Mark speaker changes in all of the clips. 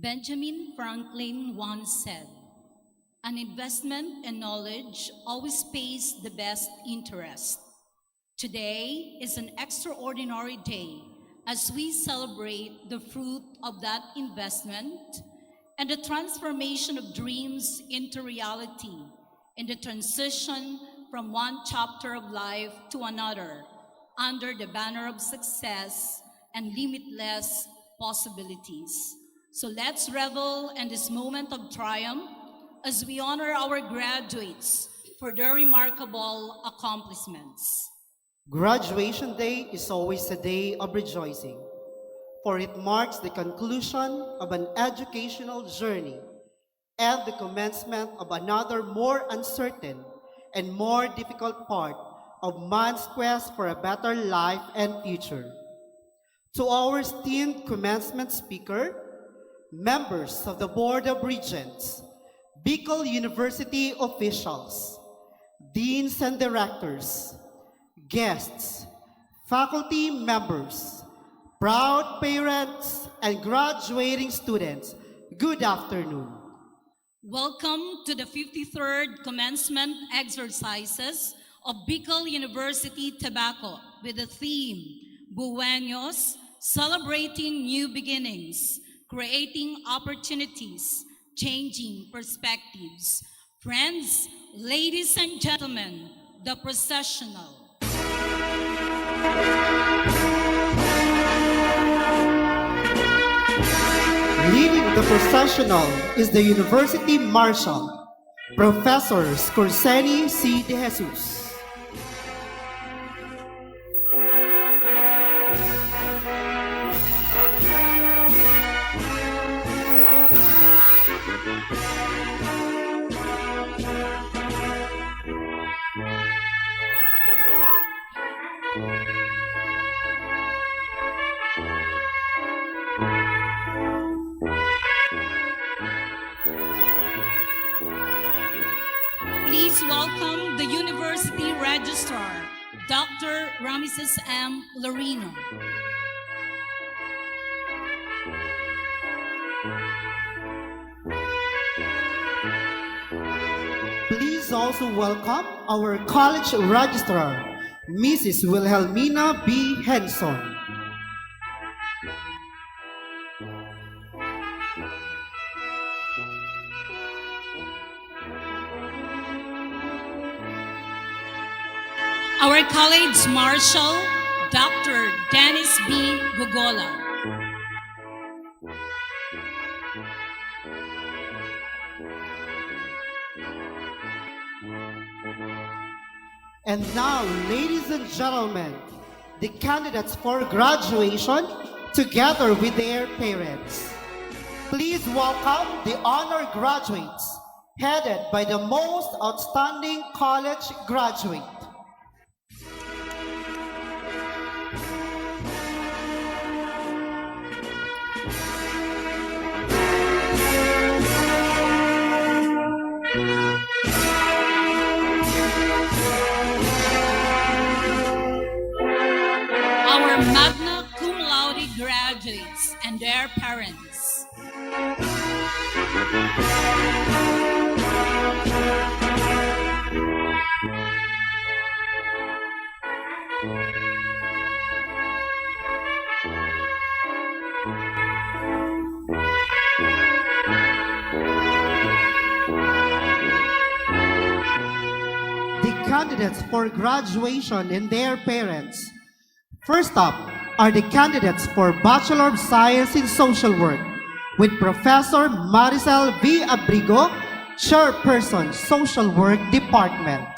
Speaker 1: Benjamin Franklin once said, "An investment in knowledge always pays the best interest." Today is an extraordinary day as we celebrate the fruit of that investment and the transformation of dreams into reality in the transition from one chapter of life to another under the banner of success and limitless possibilities. So let's revel in this moment of triumph as we honor our graduates for their remarkable accomplishments.
Speaker 2: Graduation Day is always a day of rejoicing, for it marks the conclusion of an educational journey and the commencement of another more uncertain and more difficult part of man's quest for a better life and future. To our esteemed commencement speaker, members of the Board of Regents, Bicol University officials, deans and directors, guests, faculty members, proud parents, and graduating students, good afternoon.
Speaker 1: Welcome to the 53rd commencement exercises of Bicol University Tobacco with the theme Buenos, celebrating new beginnings, creating opportunities, changing perspectives. Friends, ladies and gentlemen, the processional.
Speaker 2: Leading the processional is the University Marshal, Professor Scorseni C. De Jesus.
Speaker 1: Please welcome the University Registrar, Dr. Ramses M. Larino.
Speaker 2: Please also welcome our College Registrar, Mrs. Wilhelmina B. Henson.
Speaker 1: Our College Marshal, Dr. Dennis B. Gogola.
Speaker 2: And now, ladies and gentlemen, the candidates for graduation together with their parents. Please welcome the honor graduates headed by the most outstanding college graduate.
Speaker 1: Our magna cum laude graduates and their parents.
Speaker 2: The candidates for graduation and their parents. First up are the candidates for Bachelor of Science in Social Work with Professor Maricel V. Abrigo, Chairperson, Social Work Department.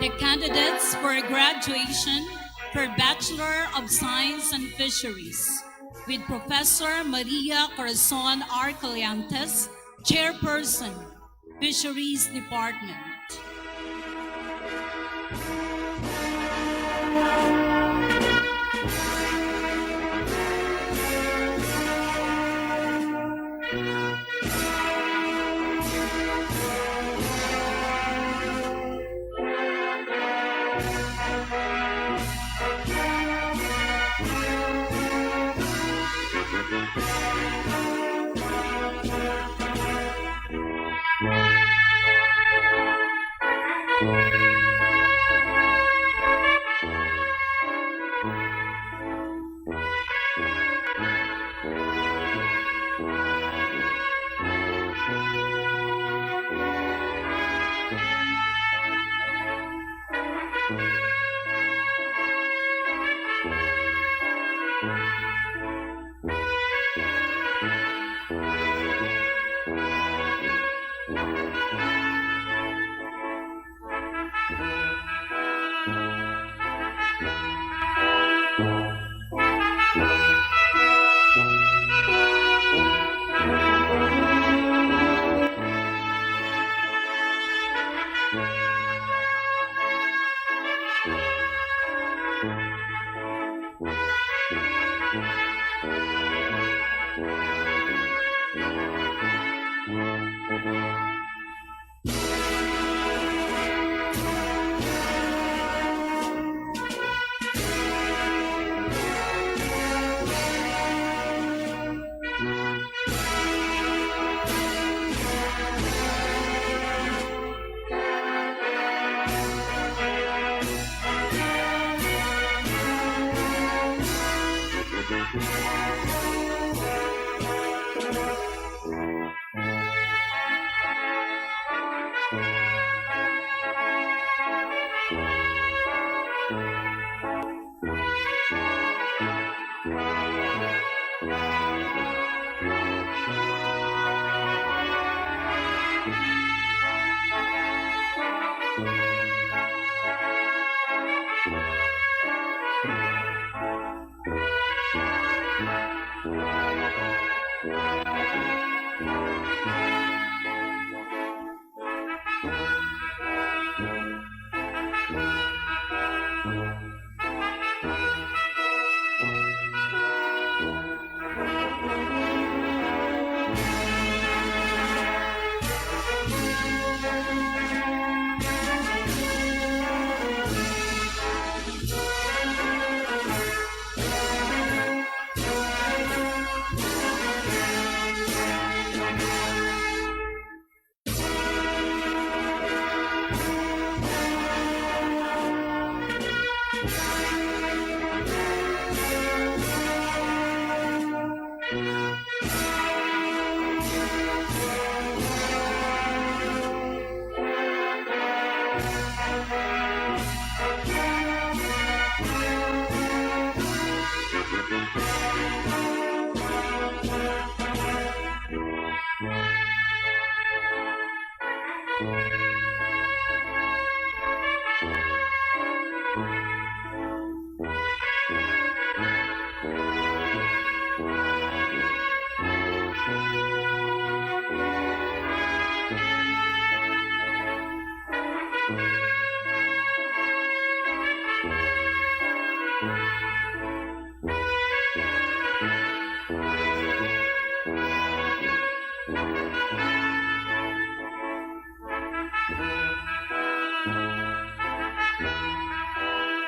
Speaker 1: The candidates for graduation for Bachelor of Science and Fisheries with Professor Maria Corazon R. Caliantes, Chairperson, Fisheries Department.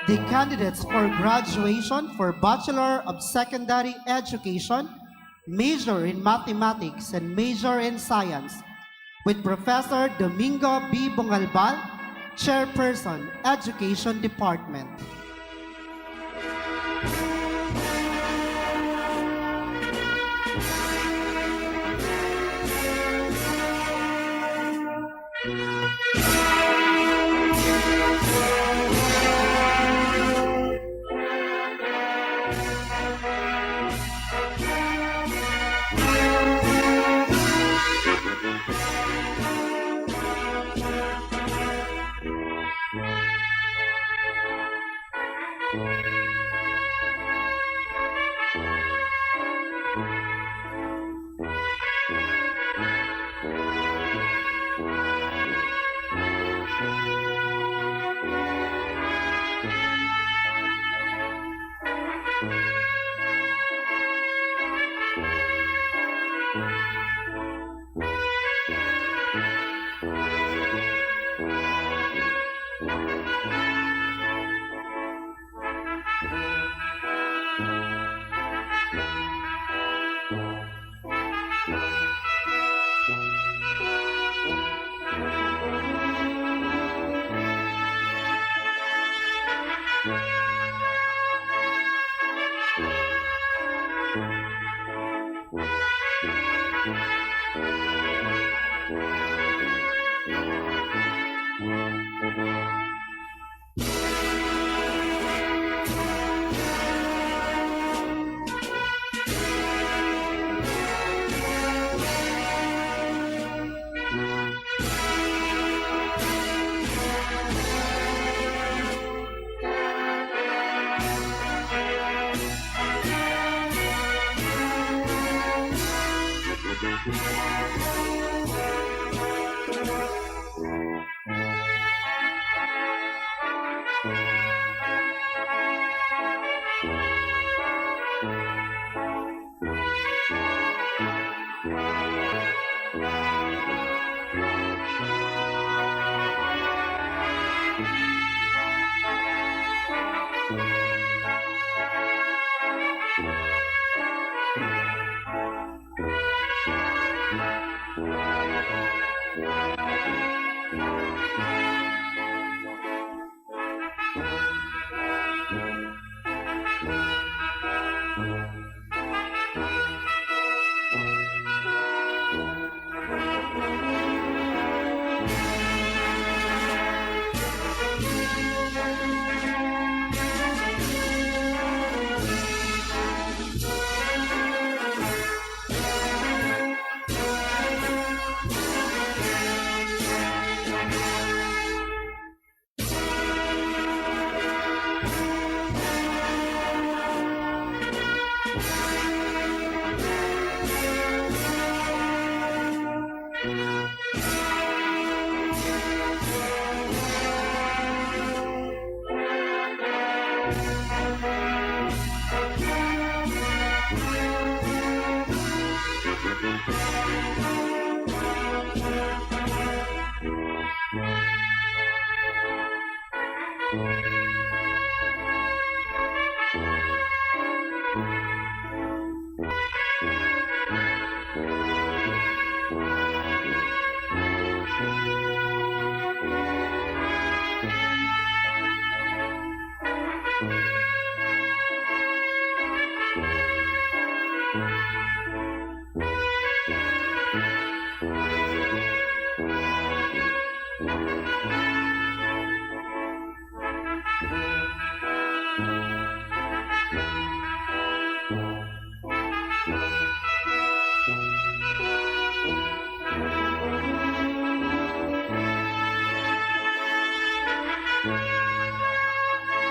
Speaker 2: The candidates for graduation for Bachelor of Secondary Education, major in Mathematics and major in Science, with Professor Domingo B. Bungalbal, Chairperson, Education Department.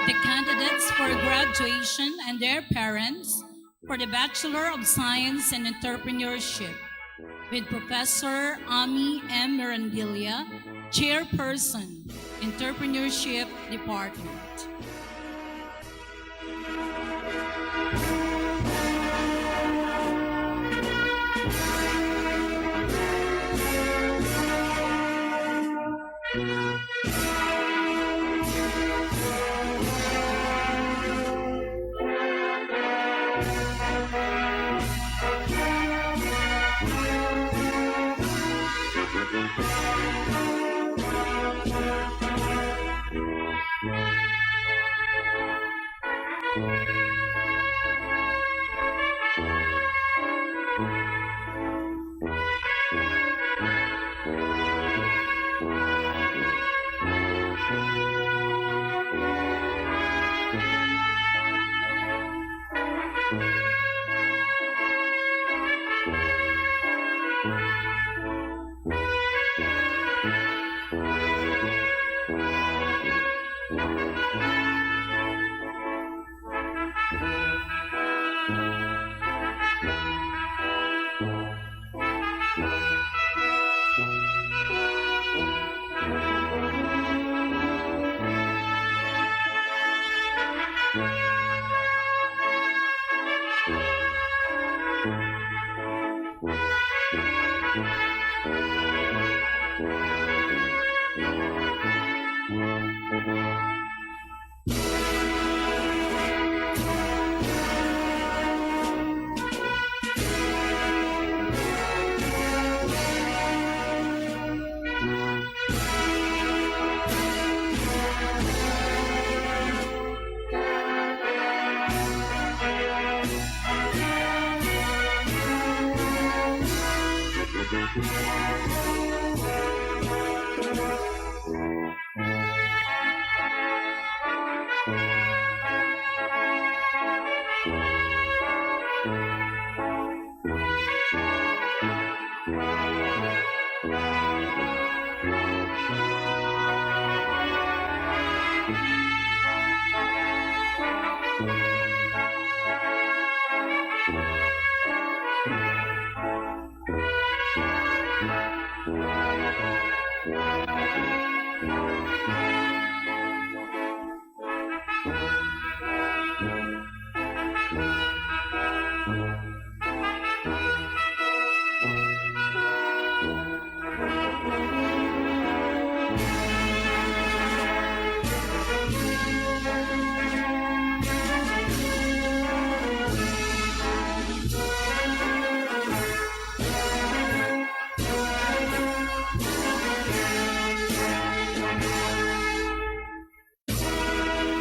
Speaker 1: The candidates for graduation and their parents for the Bachelor of Science in Entrepreneurship with Professor Ami M. Mirandilla, Chairperson, Entrepreneurship Department.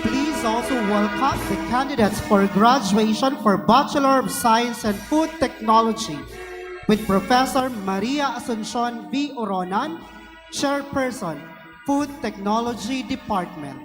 Speaker 2: Please also welcome the candidates for graduation for Bachelor of Science and Food Technology with Professor Maria Asuncion V. Oronan, Chairperson, Food Technology Department.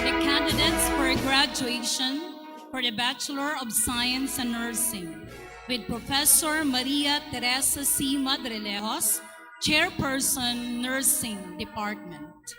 Speaker 1: The candidates for graduation for the Bachelor of Science in Nursing with Professor Maria Teresa C. Madrelejos, Chairperson, Nursing Department.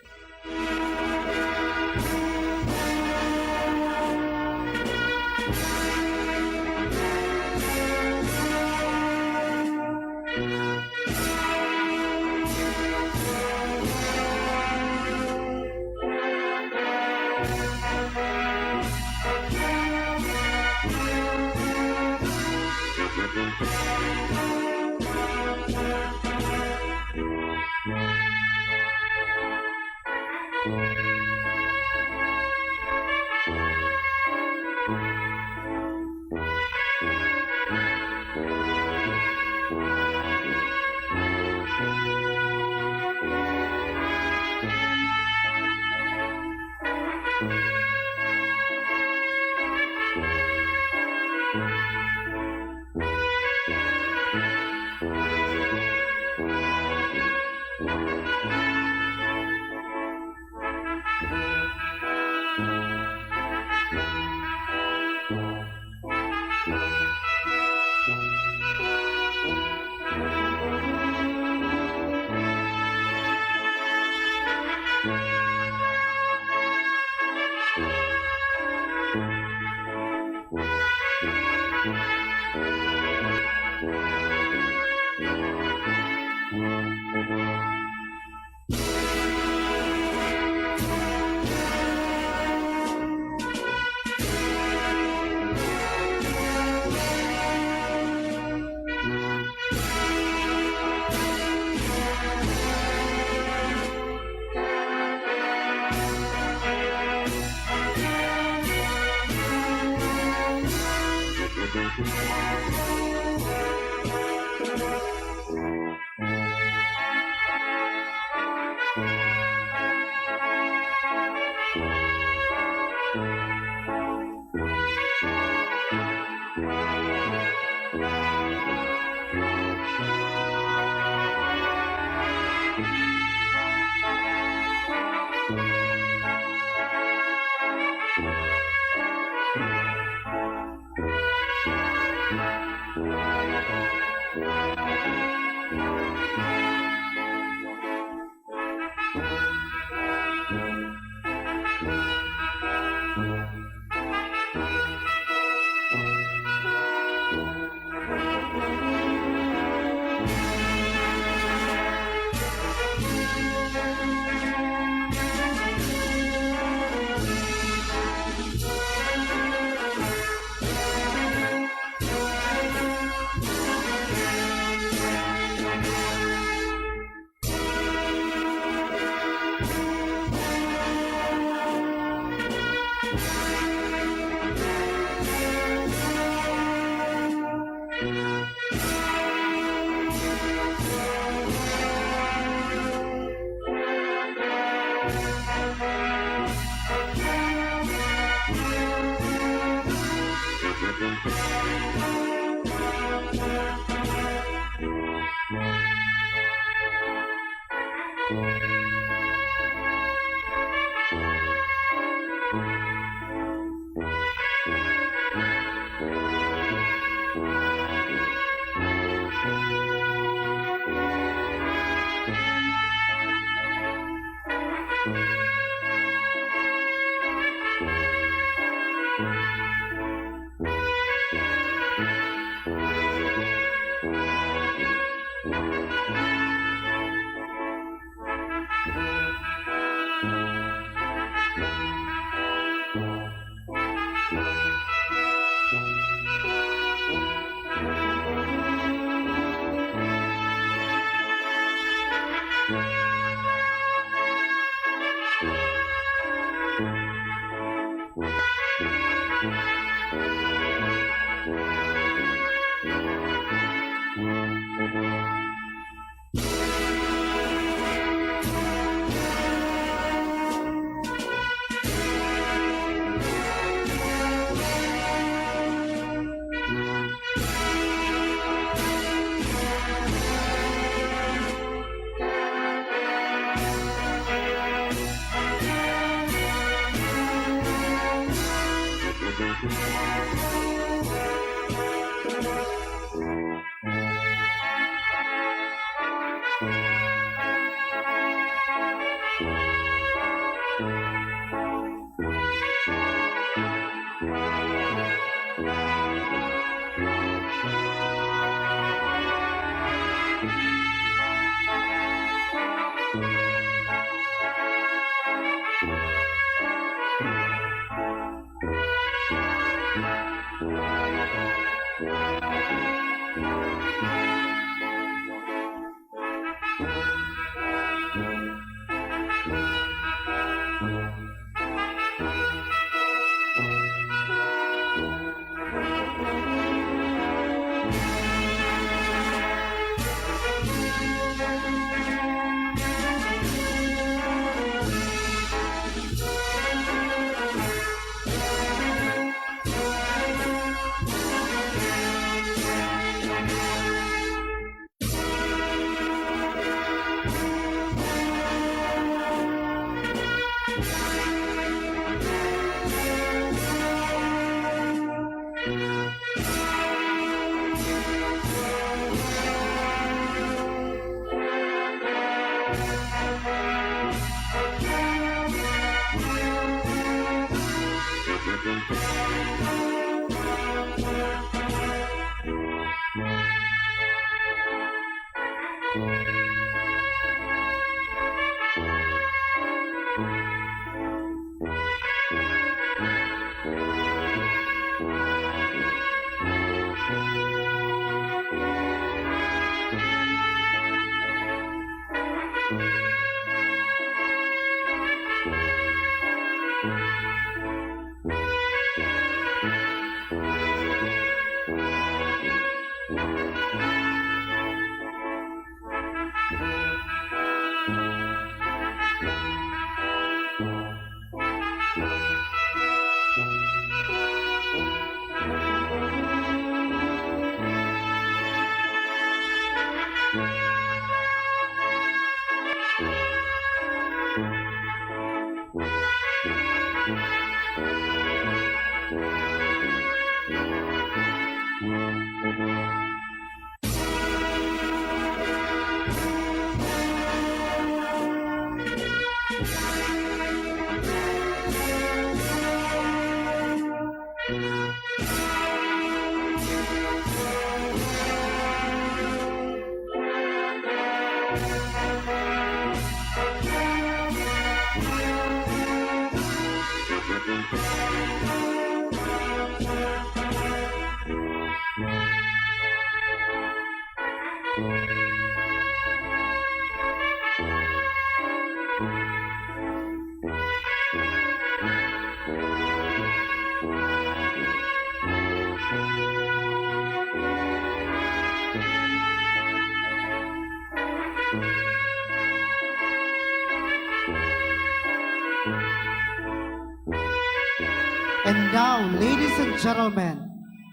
Speaker 2: And now, ladies and gentlemen,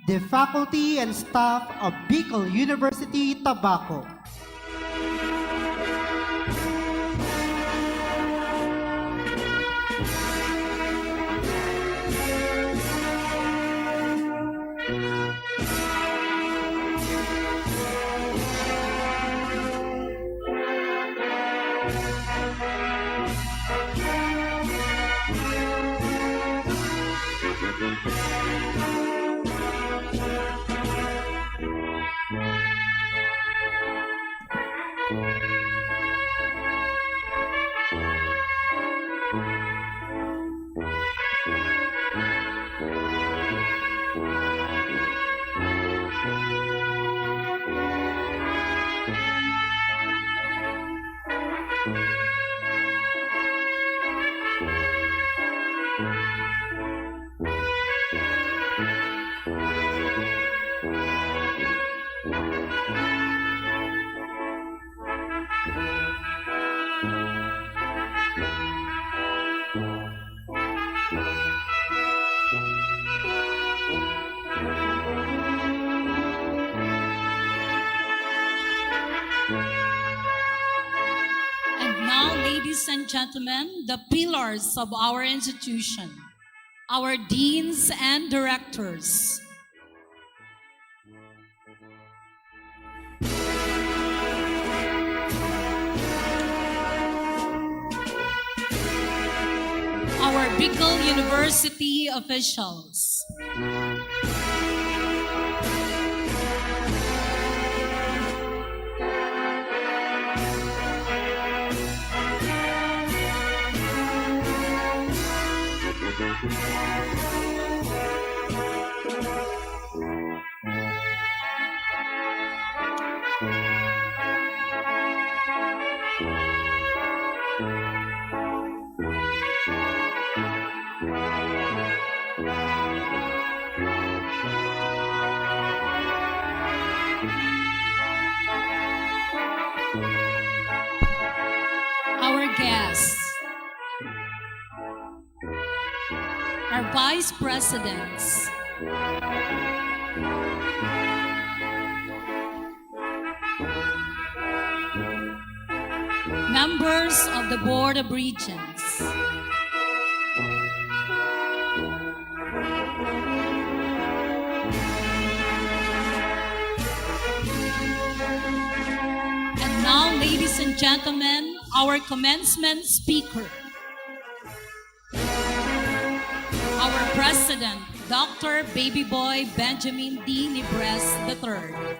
Speaker 2: the faculty and staff of Bicol University, Tabaco.
Speaker 1: And now, ladies and gentlemen, the pillars of our institution, our deans and directors. Our Bicol University officials. Our guests, our vice presidents, members of the Board of Regents, and now, ladies and gentlemen, our commencement speaker, our president, Dr. Baby Boy Benjamin D. Nibres III.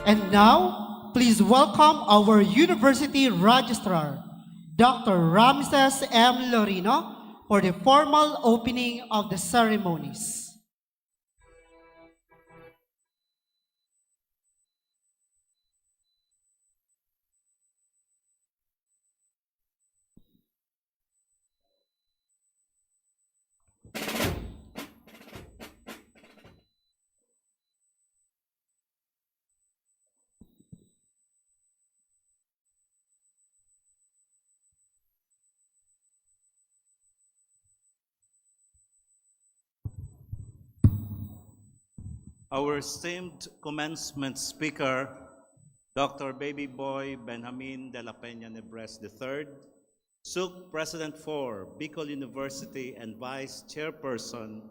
Speaker 2: And now, please welcome our University Registrar, Dr. Ramses M. Lorino, for the formal opening of the ceremonies.
Speaker 3: Our esteemed commencement speaker, Dr. Baby Boy Benjamin de la Peña Nebres III, SUC President for Bicol University and Vice Chairperson,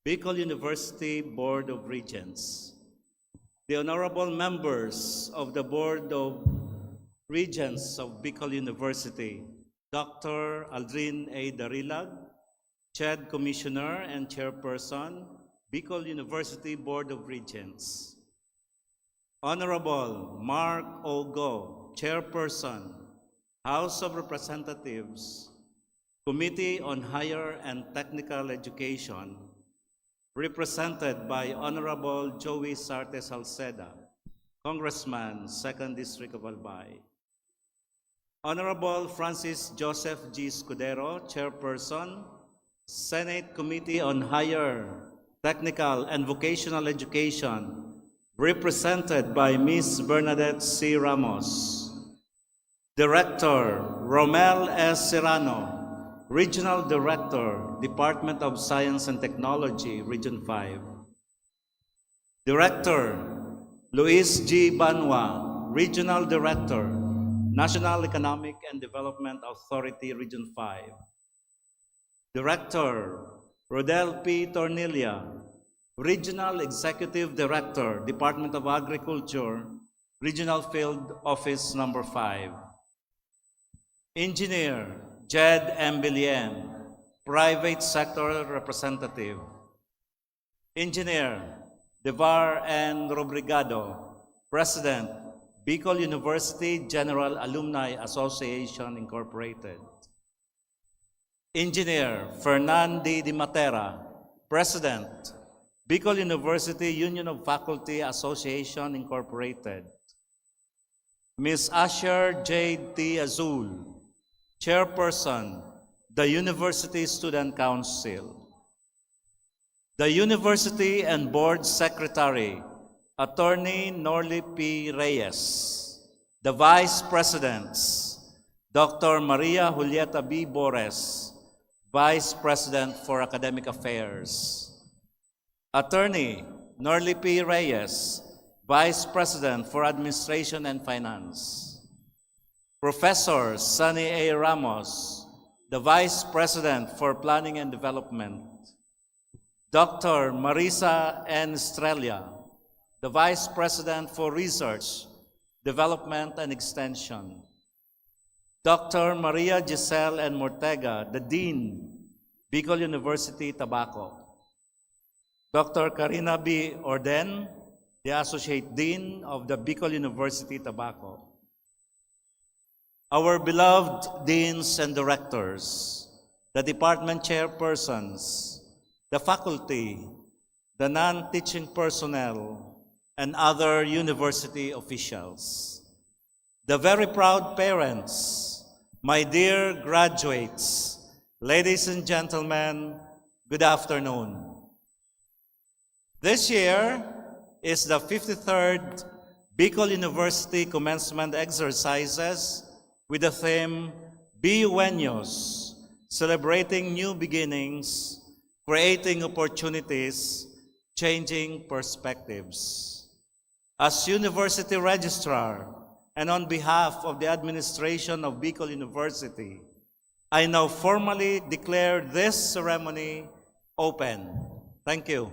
Speaker 3: Bicol University Board of Regents. The honorable members of the Board of Regents of Bicol University, Dr. Aldrin A. Darilag, CHED Commissioner and Chairperson, Bicol University Board of Regents. Honorable Mark O. Go, Chairperson, House of Representatives, Committee on Higher and Technical Education, represented by Honorable Joey Sarte Salceda, Congressman, 2nd District of Albay. Honorable Francis Joseph G. Scudero, Chairperson, Senate Committee on Higher, Technical and Vocational Education, represented by Ms. Bernadette C. Ramos. Director Romel S. Serrano, Regional Director, Department of Science and Technology, Region 5. Director Luis G. Banwa, Regional Director, National Economic and Development Authority, Region 5. Director Rodel P. Tornilla, Regional Executive Director, Department of Agriculture, Regional Field Office Number 5. Engineer Jed M. Bilien, Private Sector Representative. Engineer Devar N. Robrigado, President, Bicol University General Alumni Association, Incorporated. Engineer Fernan D. Di Matera, President, Bicol University Union of Faculty Association, Incorporated. Ms. Asher J. T. Azul, Chairperson, the University Student Council. The University and Board Secretary, Attorney Norly P. Reyes. The Vice Presidents, Dr. Maria Julieta B. Bores, Vice President for Academic Affairs. Attorney Norly P. Reyes, Vice President for Administration and Finance. Professor Sunny A. Ramos, the Vice President for Planning and Development. Dr. Marisa N. Estrella, the Vice President for Research, Development and Extension. Dr. Maria Giselle N. Mortega, the Dean, Bicol University, Tabaco. Dr. Karina B. Orden, the Associate Dean of the Bicol University, Tabaco. Our beloved Deans and Directors, the Department Chairpersons, the faculty, the non-teaching personnel, and other university officials. The very proud parents, my dear graduates, ladies and gentlemen, good afternoon. This year is the 53rd Bicol University Commencement Exercises with the theme, Biueños, celebrating new beginnings, creating opportunities, changing perspectives. As University Registrar, and on behalf of the administration of Bicol University, I now formally declare this ceremony open. Thank you.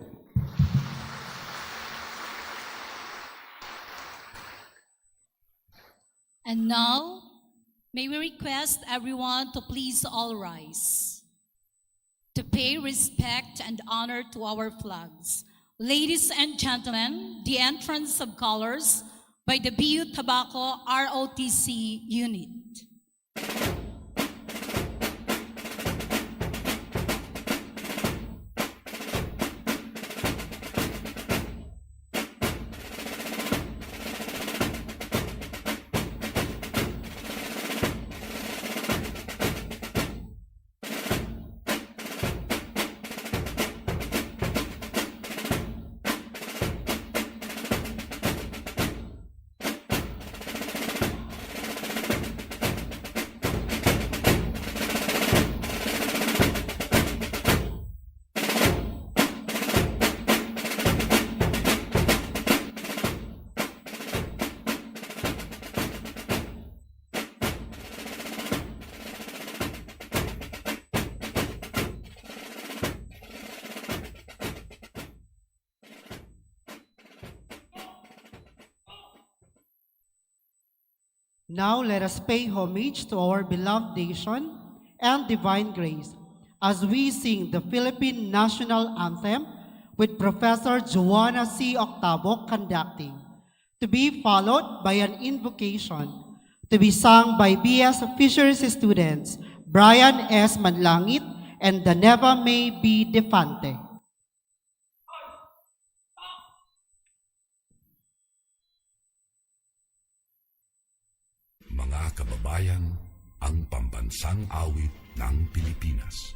Speaker 1: And now, may we request everyone to please all rise to pay respect and honor to our flags. Ladies and gentlemen, the entrance of colors by the BU Tobacco ROTC unit.
Speaker 2: Now let us pay homage to our beloved nation and divine grace as we sing the Philippine National Anthem with Professor Joanna C. Octavo conducting, to be followed by an invocation to be sung by BS Fisheries students Brian S. Manlangit and Daneva May B. Defante.
Speaker 4: Mga kababayan, ang pambansang awit ng Pilipinas.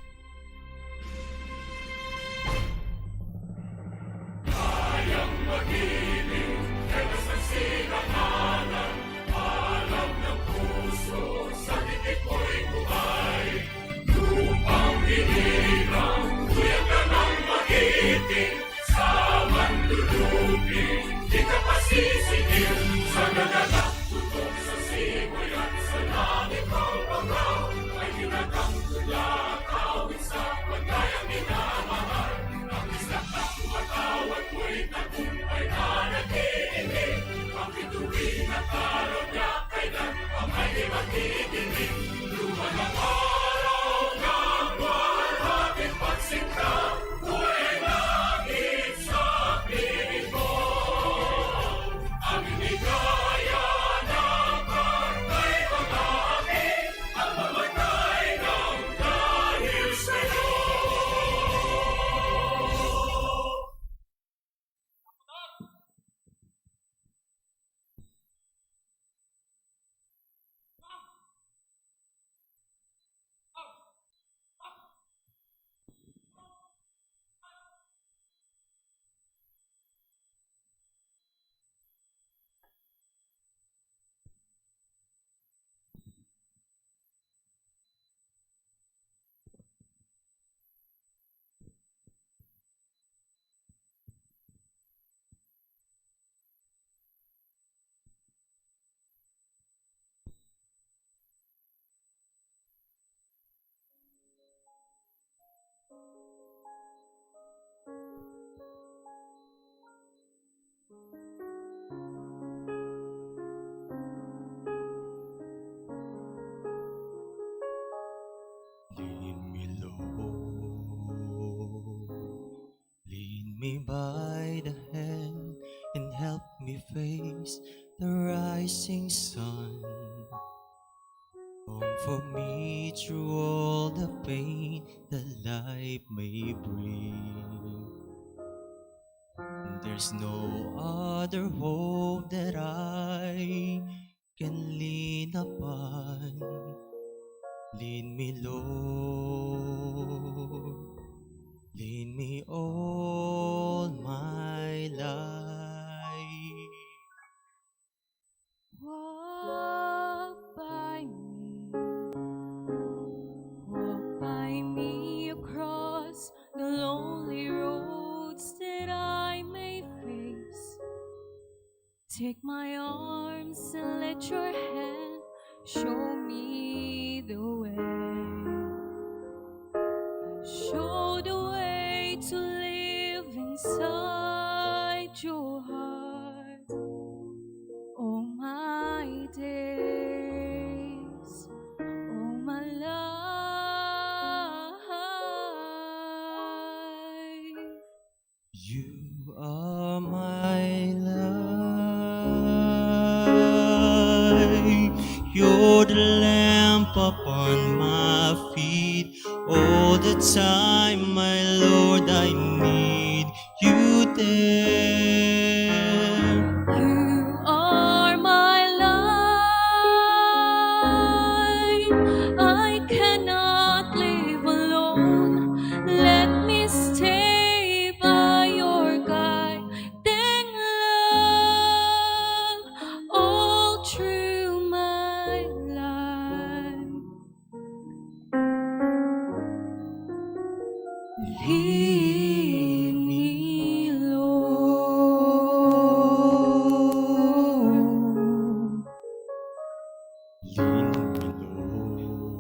Speaker 5: Lead me, Lord, lead me by the hand and help me face the rising sun. Comfort me through all the pain that life may bring. There's no other hope that I can lean upon. Lead me, Lord, lead me all my life.
Speaker 6: Walk by me across the lonely roads that I may face. Take my arms and let your hand show me the way. Show the way to live inside your heart all my days, all my life.
Speaker 5: You are my love. upon my feet. All the time, my Lord, I need you there.
Speaker 6: You are my light. I cannot live alone. Let me stay by your guiding love all through my life. Lead me, Lord.
Speaker 5: Lead me, Lord.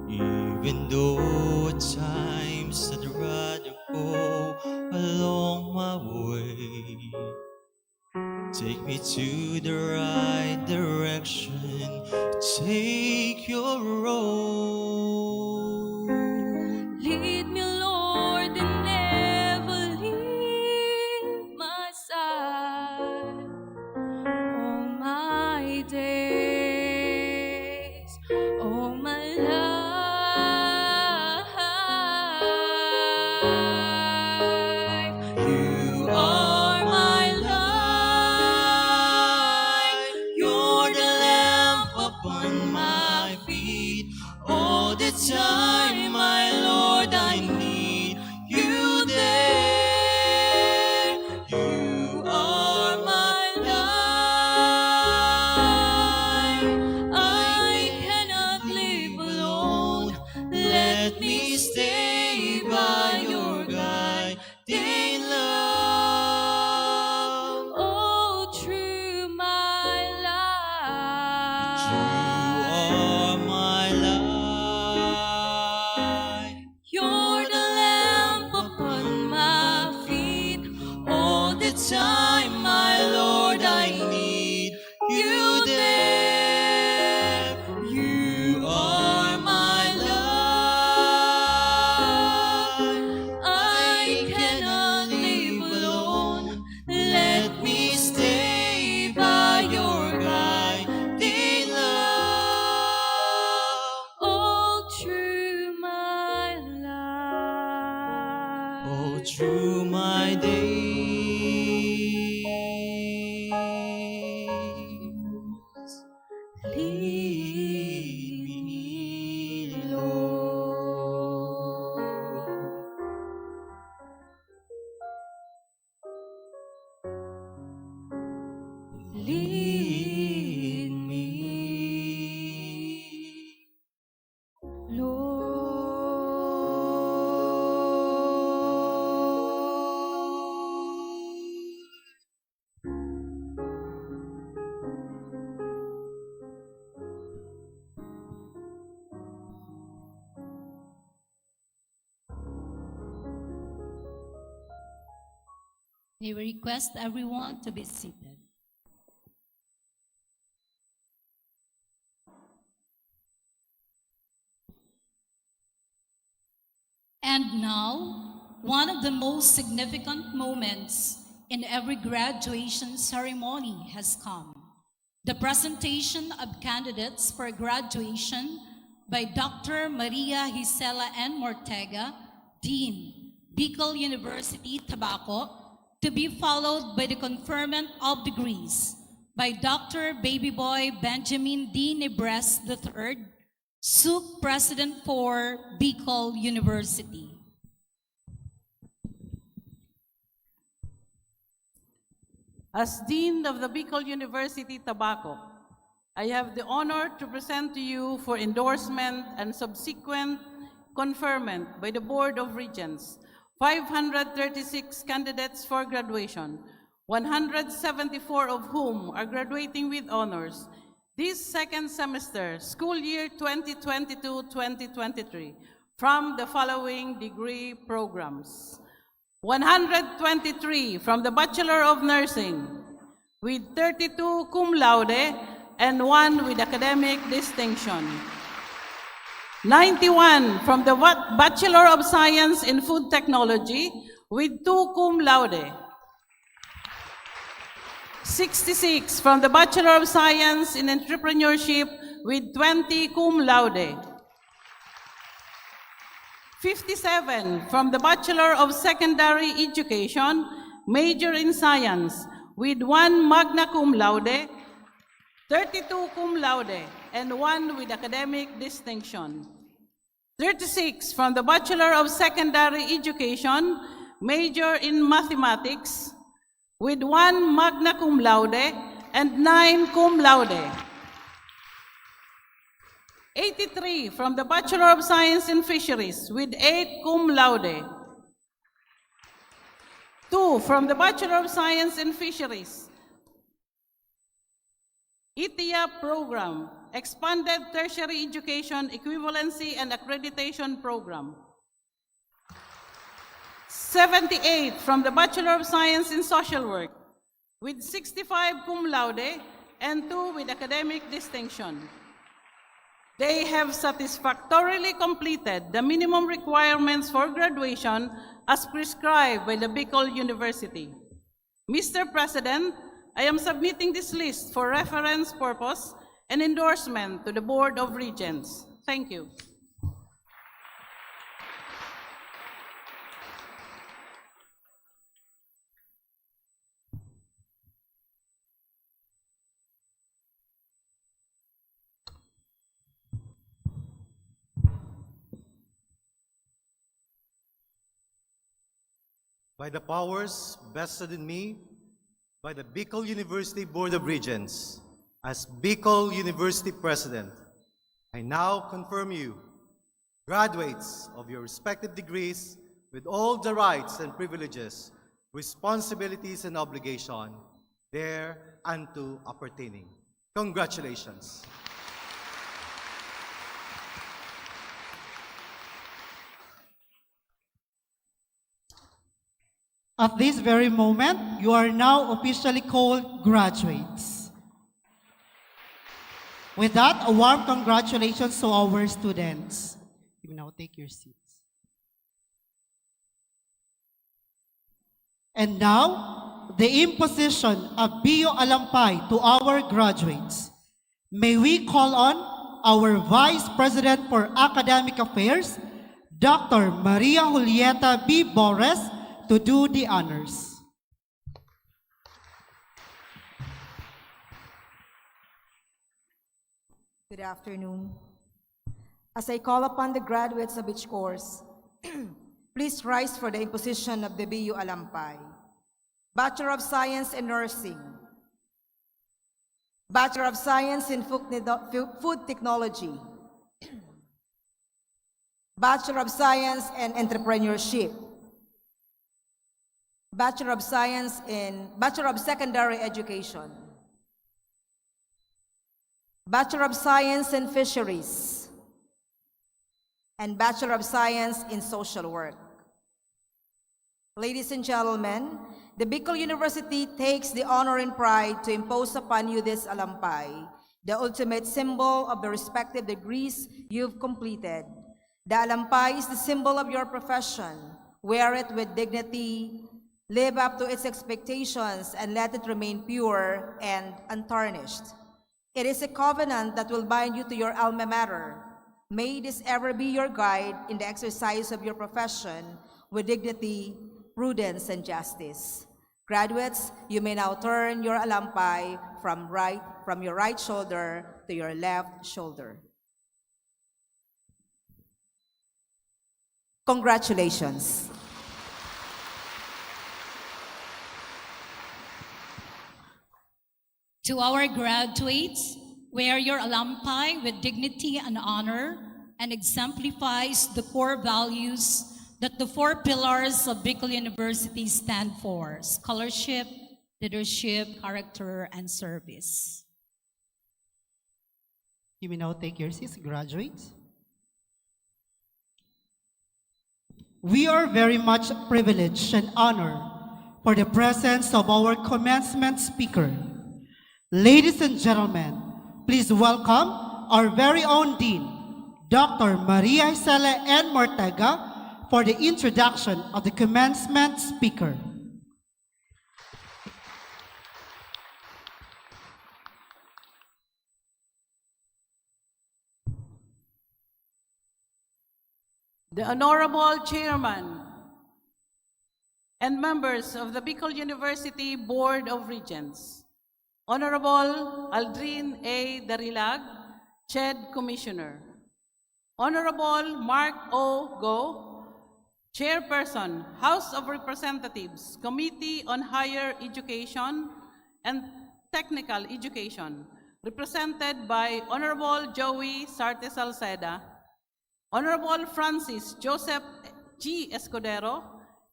Speaker 5: Even though at times I'd rather go along my way, take me to the right direction, take your road.
Speaker 6: Lead me, Lord, and never leave my side. All my days, all my life. You are my light.
Speaker 5: You're the lamp upon my feet. All the time, my Lord, I need you there. You are my light.
Speaker 6: I cannot live alone.
Speaker 5: Let me stay by your guiding love.
Speaker 6: all through my life.
Speaker 5: You are my light.
Speaker 6: You're the lamp upon my feet.
Speaker 5: All the time, my Lord, I need you there. You are my light.
Speaker 6: I cannot live alone.
Speaker 5: Let me stay by your guiding love.
Speaker 6: all through my life.
Speaker 5: All through my days. Lead me, Lord. Lead me, Lord.
Speaker 1: May we request everyone to be seated. And now, one of the most significant moments in every graduation ceremony has come. The presentation of candidates for graduation by Dr. Maria Gisela N. Mortega, Dean, Bicol University, Tabaco, to be followed by the conferment of degrees by Dr. Babyboy Benjamin D. Nebres III, SUC President for Bicol University.
Speaker 7: As Dean of the Bicol University, Tabaco, I have the honor to present to you for endorsement and subsequent conferment by the Board of Regents 536 candidates for graduation, 174 of whom are graduating with honors this second semester, school year 2022-2023, from the following degree programs. 123 from the Bachelor of Nursing, with 32 cum laude and 1 with academic distinction. 91 from the Bachelor of Science in Food Technology, with 2 cum laude. 66 from the Bachelor of Science in Entrepreneurship, with 20 cum laude. 57 from the Bachelor of Secondary Education, major in science, with 1 magna cum laude, 32 cum laude, and 1 with academic distinction. 36 from the Bachelor of Secondary Education, major in mathematics, with 1 magna cum laude and 9 cum laude. 83 from the Bachelor of Science in Fisheries, with 8 cum laude. 2 from the Bachelor of Science in Fisheries, ITIA Program, Expanded Tertiary Education Equivalency and Accreditation Program. 78 from the Bachelor of Science in Social Work, with 65 cum laude and 2 with academic distinction. They have satisfactorily completed the minimum requirements for graduation as prescribed by the Bicol University. Mr. President, I am submitting this list for reference purpose and endorsement to the Board of Regents. Thank you.
Speaker 8: By the powers vested in me by the Bicol University Board of Regents, as Bicol University President, I now confirm you, graduates of your respective degrees, with all the rights and privileges, responsibilities and obligation thereunto appertaining. Congratulations.
Speaker 2: At this very moment, you are now officially called graduates. With that, a warm congratulations to our students. You may now take your seats. And now, the imposition of BU Alampay to our graduates. May we call on our Vice President for Academic Affairs, Dr. Maria Julieta B. Bores, to do the honors.
Speaker 9: Good afternoon. As I call upon the graduates of each course, please rise for the imposition of the BU Alampay. Bachelor of Science in Nursing, Bachelor of Science in Food Technology, Bachelor of Science in Entrepreneurship, Bachelor of Secondary Education, Bachelor of Science in Fisheries, and Bachelor of Science in Social Work. Ladies and gentlemen, the Bicol University takes the honor and pride to impose upon you this alampay, the ultimate symbol of the respective degrees you've completed. The alampay is the symbol of your profession. Wear it with dignity, live up to its expectations, and let it remain pure and untarnished. It is a covenant that will bind you to your alma mater. May this ever be your guide in the exercise of your profession with dignity, prudence, and justice. Graduates, you may now turn your alampay from your right shoulder to your left shoulder. Congratulations.
Speaker 1: To our graduates, wear your alampay with dignity and honor and exemplifies the core values that the 4 pillars of Bicol University stand for: scholarship, leadership, character, and service.
Speaker 2: You may now take your seats, graduates. We are very much privileged and honored for the presence of our commencement speaker. Ladies and gentlemen, please welcome our very own Dean, Dr. Maria Isela N. Mortega, for the introduction of the commencement speaker.
Speaker 7: the Honorable Chairman and members of the Bicol University Board of Regents, Honorable Aldrin A. Darilag, CHED Commissioner, Honorable Mark O. Go, Chairperson, House of Representatives, Committee on Higher Education and Technical Education, represented by Honorable Joey Sarte Salceda, Honorable Francis Joseph G. Escudero,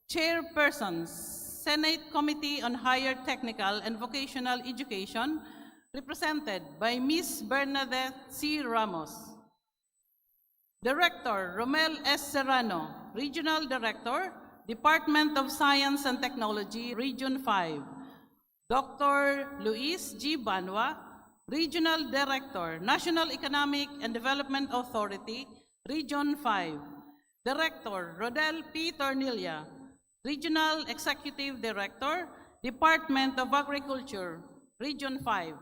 Speaker 7: Chairpersons, Senate Committee on Higher Technical and Vocational Education, represented by Ms. Bernadette C. Ramos. Director Romel S. Serrano, Regional Director, Department of Science and Technology, Region 5. Dr. Luis G. Banwa, Regional Director, National Economic and Development Authority, Region 5. Director Rodel P. Tornilla, Regional Executive Director, Department of Agriculture, Region 5.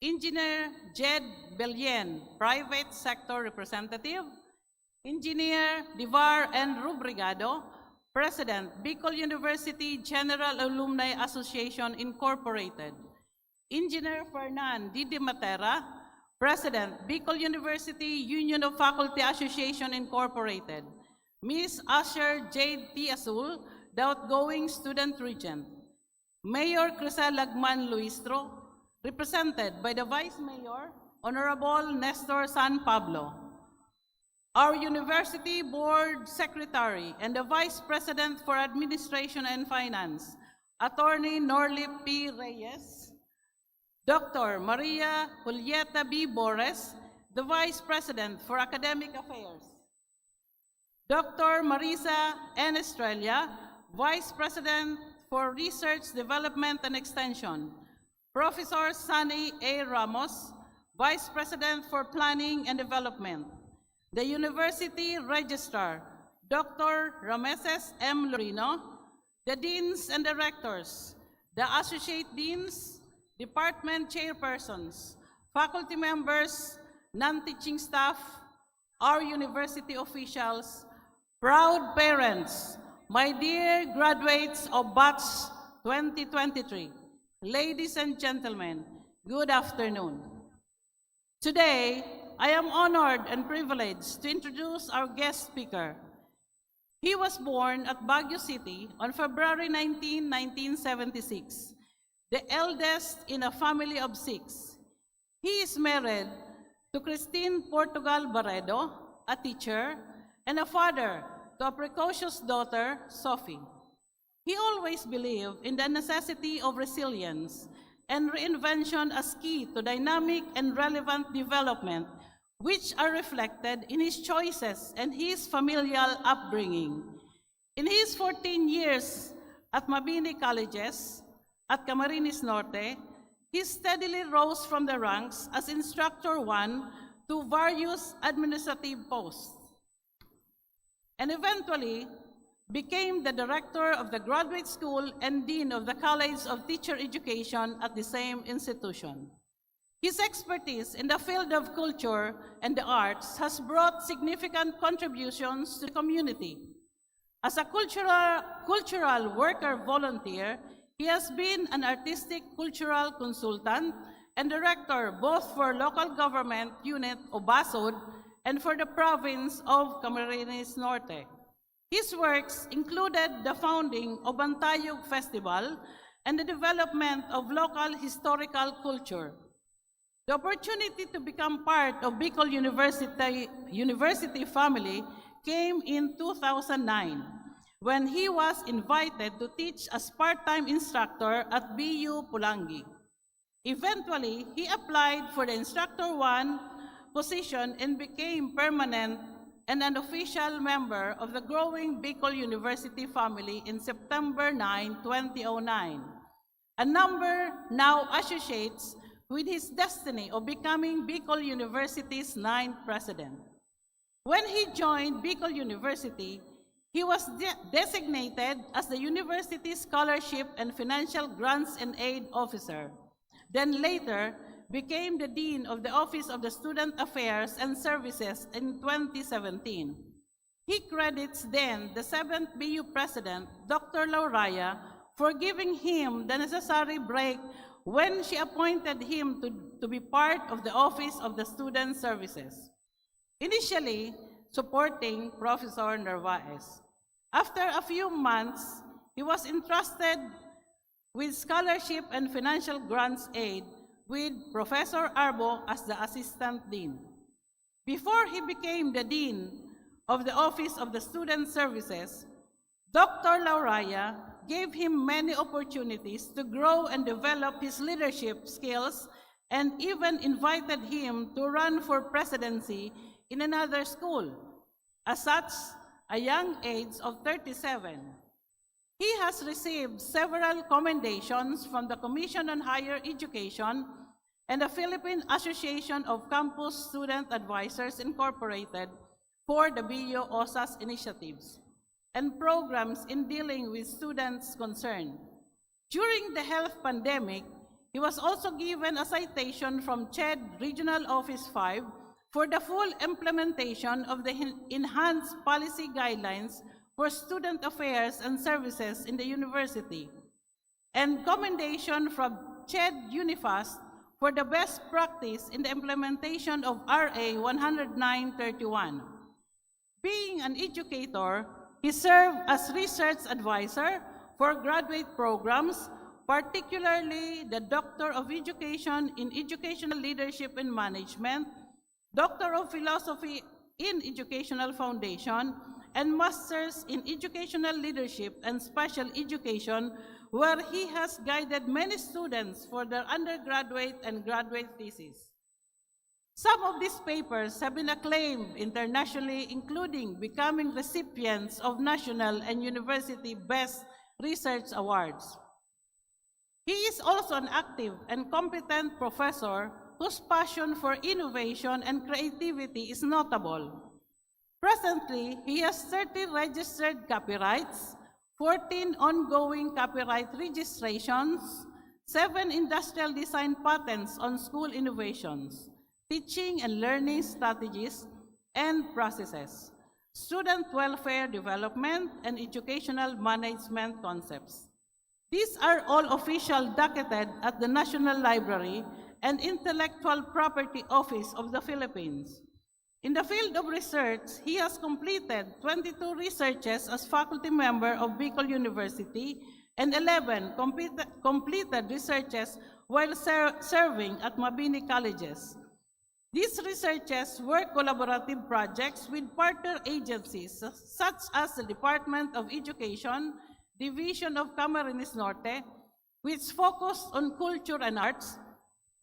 Speaker 7: Engineer Jed Belien, Private Sector Representative. Engineer Divar N. Rubrigado, President, Bicol University General Alumni Association Incorporated. Engineer Fernan Didi Matera, President, Bicol University Union of Faculty Association Incorporated. Ms. Asher Jade T. Azul, the outgoing student regent. Mayor Crisel Lagman Luistro, represented by the Vice Mayor, Honorable Nestor San Pablo. Our University Board Secretary and the Vice President for Administration and Finance, Attorney Norlip P. Reyes. Dr. Maria Julieta B. Bores, the Vice President for Academic Affairs. Dr. Marisa N. Estrella, Vice President for Research, Development, and Extension. Professor Sunny A. Ramos, Vice President for Planning and Development. The University Registrar, Dr. Rameses M. Lorino, the Deans and Directors, the Associate Deans, Department Chairpersons, faculty members, non-teaching staff, our university officials, proud parents, my dear graduates of Batch 2023, ladies and gentlemen, good afternoon. Today, I am honored and privileged to introduce our guest speaker. He was born at Baguio City on February 19, 1976, the eldest in a family of 6. He is married to Christine Portugal Barredo, a teacher, and a father to a precocious daughter, Sophie. He always believed in the necessity of resilience and reinvention as key to dynamic and relevant development, which are reflected in his choices and his familial upbringing. In his 14 years at Mabini Colleges, at Camarines Norte, he steadily rose from the ranks as Instructor 1 to various administrative posts, and eventually became the Director of the Graduate School and Dean of the College of Teacher Education at the same institution. His expertise in the field of culture and the arts has brought significant contributions to the community. As a cultural worker volunteer, he has been an artistic cultural consultant and director both for local government unit of Basod and for the province of Camarines Norte. His works included the founding of Bantayog Festival and the development of local historical culture. The opportunity to become part of Bicol University family came in 2009, when he was invited to teach as part-time instructor at BU Pulangi. Eventually, he applied for the Instructor 1 position and became permanent and an official member of the growing Bicol University family in September 9, 2009. A number now associates with his destiny of becoming Bicol University's 9th president. When he joined Bicol University, he was designated as the University Scholarship and Financial Grants and Aid Officer, then later became the Dean of the Office of the Student Affairs and Services in 2017. He credits then the 7th BU President, Dr. Lauraya, for giving him the necessary break when she appointed him to be part of the Office of the Student Services, initially supporting Professor Narvaez. After a few months, he was entrusted with scholarship and financial grants aid with Professor Arbo as the Assistant Dean. Before he became the Dean of the Office of the Student Services, Dr. Lauraya gave him many opportunities to grow and develop his leadership skills and even invited him to run for presidency in another school, at such a young age of 37. He has received several commendations from the Commission on Higher Education and the Philippine Association of Campus Student Advisors Incorporated for the BU OSAS initiatives and programs in dealing with students concerned. During the health pandemic, he was also given a citation from CHED Regional Office 5 for the full implementation of the enhanced policy guidelines for student affairs and services in the university, and commendation from CHED Unifast for the best practice in the implementation of RA 109/31. Being an educator, he served as research advisor for graduate programs, particularly the Doctor of Education in Educational Leadership and Management, Doctor of Philosophy in Educational Foundation, and Masters in Educational Leadership and Special Education, where he has guided many students for their undergraduate and graduate thesis. Some of these papers have been acclaimed internationally, including becoming recipients of national and university Best Research Awards. He is also an active and competent professor whose passion for innovation and creativity is notable. Presently, he has 30 registered copyrights, 14 ongoing copyright registrations, 7 industrial design patents on school innovations, teaching and learning strategies and processes, student welfare development, and educational management concepts. These are all official docketed at the National Library and Intellectual Property Office of the Philippines. In the field of research, he has completed 22 researches as faculty member of Bicol University and 11 completed researches while serving at Mabini Colleges. These researches were collaborative projects with partner agencies such as the Department of Education, Division of Camarines Norte, which focused on culture and arts,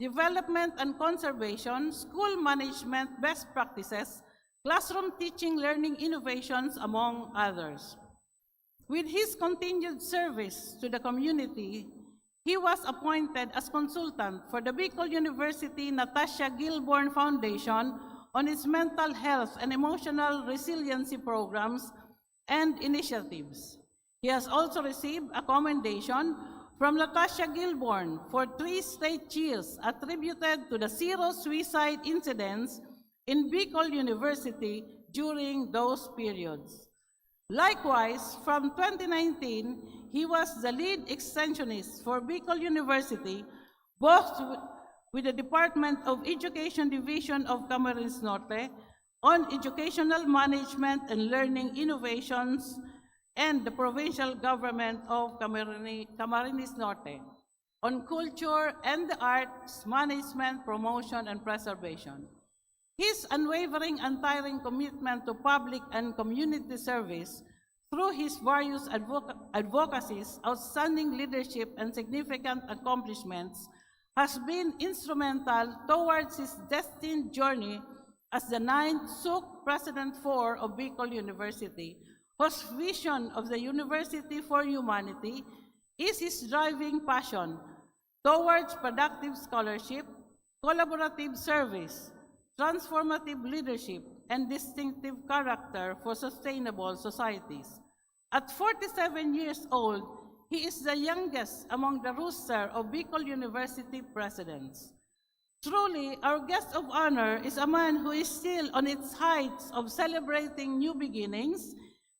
Speaker 7: development and conservation, school management best practices, classroom teaching learning innovations, among others. With his continued service to the community, he was appointed as consultant for the Bicol University Natasha Gilborn Foundation on its mental health and emotional resiliency programs and initiatives. He has also received a commendation from Natasha Gilborn for 3 straight years attributed to the 0 suicide incidents in Bicol University during those periods. Likewise, from 2019, he was the lead extensionist for Bicol University, both with the Department of Education Division of Camarines Norte on educational management and learning innovations, and the provincial government of Camarines Norte on culture and the arts management, promotion, and preservation. His unwavering, untiring commitment to public and community service through his various advocacies, outstanding leadership, and significant accomplishments has been instrumental towards his destined journey as the 9th SUC President 4 of Bicol University, whose vision of the University for Humanity is his driving passion towards productive scholarship, collaborative service, transformative leadership, and distinctive character for sustainable societies. At 47 years old, he is the youngest among the roster of Bicol University presidents. Truly, our guest of honor is a man who is still on its heights of celebrating new beginnings,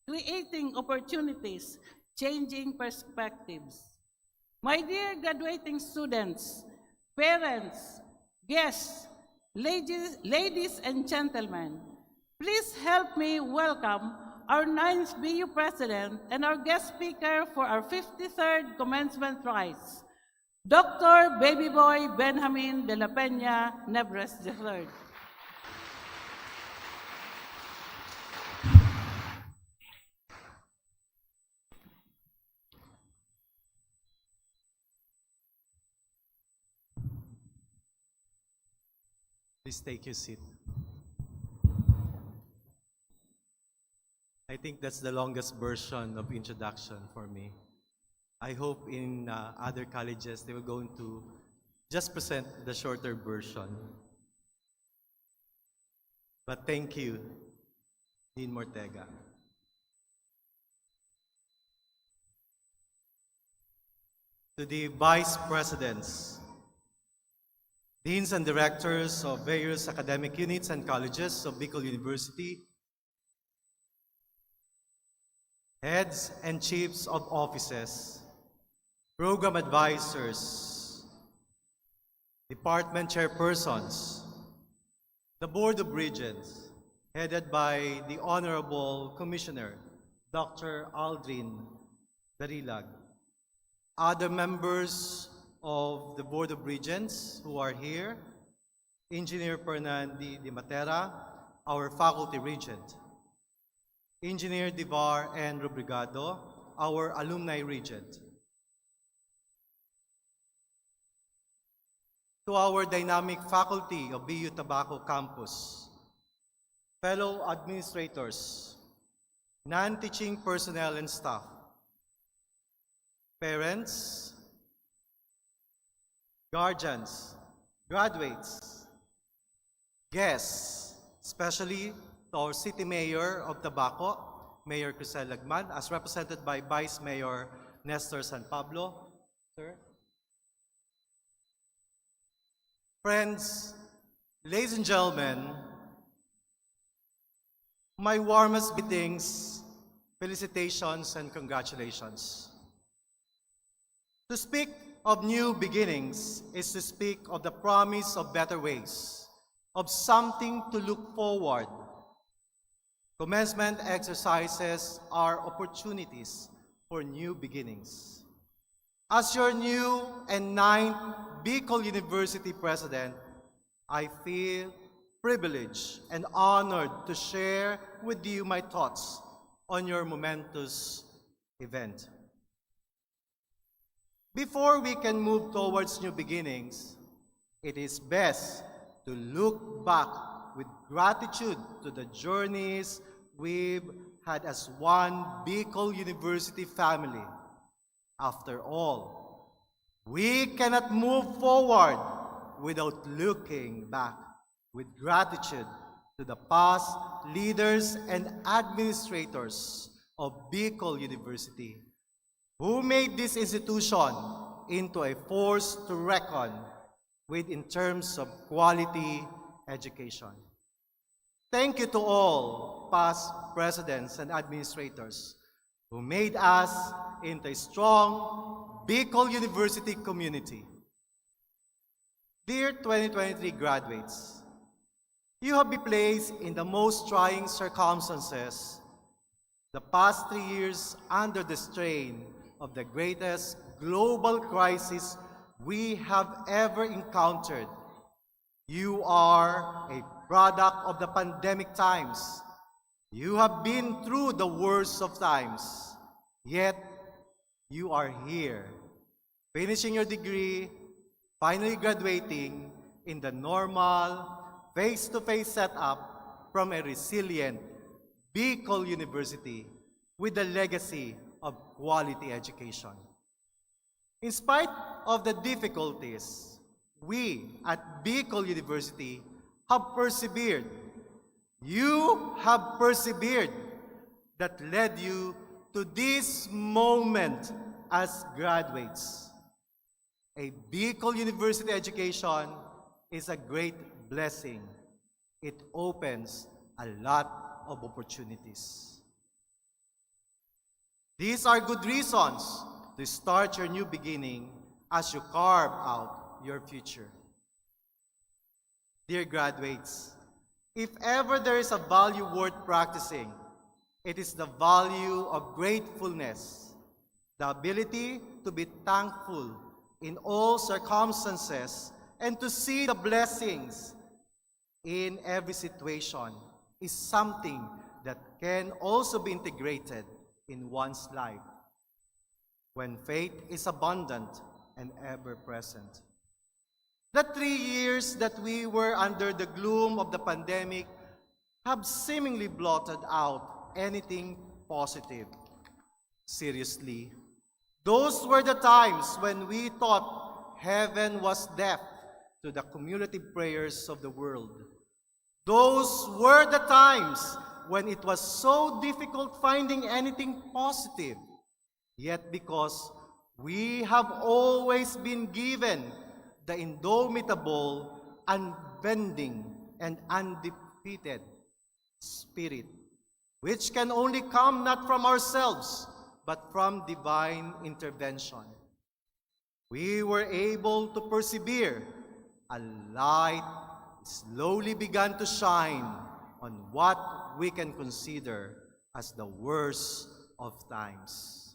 Speaker 7: creating opportunities, changing perspectives. My dear graduating students, parents, guests, ladies and gentlemen, please help me welcome our 9th BU President and our guest speaker for our 53rd commencement rites, Dr. Baby Boy Benjamin de la Peña Nebres III.
Speaker 8: Please take your seat. I think that's the longest version of introduction for me. I hope in other colleges they will go to just present the shorter version. But thank you, Dean Mortega. To the Vice Presidents, Deans and Directors of various academic units and colleges of Bicol University, Heads and Chiefs of Offices, Program Advisors, Department Chairpersons, the Board of Regents, headed by the Honorable Commissioner, Dr. Aldrin Darilag, other members of the Board of Regents who are here, Engineer Fernandi de Matera, our Faculty Regent, Engineer Divar and Rubrigado, our Alumni Regent, to our dynamic faculty of BU Tabaco Campus, fellow administrators, non-teaching personnel and staff, parents, guardians, graduates, guests, especially to our City Mayor of Tabaco, Mayor Crisel Lagman, as represented by Vice Mayor Nestor San Pablo. Sir. Friends, ladies and gentlemen, my warmest greetings, felicitations, and congratulations. To speak of new beginnings is to speak of the promise of better ways, of something to look forward. Commencement exercises are opportunities for new beginnings. As your new and 9th Bicol University President, I feel privileged and honored to share with you my thoughts on your momentous event. Before we can move towards new beginnings, it is best to look back with gratitude to the journeys we've had as one Bicol University family. After all, we cannot move forward without looking back with gratitude to the past leaders and administrators of Bicol University who made this institution into a force to reckon with in terms of quality education. Thank you to all past presidents and administrators who made us into a strong Bicol University community. Dear 2023 graduates, you have been placed in the most trying circumstances the past 3 years under the strain of the greatest global crisis we have ever encountered. You are a product of the pandemic times. You have been through the worst of times, yet you are here, finishing your degree, finally graduating in the normal, face-to-face setup from a resilient Bicol University with the legacy of quality education. In spite of the difficulties, we at Bicol University have persevered. You have persevered that led you to this moment as graduates. A Bicol University education is a great blessing. It opens a lot of opportunities. These are good reasons to start your new beginning as you carve out your future. Dear graduates, if ever there is a value worth practicing, it is the value of gratefulness, the ability to be thankful in all circumstances and to see the blessings in every situation is something that can also be integrated in one's life when faith is abundant and ever present. The 3 years that we were under the gloom of the pandemic have seemingly blotted out anything positive. Seriously, those were the times when we thought heaven was deaf to the cumulative prayers of the world. Those were the times when it was so difficult finding anything positive. Yet because we have always been given the indomitable, unbending, and undefeated spirit, which can only come not from ourselves, but from divine intervention. We were able to persevere. A light slowly began to shine on what we can consider as the worst of times.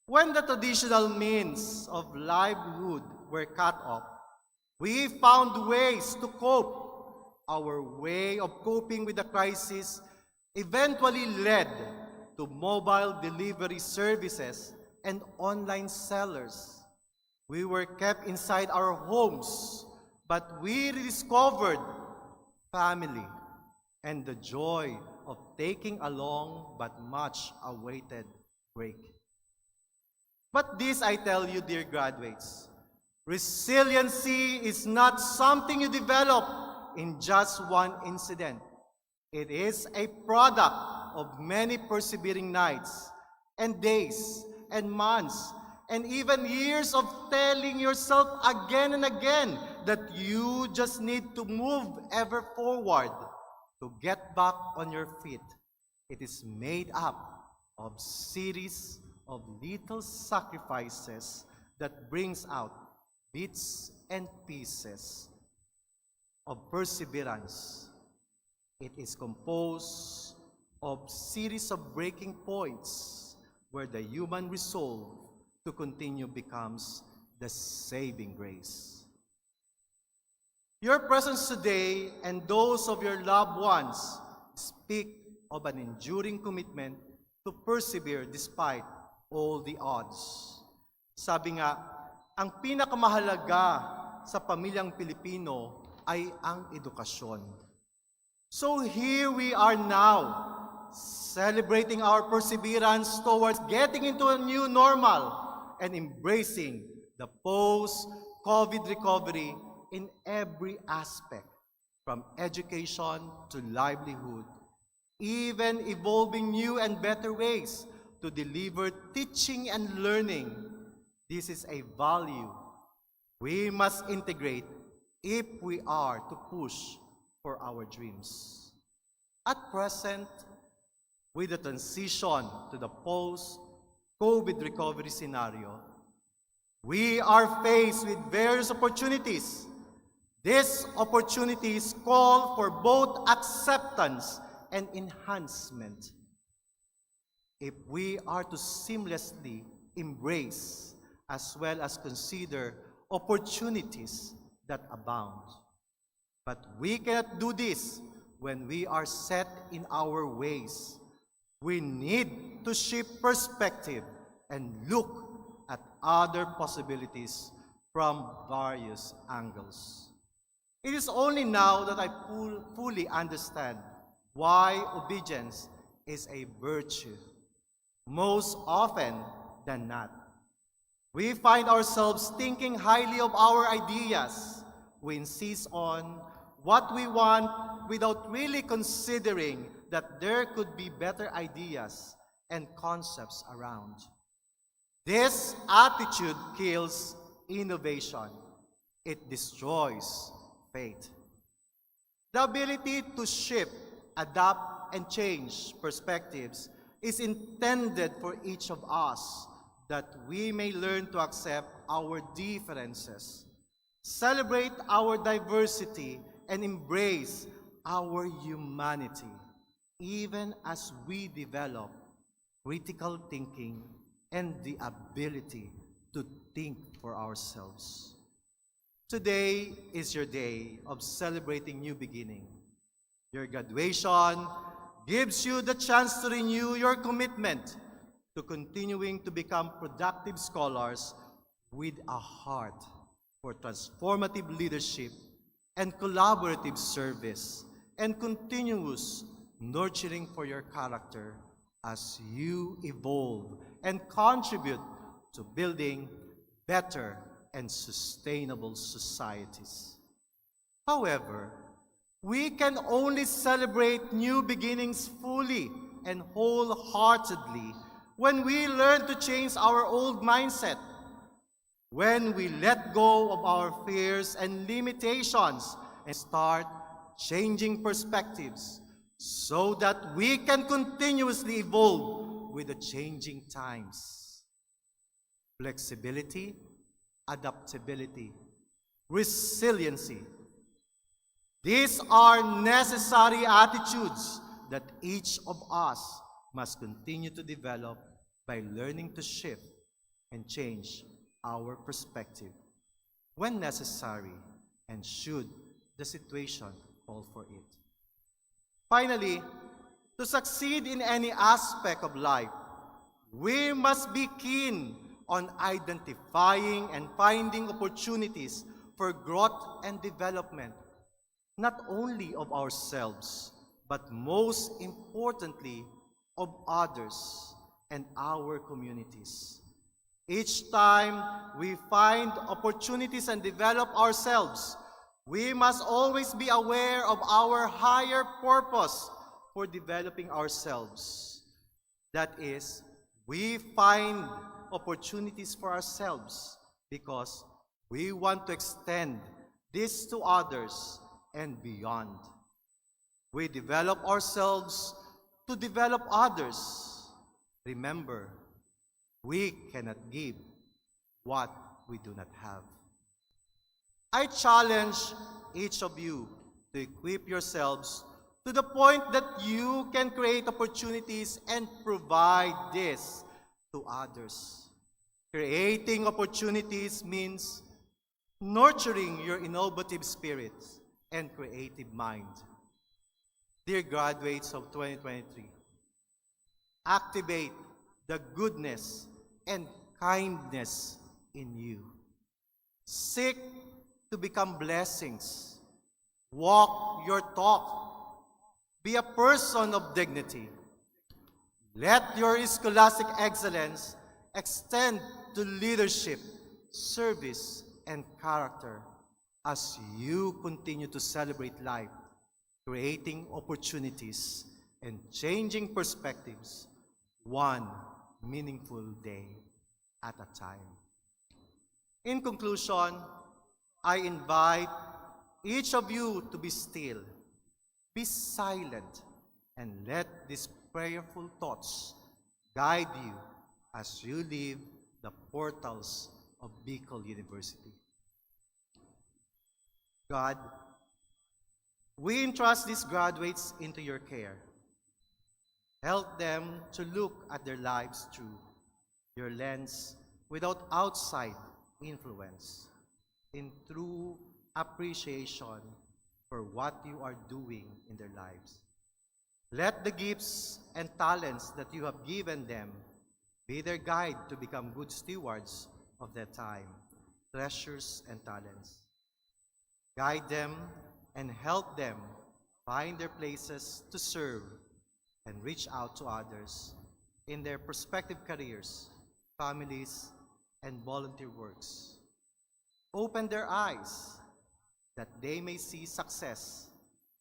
Speaker 8: When the traditional means of livelihood were cut off, we found ways to cope. Our way of coping with the crisis eventually led to mobile delivery services and online sellers. We were kept inside our homes, but we rediscovered family and the joy of taking a long but much awaited break. But this I tell you, dear graduates, resiliency is not something you develop in just one incident. It is a product of many persevering nights and days and months and even years of telling yourself again and again that you just need to move ever forward to get back on your feet. It is made up of series of little sacrifices that brings out bits and pieces of perseverance. It is composed of series of breaking points where the human resolve to continue becomes the saving grace. Your presence today and those of your loved ones speak of an enduring commitment to persevere despite all the odds. Sabi nga, ang pinakamahalaga sa pamilyang Pilipino ay ang edukasyon. So here we are now, celebrating our perseverance towards getting into a new normal and embracing the post-COVID recovery in every aspect, from education to livelihood, even evolving new and better ways to deliver teaching and learning. This is a value we must integrate if we are to push for our dreams. At present, with the transition to the post-COVID recovery scenario, we are faced with various opportunities. These opportunities call for both acceptance and enhancement. If we are to seamlessly embrace as well as consider opportunities that abound. But we cannot do this when we are set in our ways. We need to shift perspective and look at other possibilities from various angles. It is only now that I fully understand why obedience is a virtue. Most often than not, we find ourselves thinking highly of our ideas. We insist on what we want without really considering that there could be better ideas and concepts around. This attitude kills innovation. It destroys faith. The ability to shift, adapt, and change perspectives is intended for each of us that we may learn to accept our differences, celebrate our diversity, and embrace our humanity, even as we develop critical thinking and the ability to think for ourselves. Today is your day of celebrating new beginning. Your graduation gives you the chance to renew your commitment to continuing to become productive scholars with a heart for transformative leadership and collaborative service and continuous nurturing for your character as you evolve and contribute to building better and sustainable societies. However, we can only celebrate new beginnings fully and wholeheartedly when we learn to change our old mindset, when we let go of our fears and limitations and start changing perspectives so that we can continuously evolve with the changing times. Flexibility, adaptability, resiliency. These are necessary attitudes that each of us must continue to develop by learning to shift and change our perspective when necessary and should the situation call for it. Finally, to succeed in any aspect of life, we must be keen on identifying and finding opportunities for growth and development, not only of ourselves, but most importantly, of others and our communities. Each time we find opportunities and develop ourselves, we must always be aware of our higher purpose for developing ourselves. That is, we find opportunities for ourselves because we want to extend this to others and beyond. We develop ourselves to develop others. Remember, we cannot give what we do not have. I challenge each of you to equip yourselves to the point that you can create opportunities and provide this to others. Creating opportunities means nurturing your innovative spirit and creative mind. Dear graduates of 2023, activate the goodness and kindness in you. Seek to become blessings. Walk your talk. Be a person of dignity. Let your scholastic excellence extend to leadership, service, and character as you continue to celebrate life, creating opportunities and changing perspectives, one meaningful day at a time. In conclusion, I invite each of you to be still, be silent, and let these prayerful thoughts guide you as you leave the portals of Bicol University. God, we entrust these graduates into your care. Help them to look at their lives through your lens without outside influence, in true appreciation for what you are doing in their lives. Let the gifts and talents that you have given them be their guide to become good stewards of their time, treasures, and talents. Guide them and help them find their places to serve and reach out to others in their prospective careers, families, and volunteer works. Open their eyes that they may see success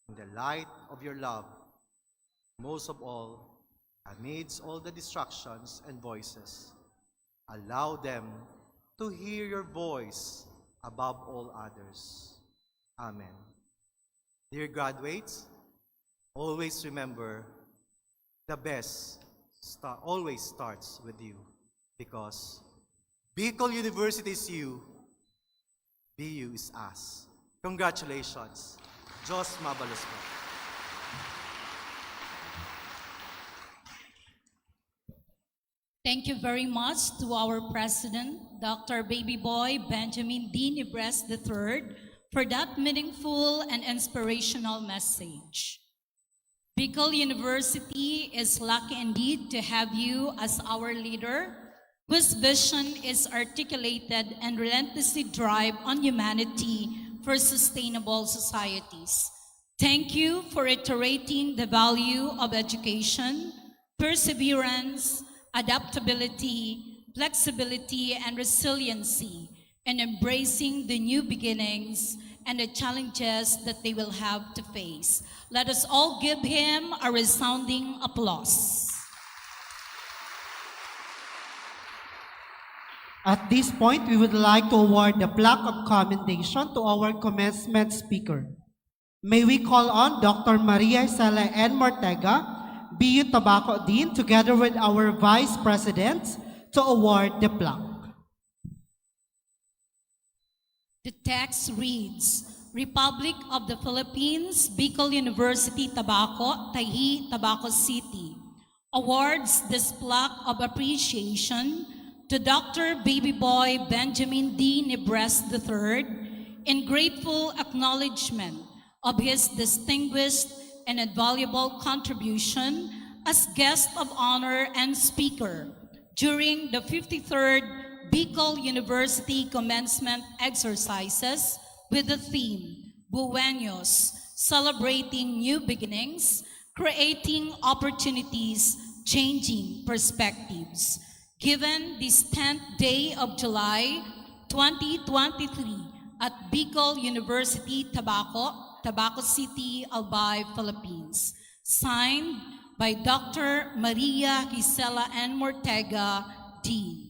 Speaker 8: in the light of your love. Most of all, amidst all the distractions and voices, allow them to hear your voice above all others. Amen. Dear graduates, always remember the best always starts with you, because Bicol University is you, BU is us. Congratulations. Diyos mabalos po.
Speaker 1: Thank you very much to our President, Dr. Baby Boy Benjamin D. Nibres III, for that meaningful and inspirational message. Bicol University is lucky indeed to have you as our leader, whose vision is articulated and relentlessly drive on humanity for sustainable societies. Thank you for reiterating the value of education, perseverance, adaptability, flexibility, and resiliency in embracing the new beginnings and the challenges that they will have to face. Let us all give him a resounding applause.
Speaker 2: At this point, we would like to award the plaque of commendation to our commencement speaker. May we call on Dr. Maria Isela N. Mortega, BU Tobacco Dean, together with our Vice Presidents, to award the plaque.
Speaker 1: The text reads, Republic of the Philippines, Bicol University, Tabaco, Tahi, Tabaco City, awards this plaque of appreciation to Dr. Baby Boy Benjamin D. Nibres III in grateful acknowledgement of his distinguished and invaluable contribution as guest of honor and speaker during the 53rd Bicol University commencement exercises with the theme, Buenos, celebrating new beginnings, creating opportunities, changing perspectives. Given this 10th day of July 2023 at Bicol University, Tabaco City, Albay, Philippines. Signed by Dr. Maria Gisela N. Mortega, Dean.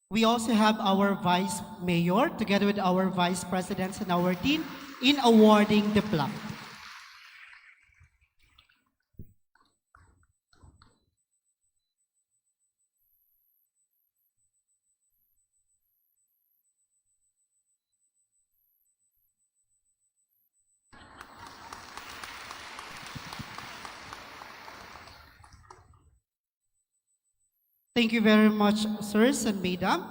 Speaker 2: We also have our Vice Mayor, together with our Vice Presidents and our Dean, in awarding the plaque. Thank you very much, sirs and madam.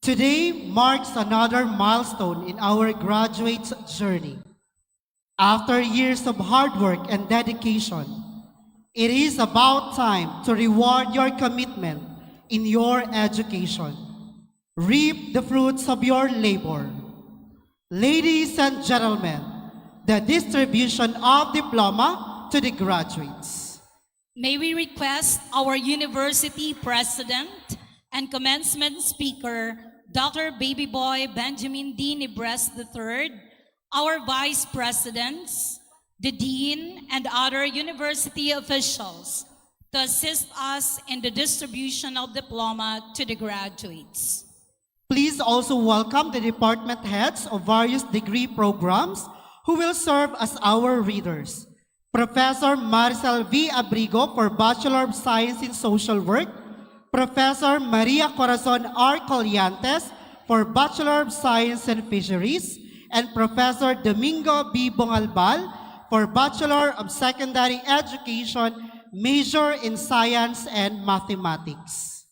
Speaker 2: Today marks another milestone in our graduates' journey. After years of hard work and dedication, it is about time to reward your commitment in your education. Reap the fruits of your labor. Ladies and gentlemen, the distribution of diploma to the graduates.
Speaker 1: May we request our University President and Commencement Speaker, Dr. Baby Boy Benjamin D. Nibres III, our Vice Presidents, the Dean, and other university officials to assist us in the distribution of diploma to the graduates.
Speaker 2: Please also welcome the department heads of various degree programs who will serve as our readers. Professor Maricel V. Abrigo for Bachelor of Science in Social Work, Professor Maria Corazon R. Colliantes for Bachelor of Science in Fisheries, and Professor Domingo B. Bongalbal for Bachelor of Secondary Education, major in Science and Mathematics.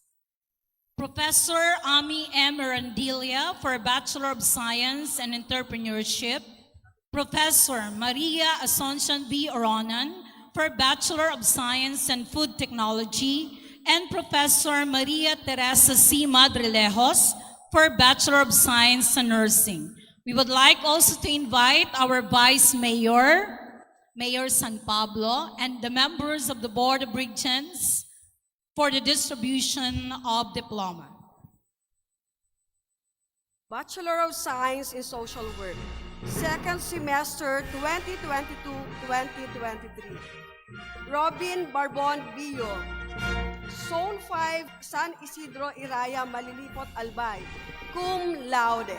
Speaker 1: Professor Ami M. Randilia for Bachelor of Science and Entrepreneurship, Professor Maria Asuncion V. Oronan for Bachelor of Science and Food Technology, and Professor Maria Teresa C. Madrilejos for Bachelor of Science and Nursing. We would like also to invite our Vice Mayor, Mayor San Pablo, and the members of the Board of Regents for the distribution of diploma.
Speaker 10: Bachelor of Science in Social Work, second semester 2022-2023. Robin Barbon Billo, Zone 5, San Isidro Iraya Malilipot Albay, cum laude.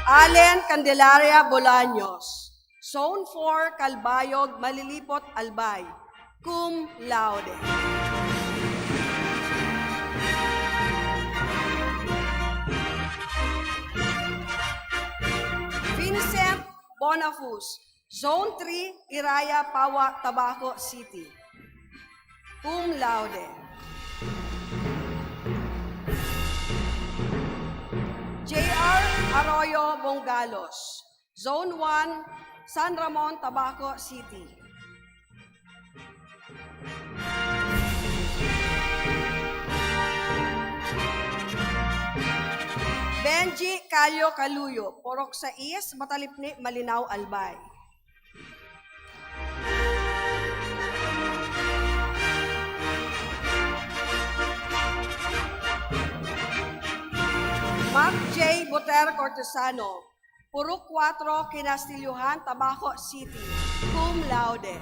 Speaker 10: Allen Candelaria Bolaños, Zone 4, Calbayog Malilipot Albay, cum laude. Vincent Bonafus, Zone 3, Iraya, Pawa, Tabaco City, cum laude. J.R. Arroyo Bongalos, Zone 1, San Ramon, Tabaco City. Benji Calyo Caluyo, Porok 6, Matalipni, Malinaw, Albay. Mark J. Boter Cortesano, Purok 4, Kinastilyohan, Tabaco City, cum laude.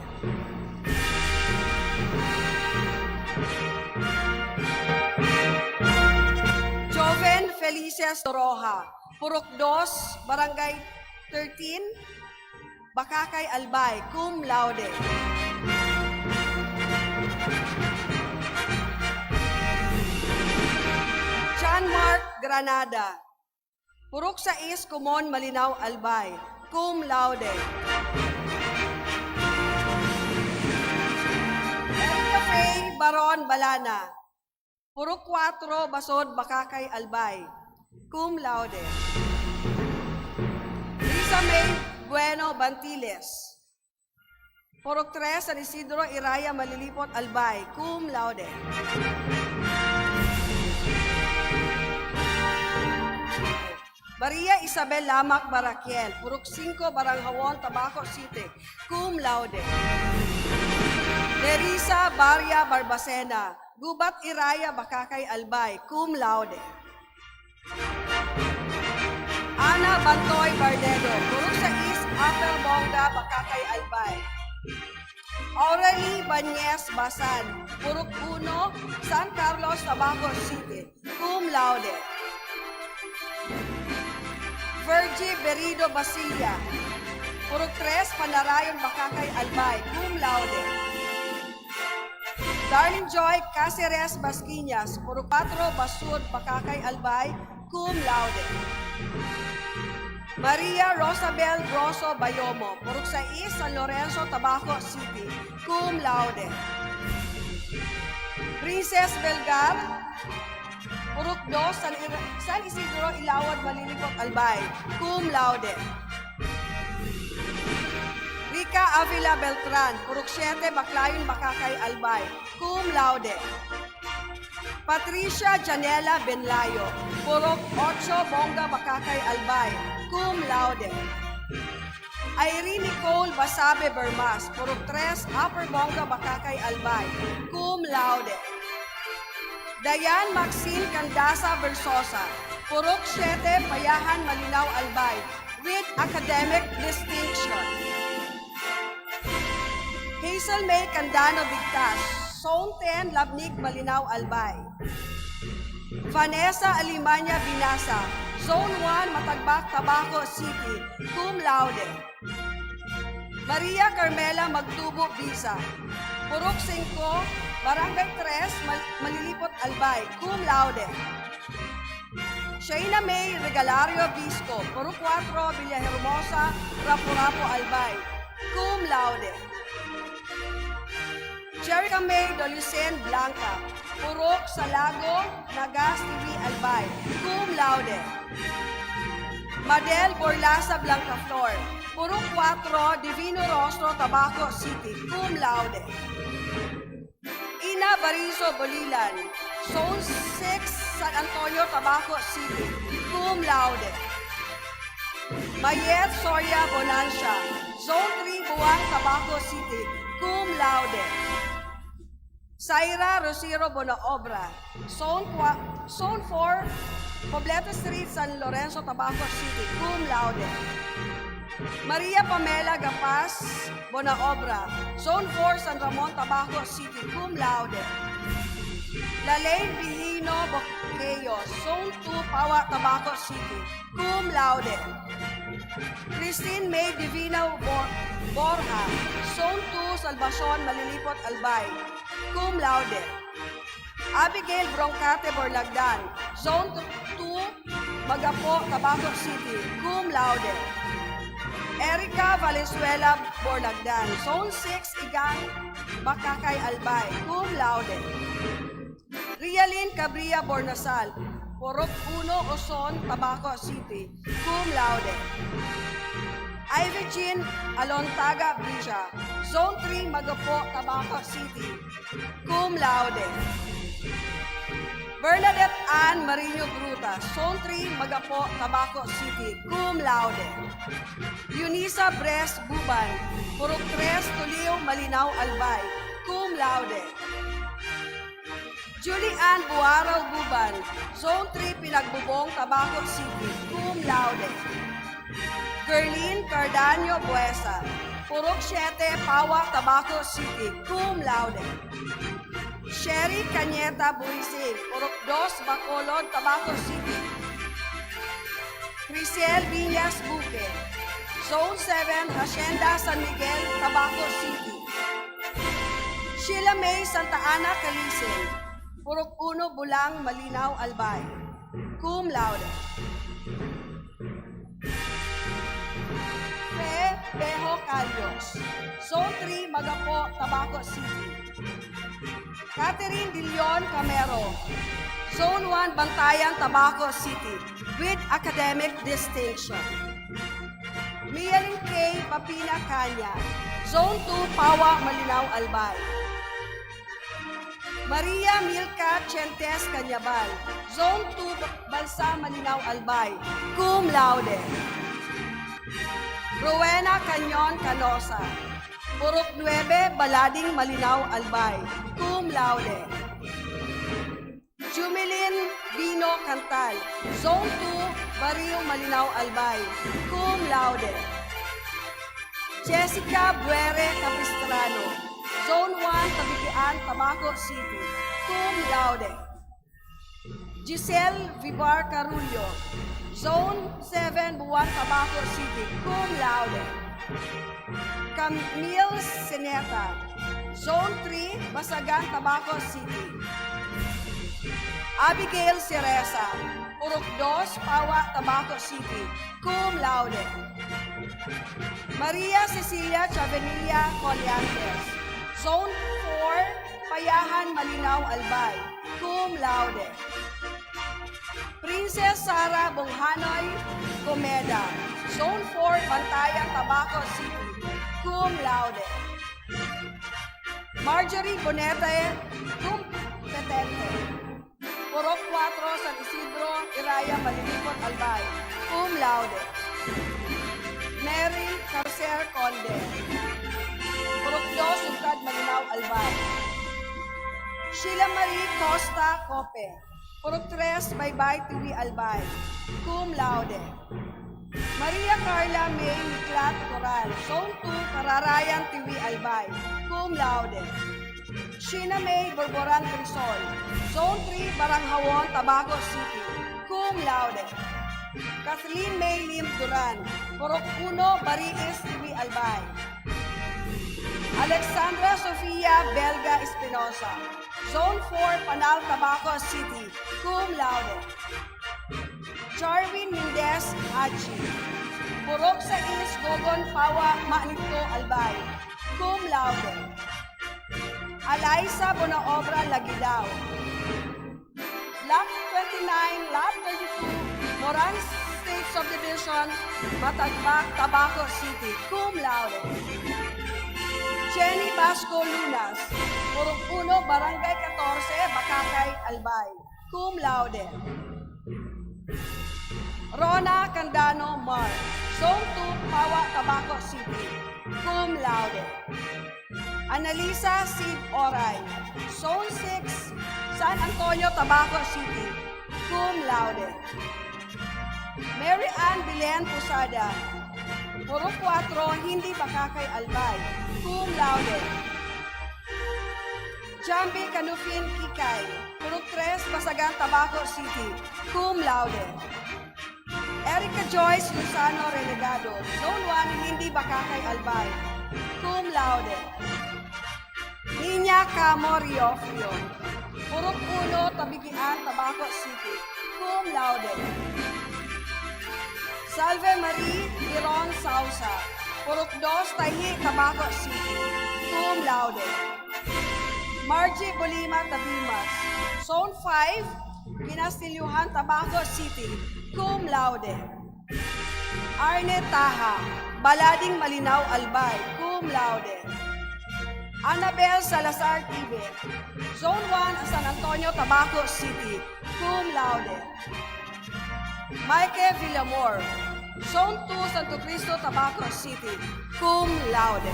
Speaker 10: Joven Felices Doroja, Purok 2, Barangay 13, Bakakay, Albay, cum laude. John Mark Granada, Purok 6, Kumon, Malinaw, Albay, cum laude. Erika Faye Baron Balana, Purok 4, Basod, Bakakay, Albay, cum laude. Lisa May Bueno Bantiles, Purok 3, San Isidro Iraya Malilipot, Albay, cum laude. Maria Isabel Lamak Barakiel, Purok 5, Baranghawon, Tabaco City, cum laude. Nerissa Baria Barbacena, Gubat Iraya, Bakakay, Albay, cum laude. Ana Bantoy Bardedo, Purok 6, Upper Bonga, Bakakay, Albay. Aurelie Banyes Basan, Purok 1, San Carlos, Tabaco City, cum laude. Virgie Berido Basilia, Purok 3, Panarayon, Bakakay, Albay, cum laude. Darling Joy Caceres Basquiñas, Purok 4, Basud, Bakakay, Albay, cum laude. Maria Rosabel Grosso Bayomo, Purok 6, San Lorenzo, Tabaco City, cum laude. Princess Belgar, Purok 2, San Isidro, Ilawad, Malilipot, Albay, cum laude. Rica Avila Beltran, Purok 7, Baclayon, Bakakay, Albay, cum laude. Patricia Janela Benlayo, Purok 8, Bonga, Bakakay, Albay, cum laude. Irene Nicole Basabe Bermas, Purok 3, Upper Bonga, Bakakay, Albay, cum laude. Dayan Maxine Candasa Versosa, Purok 7, Payahan, Malinaw, Albay, with academic distinction. Hazel May Candano Bigtas, Zone 10, Labnig, Malinaw, Albay. Vanessa Alimanya Binasa, Zone 1, Matagbak, Tabaco City, cum laude. Maria Carmela Magtubo Bisa, Purok 5, Barangay 3, Malilipot, Albay, cum laude. Shayna May Regalario Bisco, Purok 4, Villahermosa, Rapu-Rapu, Albay, cum laude. Jerica May Dolucen Blanca, Purok Salago, Nagas TV, Albay, cum laude. Madel Borlasa Blancaflor, Purok 4, Divino Rostro, Tabaco City, cum laude. Ina Barizo Bolilan, Zone 6, San Antonio, Tabaco City, cum laude. Mayet Soria Bonancia, Zone 3, Buwang, Tabaco City, cum laude. Saira Rosiro Bonaobra, Zone 4, Poblete Street, San Lorenzo, Tabaco City, cum laude. Maria Pamela Gapas Bonaobra, Zone 4, San Ramon, Tabaco City, cum laude. Lalaine Bihino Boqueos, Zone 2, Pawa, Tabaco City, cum laude. Christine May Divina Borja, Zone 2, Salvacion, Malilipot, Albay, cum laude. Abigail Broncate Borlagdan, Zone 2, Magapo, Tabaco City, cum laude. Erica Valenzuela Borlagdan, Zone 6, Igang, Bakakay, Albay, cum laude. Rialyn Cabria Bornasal, Porok 1, Oson, Tabaco City, cum laude. Ivy Jean Alontaga Brisha, Zone 3, Magapo, Tabaco City, cum laude. Bernadette Ann Marino Gruta, Zone 3, Magapo, Tabaco City, cum laude. Eunisa Bres Buban, Purok 3, Tulio, Malinaw, Albay, cum laude. Julie Ann Buaraw Buban, Zone 3, Pinagbubong, Tabaco City, cum laude. Gerlin Cardanio Buesa, Purok 7, Pawa, Tabaco City, cum laude. Sherry Cañeta Buisig, Purok 2, Bacolod, Tabaco City. Crisel Villas Buque, Zone 7, Hacienda San Miguel, Tabaco City. Sheila May Santa Ana Calisel, Purok 1, Bulang, Malinaw, Albay, cum laude. Fe Bejo Calios, Zone 3, Magapo, Tabaco City. Catherine Dilion Camero, Zone 1, Bantayan, Tabaco City, with academic distinction. Mialin K. Papina Kanya, Zone 2, Pawa, Malinaw, Albay. Maria Milka Chentes Canyabal, Zone 2, Balsa, Malinaw, Albay, cum laude. Rowena Canyon Canosa, Purok 9, Balading, Malinaw, Albay, cum laude. Jumilin Bino Cantal, Zone 2, Barrio, Malinaw, Albay, cum laude. Jessica Buere Capistrano, Zone 1, Tabigian, Tabaco City, cum laude. Giselle Vivar Carullo, Zone 7, Buwan, Tabaco City, cum laude. Camille Sineta, Zone 3, Basagan, Tabaco City. Abigail Ceresa, Purok 2, Pawa, Tabaco City, cum laude. Maria Cecilia Chavenilla Colliantes, Zone 4, Payahan, Malinaw, Albay, cum laude. Princess Sara Bonghanoy Comeda, Zone 4, Bantayan, Tabaco City, cum laude. Marjorie Bonete Competente, Purok 4, San Isidro, Iraya, Malilipot, Albay, cum laude. Mary Carcer Conde, Purok 2, Sugkad, Malinaw, Albay. Sheila Marie Costa Cope, Purok 3, Baybay, Tiwi, Albay, cum laude. Maria Carla May Miklat Coral, Zone 2, Kararayan, Tiwi, Albay, cum laude. Sheena May Borboran Crisol, Zone 3, Baranghawon, Tabaco City, cum laude. Kathleen May Lim Duran, Purok 1, Bariis, Tiwi, Albay. Alexandra Sofia Belga Espinosa, Zone 4, Panal, Tabaco City, cum laude. Charvin Mendez Haji, Purok 6, Gogon, Pawa, Manito, Albay, cum laude. Alaisa Bonaobra Lagidao, Lot 29, Lot 32, Moran State Subdivision, Matagbak, Tabaco City, cum laude. Jenny Basco Lunas, Purok 1, Barangay 14, Bakakay, Albay, cum laude. Rona Candano Mar, Zone 2, Pawa, Tabaco City, cum laude. Analisa Sid Oray, Zone 6, San Antonio, Tabaco City, cum laude. Mary Ann Bilen Posada, puro 4, hindi Bakakay Albay, cum laude. Jambi Canufin Kikay, puro 3, Basagan, Tabaco City, cum laude. Erica Joyce Luzano Relegado, Zone 1, hindi Bakakay Albay, cum laude. Niña Camo Riofrio, puro 1, Tabigian, Tabaco City, cum laude. Salve Marie Biron Sausa, puro 2, Tahi, Tabaco City, cum laude. Margie Bolima Tabimas, Zone 5, Pinastilyuhan, Tabaco City, cum laude. Arne Taha, Balading Malinaw Albay, cum laude. Annabel Salazar Tibe, Zone 1, San Antonio, Tabaco City, cum laude. Mike Villamor, Zone 2, Santo Cristo, Tabaco City, cum laude.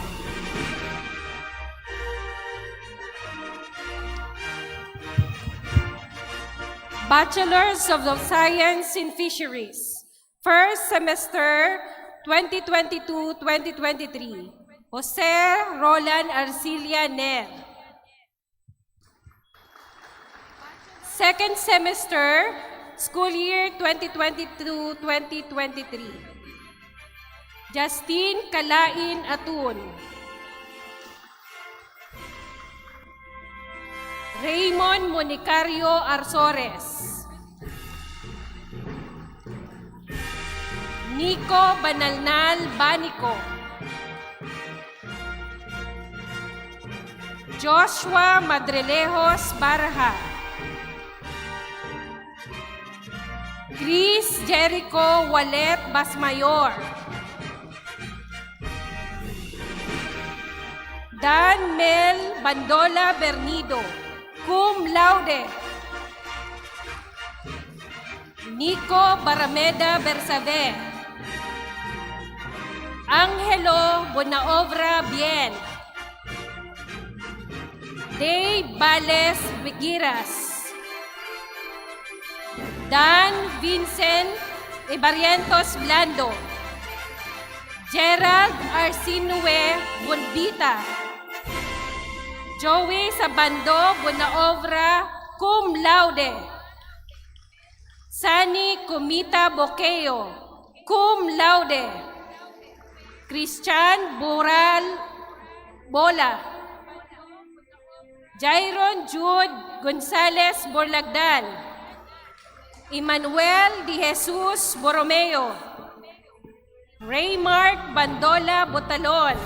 Speaker 6: Bachelors of Science in Fisheries, first semester 2022-2023, Jose Roland Arcilia Ner. Second semester, school year 2022-2023, Justine Kalain Atun. Raymond Monicario Arzores. Nico Banalnal Banico. Joshua Madrelejos Barha. Chris Jericho Walet Basmayor. Dan Mel Bandola Bernido, cum laude. Nico Barameda Bersabe. Angelo Bonaobra Bien. Dave Bales Vigiras. Dan Vincent Ibarientos Blando. Gerald Arsinue Bonbita. Joey Sabando Bonaobra, cum laude. Sani Kumita Bokeo, cum laude. Christian Bural Bola. Jairon Jude Gonzales Borlagdan. Emmanuel Di Jesus Borromeo. Raymark Bandola Botalon.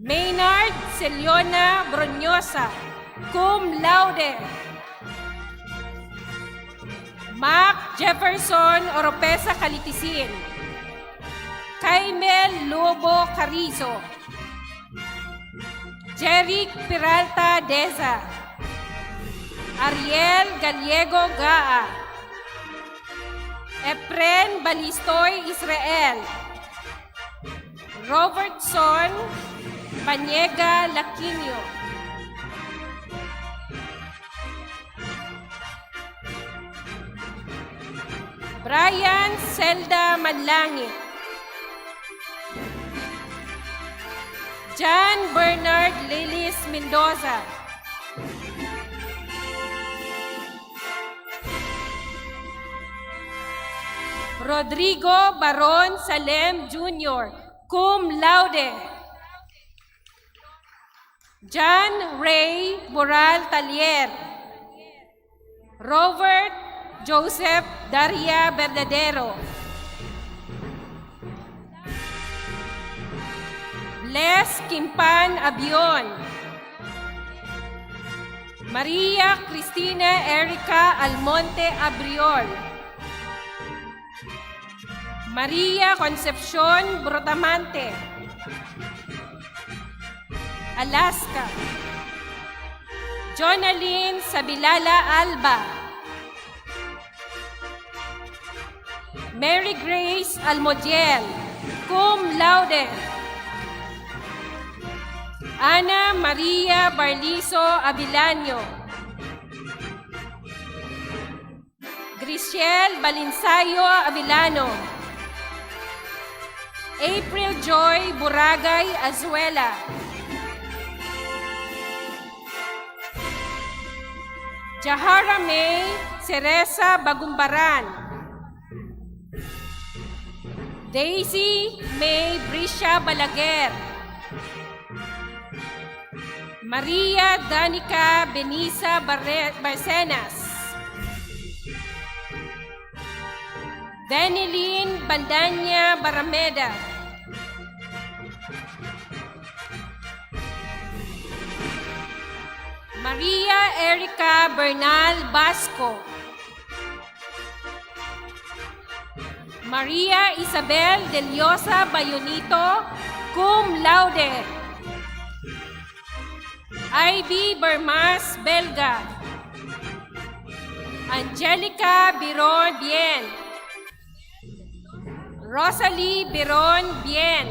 Speaker 6: Maynard Celiona Bronyosa, cum laude. Mac Jefferson Oropesa Kalitisin. Kaimel Lobo Carizo. Jeric Peralta Deza. Ariel Gallego Gaa. Efren Balistoy Israel. Robertson Panyega Laquinio. Brian Zelda Manlangit. John Bernard Lilis Mendoza. Rodrigo Baron Salem Jr., cum laude. John Ray Moral Talier. Robert Joseph Daria Verdadero. Les Kimpan Abion. Maria Cristina Erica Almonte Abriol. Maria Concepcion Brotamante. Alaska. Jonaline Sabilala Alba. Mary Grace Almodiel, cum laude. Ana Maria Barlizo Abilanyo. Griciel Balinsayo Avillano, April Joy Buragay Azuela, Jahara May Ceresa Bagumbaran, Daisy May Brisha Balaguer, Maria Danica Benisa Barcenas, Denilyn Bandanya Barameda, Maria Erica Bernal Basco, Maria Isabel Deliosa Bayonito, cum laude, Ivy Bermas Belga, Angelica Biron Bien, Rosalie Biron Bien,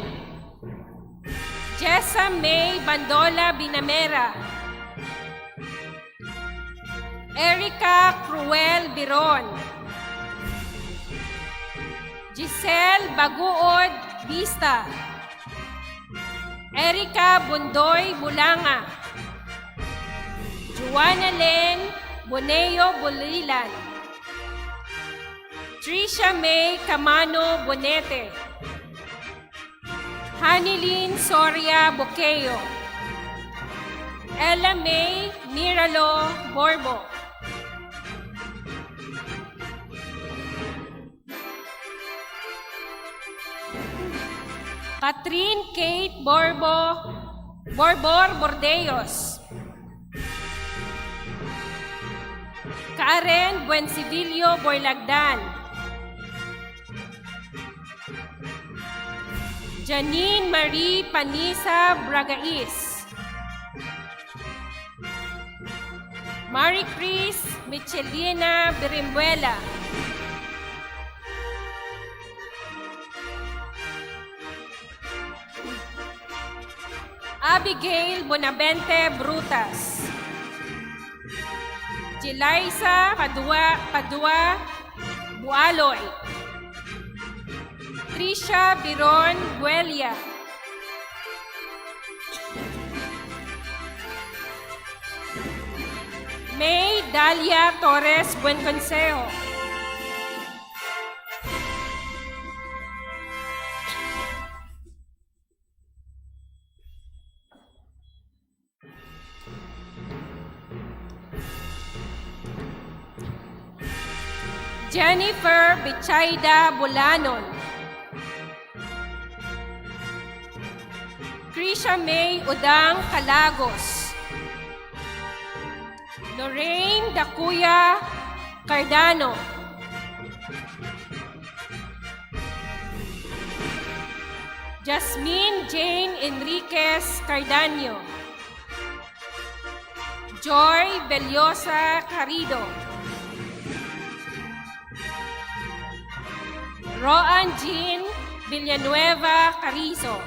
Speaker 6: Jessa May Bandola Binamera, Erica Cruel Biron, Giselle Baguod Vista, Erica Bundoy Bulanga, Juana Len Boneo Bulilan, Tricia May Camano Bonete, Hanilyn Soria Boqueo, Ella May Miralo Borbo, Catherine Kate Borbor Bordeos, Karen Buencivillo Boylagdan, Janine Marie Panisa Bragais, Marie Chris Michelina Birimbuela, Abigail Bonavente Brutas, Jeliza Padua Bualoy, Tricia Biron Buelia, May Dalia Torres Buenconsejo, Jennifer Bichayda Bulanon, Krisha May Udang Calagos, Lorraine Dacuya Cardano, Jasmine Jane Enriquez Cardaño, Joy Bellosa Carido, Roan Jean Villanueva Carrizo,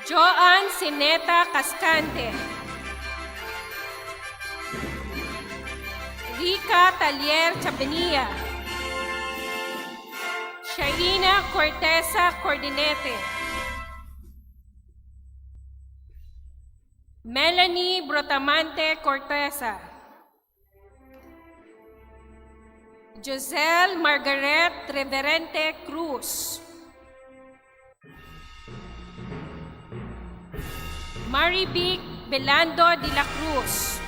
Speaker 6: Joan Sineta Cascante, Rika Talier Chabenilla, Shaina Cortesa Cordinete, Melanie Brotamante Cortesa, Giselle Margaret Reverente Cruz, Maribic Belando de la Cruz,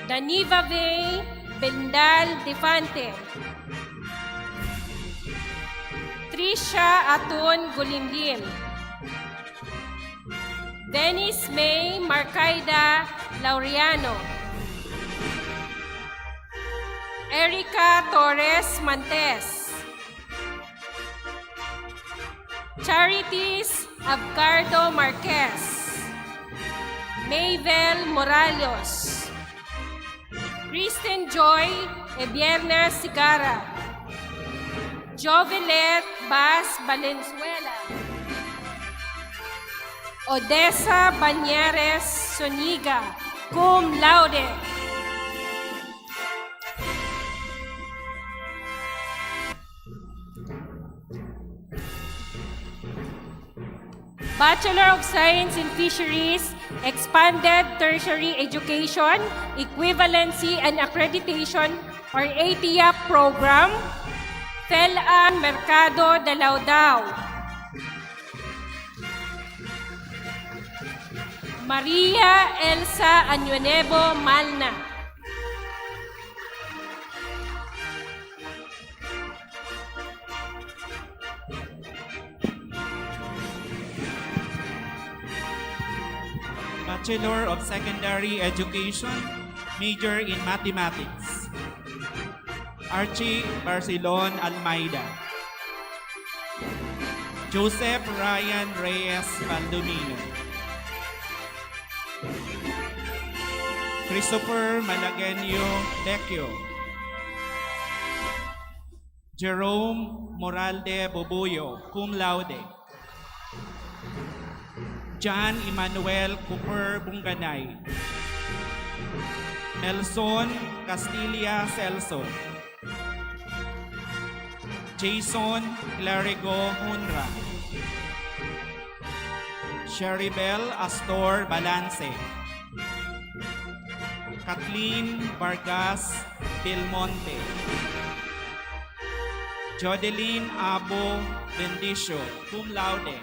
Speaker 6: Daniva Vey Bendal Defante, Trisha Atun Gulimlim, Dennis May Marcaida Laureano, Erica Torres Mantes, Charities Abgardo Marquez, Mayvel Morales, Kristen Joy Ebierna Sigara, Jovelet Bas Valenzuela, Odessa Banyeres Soniga, cum laude. Bachelor of Science in Fisheries, Expanded Tertiary Education, Equivalency and Accreditation or ATIAP Program, Felan Mercado de Laudao. Maria Elsa Añuevo Malna.
Speaker 11: Bachelor of Secondary Education, major in Mathematics. Archie Barcelon Almeida. Joseph Ryan Reyes Valdomino. Christopher Malagenio Lecchio. Jerome Moralde Bobuyo, cum laude. John Emmanuel Cooper Bunganay. Nelson Castilla Celso. Jason Clarigo Hunra. Sheribel Astor Balance. Kathleen Vargas Belmonte. Jodeline Abo Bendicio, cum laude.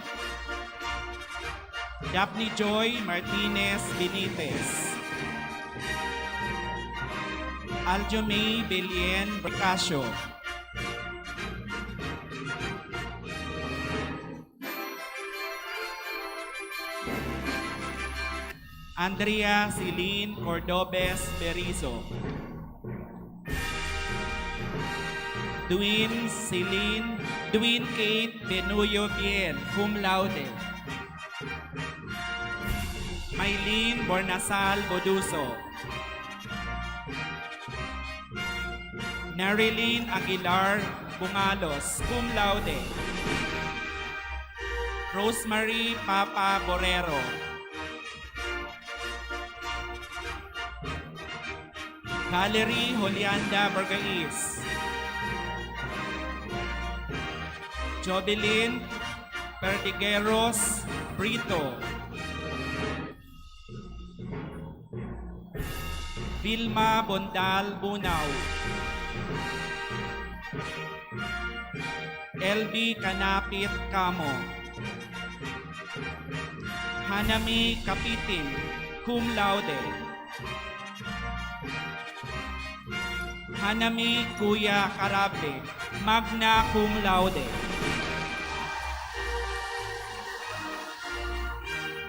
Speaker 11: Daphne Joy Martinez Benitez. Aljomay Belien Bercasio. Andrea Celine Cordobes Berizo. Dwayne Kate Benuyo Bien, cum laude. Maylene Bornasal Boduso. Narilyn Aguilar Bungalos, cum laude. Rosemary Papa Borrero. Valerie Julianda Bergais. Jodeline Perdigueros Brito. Vilma Bondal Bunao. LB Kanapit Kamo. Hanami Kapitin, cum laude. Hanami Kuya Karable, magna cum laude.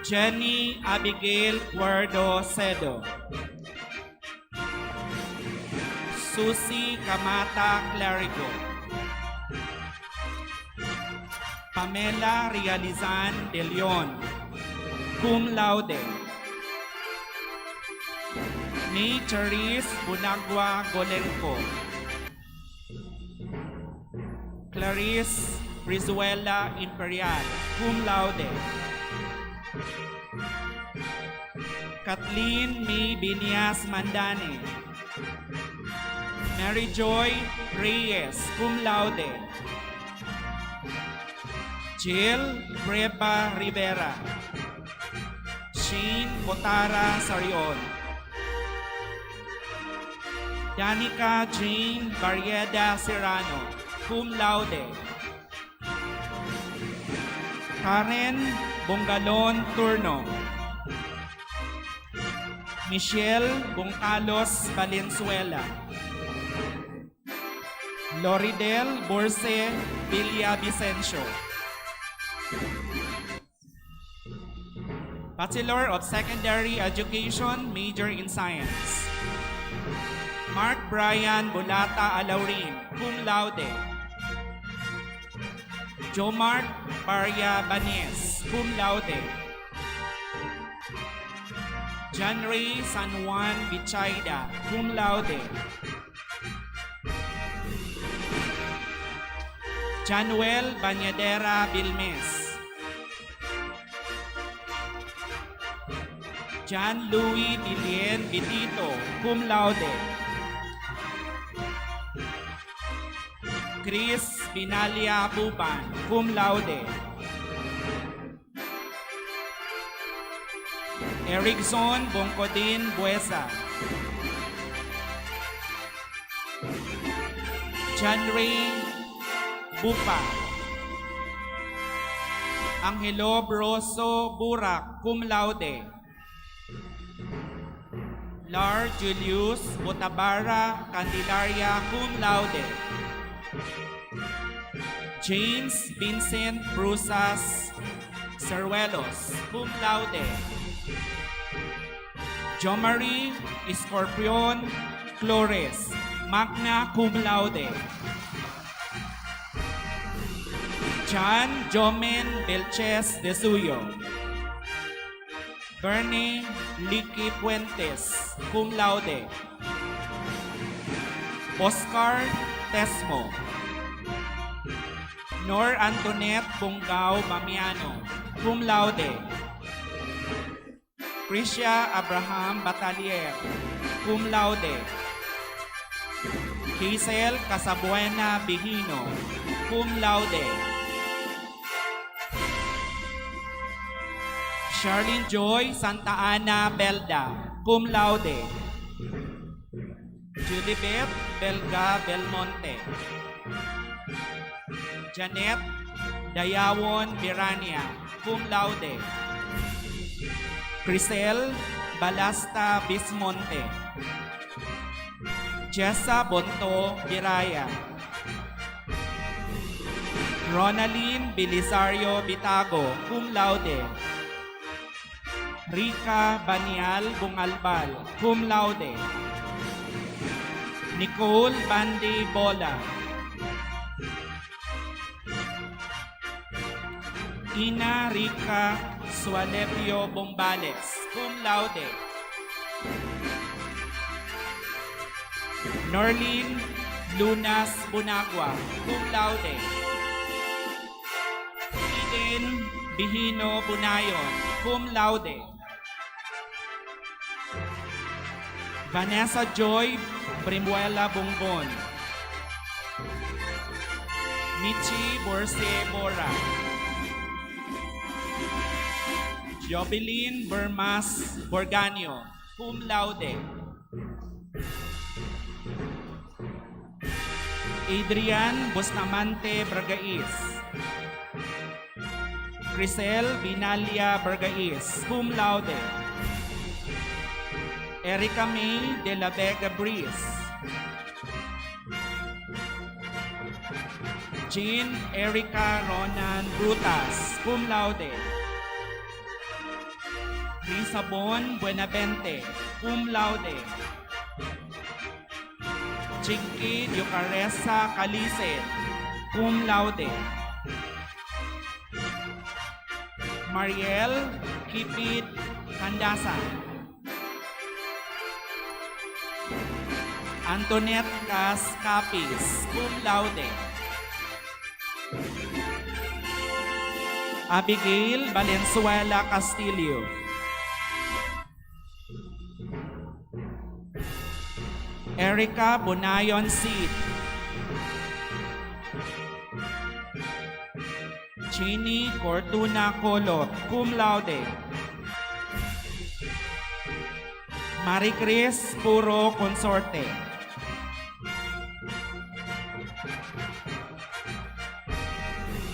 Speaker 11: Jenny Abigail Guardo Cedo. Susie Kamata Clarigo. Pamela Realizan de Leon, cum laude. May Charis Bunagua Golenco. Clarice Brizuela Imperial, cum laude. Kathleen May Binias Mandane. Mary Joy Reyes, cum laude. Jill Breba Rivera. Shane Botara Sarion. Danica Jane Barrieda Serrano, cum laude. Karen Bongalon Turno. Michelle Bongcalos Valenzuela. Loridel Borse Villa Vicencio. Bachelor of Secondary Education, major in Science. Mark Brian Bulata Alaurin, cum laude. Jomart Barya Banes, cum laude. John Ray San Juan Bichayda, cum laude. Januel Banyadera Bilmes. John Louis Dilien Bitito, cum laude. Chris Binalia Buban, cum laude. Erickson Bongkodin Buesa. John Ray Bupa. Angelo Broso Burak, cum laude. Lar Julius Botabara Candelaria, cum laude. James Vincent Brusas Cervelos, cum laude. Jomari Escorpion Flores, magna cum laude. John Jomen Belches de Suyo. Bernie Licky Puentes, cum laude. Oscar Tesmo. Nor Antoinette Bungao Bamiano, cum laude. Krisha Abraham Batalier, cum laude. Hazel Casabuena Bihino, cum laude. Charlene Joy Santa Ana Belda, cum laude. Julibeth Belga Belmonte. Janet Dayawon Birania, cum laude. Crisel Balasta Bismonte. Jessa Bonto Biraya. Ronaline Belisario Bitago, cum laude. Rica Banial Bungalbal, cum laude. Nicole Bandi Bola. Ina Rica Sualepio Bombales, cum laude. Norlene Lunas Bunagua, cum laude. Eden Bihino Bunayon, cum laude. Vanessa Joy Brimuela Bongbon. Michi Borse Bora. Jobeline Bermas Borganio, cum laude. Adrian Bustamante Bergais. Crisel Binalia Bergais, cum laude. Erica May de la Vega Breeze. Jean Erica Ronan Brutas, cum laude. Risabon Buenavente, cum laude. Chinky Yucaresa Calice, cum laude. Mariel Kipid Candasa. Antoinette Cas Capis, cum laude. Abigail Valenzuela Castillo. Erica Bonayon Seed. Chini Cortuna Colot, cum laude. Maricris Puro Consorte.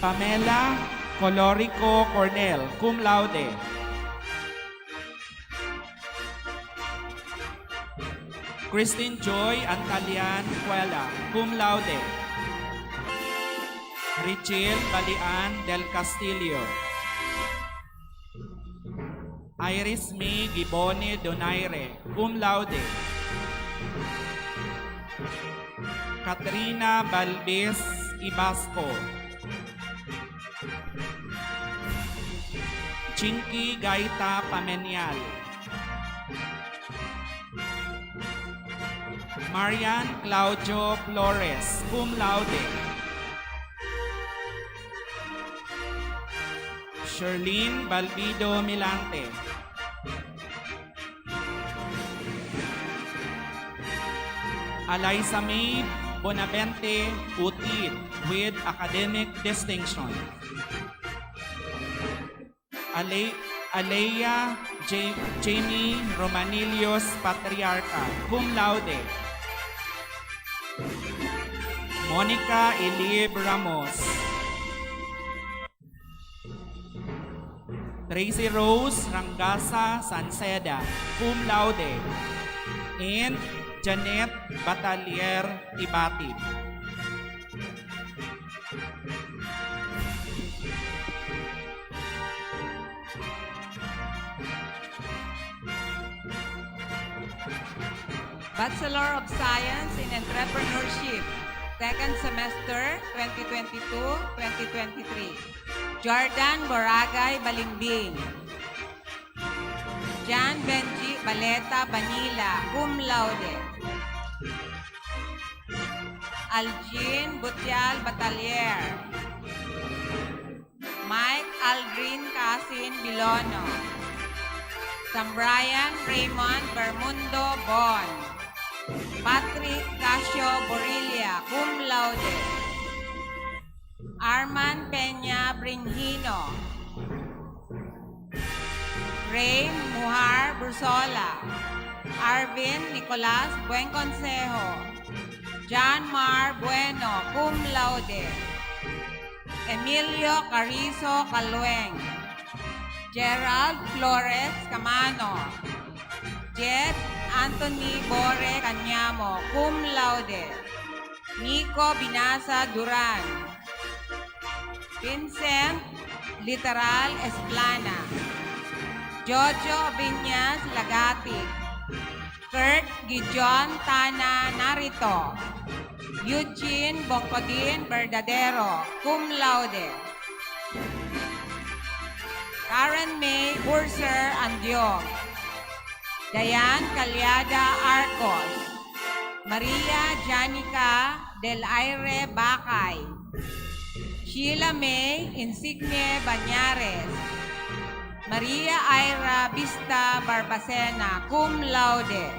Speaker 11: Pamela Colorico Cornel, cum laude. Christine Joy Antalian Cuela, cum laude. Richel Balian del Castillo. Iris May Gibone Donaire, cum laude. Katrina Balbis Ibasco. Chinky Gaita Pamenial. Marian Claudio Flores, cum laude. Sherlyn Balbido Milante. Eliza May Bonavente Utid with academic distinction. Alea Jamie Romanilios Patriarca, cum laude. Monica Elib Ramos. Tracy Rose Rangasa Sanceda, cum laude. And Janet Batalier Tibatib.
Speaker 12: Bachelor of Science in Entrepreneurship, second semester 2022-2023. Jordan Boragay Balimbing. Jan Benji Baleta Banila, cum laude. Algin Butial Batalier. Mike Aldrin Casin Bilono. Sambrian Raymond Bermundo Bon. Patrick Casio Borilla, cum laude. Arman Peña Brinhino. Ray Mujar Brusola. Arvin Nicolas Buenconsejo. John Mar Bueno, cum laude. Emilio Carrizo Calueng. Gerald Flores Camano. Jet Anthony Bore Cañamo, cum laude. Nico Binasa Duran. Vincent Literal Esplana. Jojo Viñas Lagati. Kurt Gijon Tana Narito. Eugene Bongkodin Verdadero, cum laude. Karen May Urser Andiog. Dayan Calyada Arcos. Maria Janica Del Aire Bacay. Sheila May Insigne Bañares. Maria Ira Vista Barbacena, cum laude.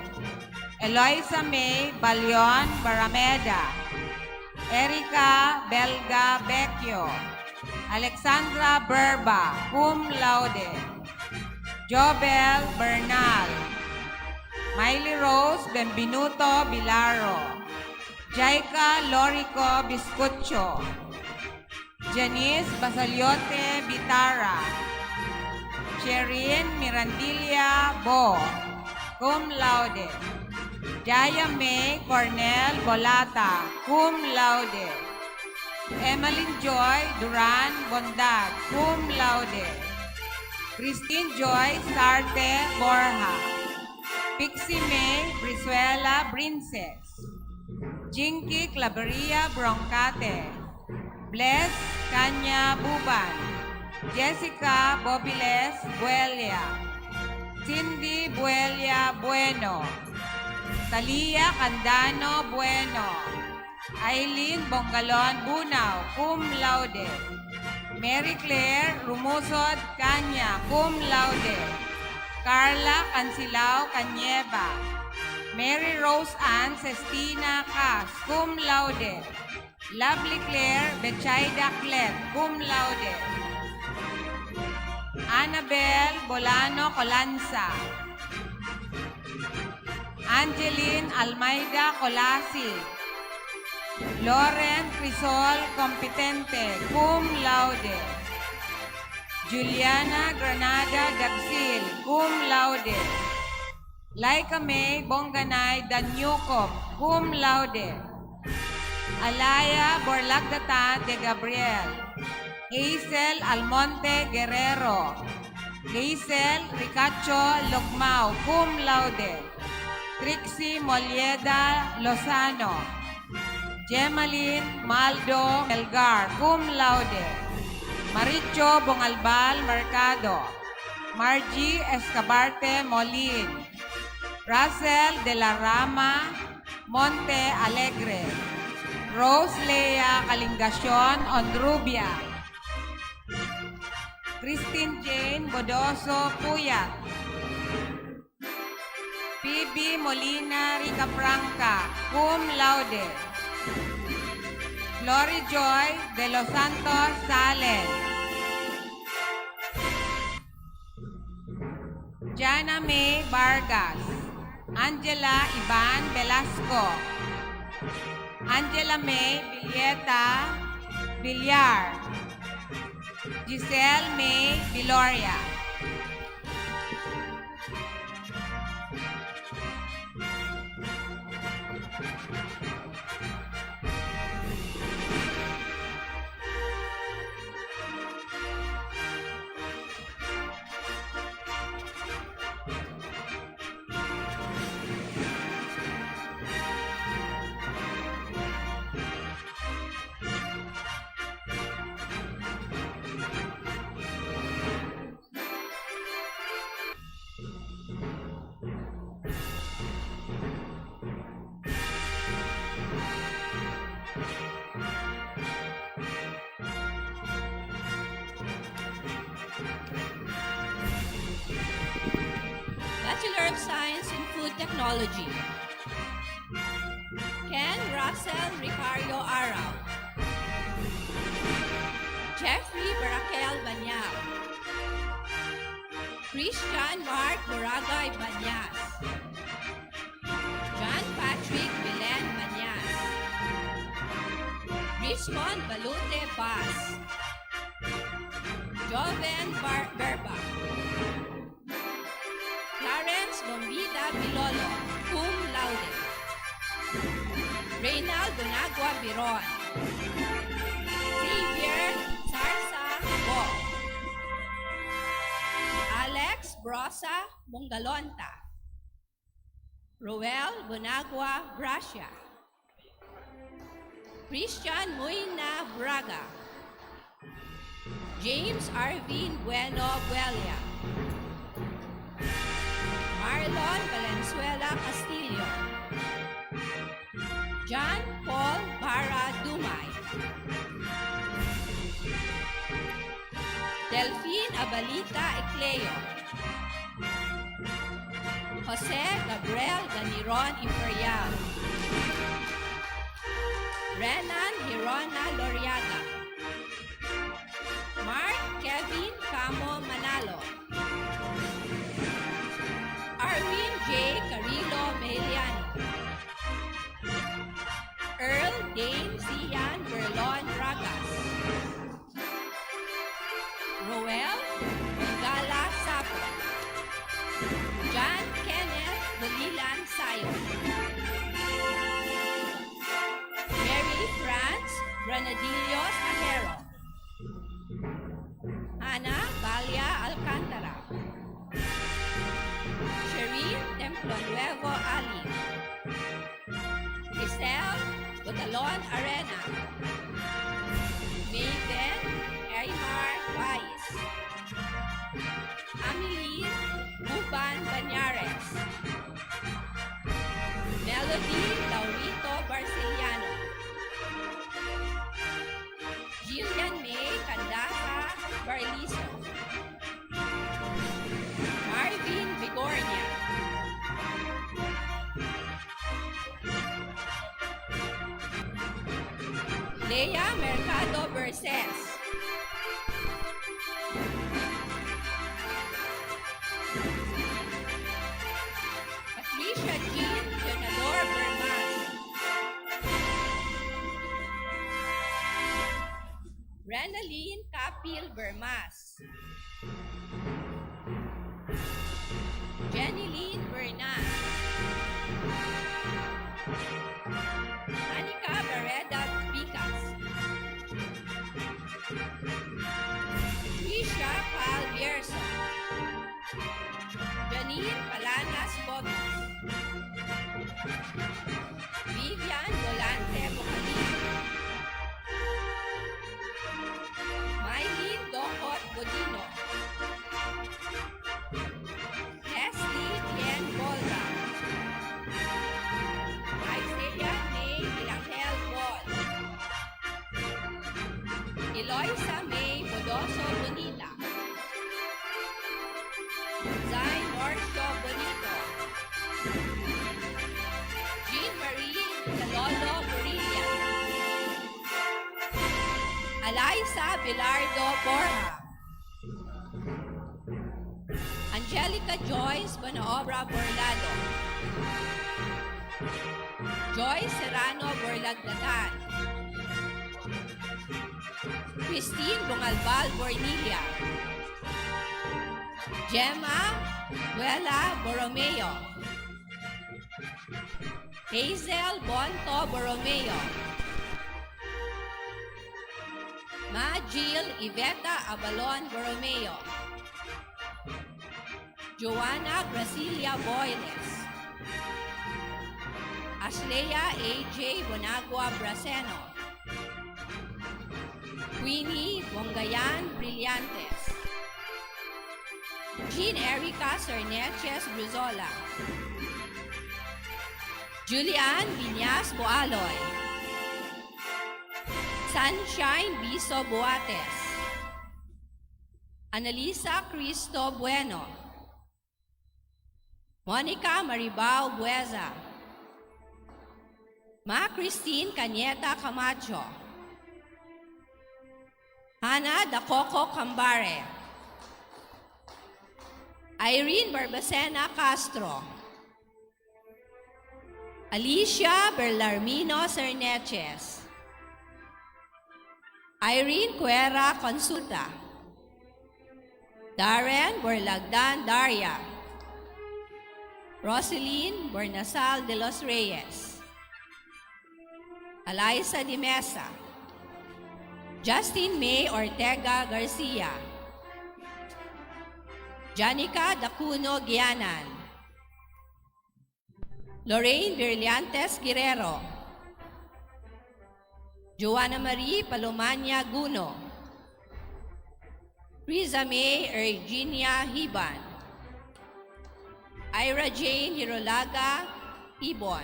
Speaker 12: Eloisa May Balion Barameda. Erika Belga Vecchio. Alexandra Berba, cum laude. Jobel Bernal. Miley Rose Benvenuto Bilaro. Jaika Lorico Biscucho. Janice Basaliote Bitara. Sherin Mirandilla Bo, cum laude. Jaya May Cornel Bolata, cum laude. Emmeline Joy Duran Bondag, cum laude. Christine Joy Sarte Borja. Pixie May Brizuela Brinces. Jinky Claveria Broncate. Bless Kanya Buban. Jessica Bobiles Buelia. Cindy Buelia Bueno. Talia Candano Bueno. Aileen Bongalon Bunao, cum laude. Mary Claire Rumusod Kanya, cum laude. Carla Cancilao Canyeba. Mary Rose Ann Sestina Cas, cum laude. Lovely Claire Bechaida Clet, cum laude. Annabel Bolano Colanza. Angeline Almeida Colasi. Lauren Crisol Competente, cum laude. Juliana Granada Dagsil, cum laude. Laika May Bonganay Danyukop, cum laude. Alaya Borlagdata de Gabriel. Hazel Almonte Guerrero. Hazel Ricacho Lugmao, cum laude. Trixie Molieda Lozano. Gemaline Maldo Melgar, cum laude. Maricho Bongalbal Mercado. Margie Escabarte Molin. Russell de la Rama Monte Alegre. Rose Lea Calingacion Ondrubia. Christine Jane Bodoso Puyat. Phoebe Molina Ricafranca, cum laude. Glory Joy de los Santos Sales. Jana May Vargas. Angela Ivan Velasco. Angela May Villeta Villar. Giselle May Viloria.
Speaker 1: Bachelor of Science in Food Technology. Ken Russell Ricario Arao. Jeffrey Barakel Banyal. Christian Mark Boragay Banyas. John Patrick Belen Banyas. Richmond Balute Bas. Joven Berba. Clarence Bombita Bilolo, cum laude. Reynaldo Nagua Biron. Xavier Sarsa Bo. Alex Brosa Mongalonta. Roel Bonagua Brasia. Christian Muina Braga. James Arvin Bueno Buelia. Marlon Valenzuela Castillo. John Paul Barra Dumay. Delphine Abalita Ecleo. Jose Gabriel Ganiron Imperial. Renan Hirona Loriaga. Mark Kevin Camo Manalo. Arwin J. Carilo Meliano. Earl Dane Zian Berlon Ragas. Roel Gala Sapo. John Kenneth Bulilan Sayo. Mary France Granadillos Ajero. Ana Balia Alcantara. Shereen Templo Nuevo Ali. Giselle Butalon Arena. Maven Aymar Bais. Amelie Buban Banyares. Melody Laurito Barceliano. Jillian May Candasa Barliso. Marvin Vigornia. Lea Mercado Berses. Patricia Jean Jonador Bermas. Renaline Capil Bermas. Jenny-Lynn Bernas. Anika Barreda Picas. Trisha Pal Bierson. Janine Palanas Bobis. Vivian Volante Bocalin. Mylene Docot Godino. Leslie Bien Bolda. Isaiah May Vilangel Bol. Eloisa May Bodoso Bonita. Zay Norcio Bonito.
Speaker 12: Jean Marie Calolo Borilla. Eliza Bilardo Borja. Angelica Joyce Bonaobra Borlado. Joyce Serrano Borlagdatan. Christine Bungalbal Bornilla. Gemma Buela Borromeo. Hazel Bonto Borromeo. Ma Jill Iveta Abalon Borromeo. Joanna Gracilia Boyles. Ashlea A.J. Bonagua Braceno. Queenie Bongayan Brillantes. Jean Erica Cerneches Brizola. Julian Viñas Boaloy. Sunshine Biso Boates. Analisa Cristo Bueno. Monica Maribao Bueza. Ma Christine Cañeta Camacho. Hannah Dacoco Cambare. Irene Barbacena Castro. Alicia Berlarmino Cerneches. Irene Cuera Consulta. Darren Borlagdan Daria. Roseline Bornasal de los Reyes. Eliza Di Mesa. Justin May Ortega Garcia. Janica Dacuno Gianan. Lorraine Brillantes Guerrero. Joanna Marie Palomania Guno. Riza May Virginia Hiban. Ira Jane Hirolaga Ibon.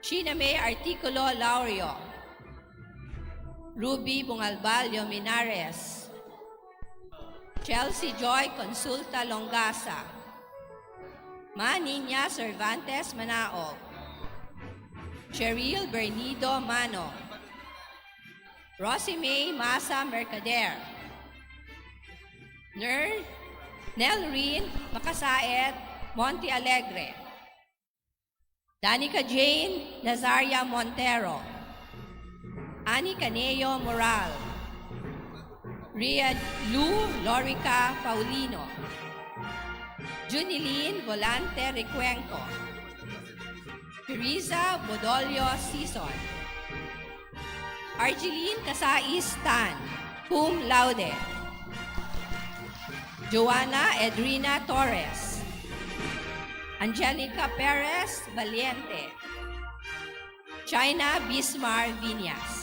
Speaker 12: Sheena May Articulo Laurio. Ruby Bungalbal Minares. Chelsea Joy Consulta Longasa. Maniña Cervantes Manaog. Cheryl Bernido Mano. Rosie May Masa Mercader. Nelrine Makasaet Monte Alegre. Danica Jane Nazaria Montero. Annie Caneo Moral. Ria Lou Lorica Paulino. Juniline Volante Recuenco. Teresa Bodolio Sison. Argeline Casais Tan, cum laude. Joanna Edrina Torres. Angelica Perez Valiente. China Bismar Viñas.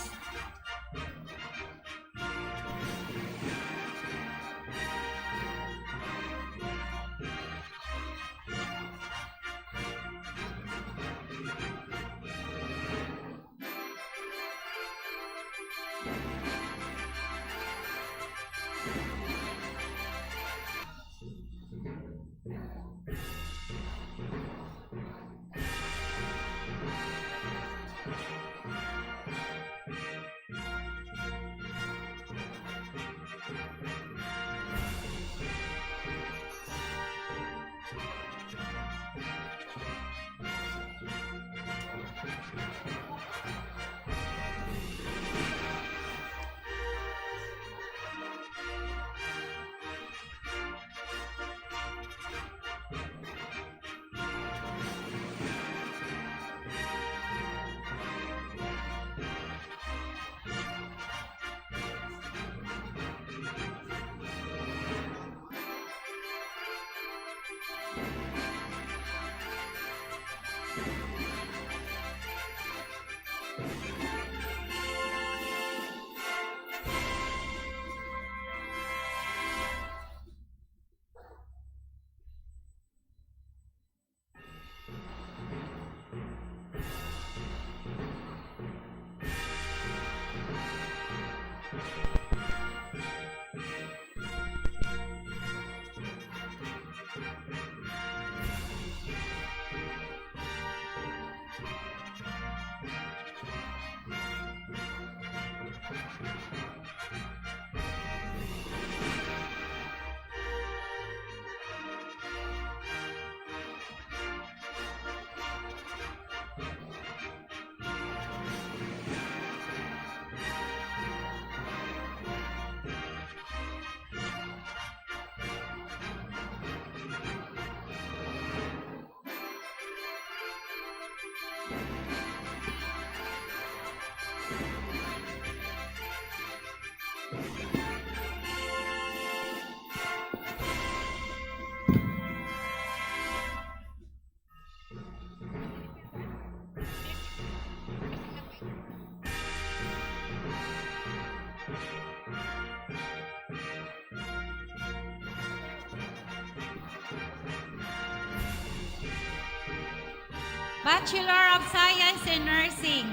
Speaker 12: Bachelor of Science in Nursing,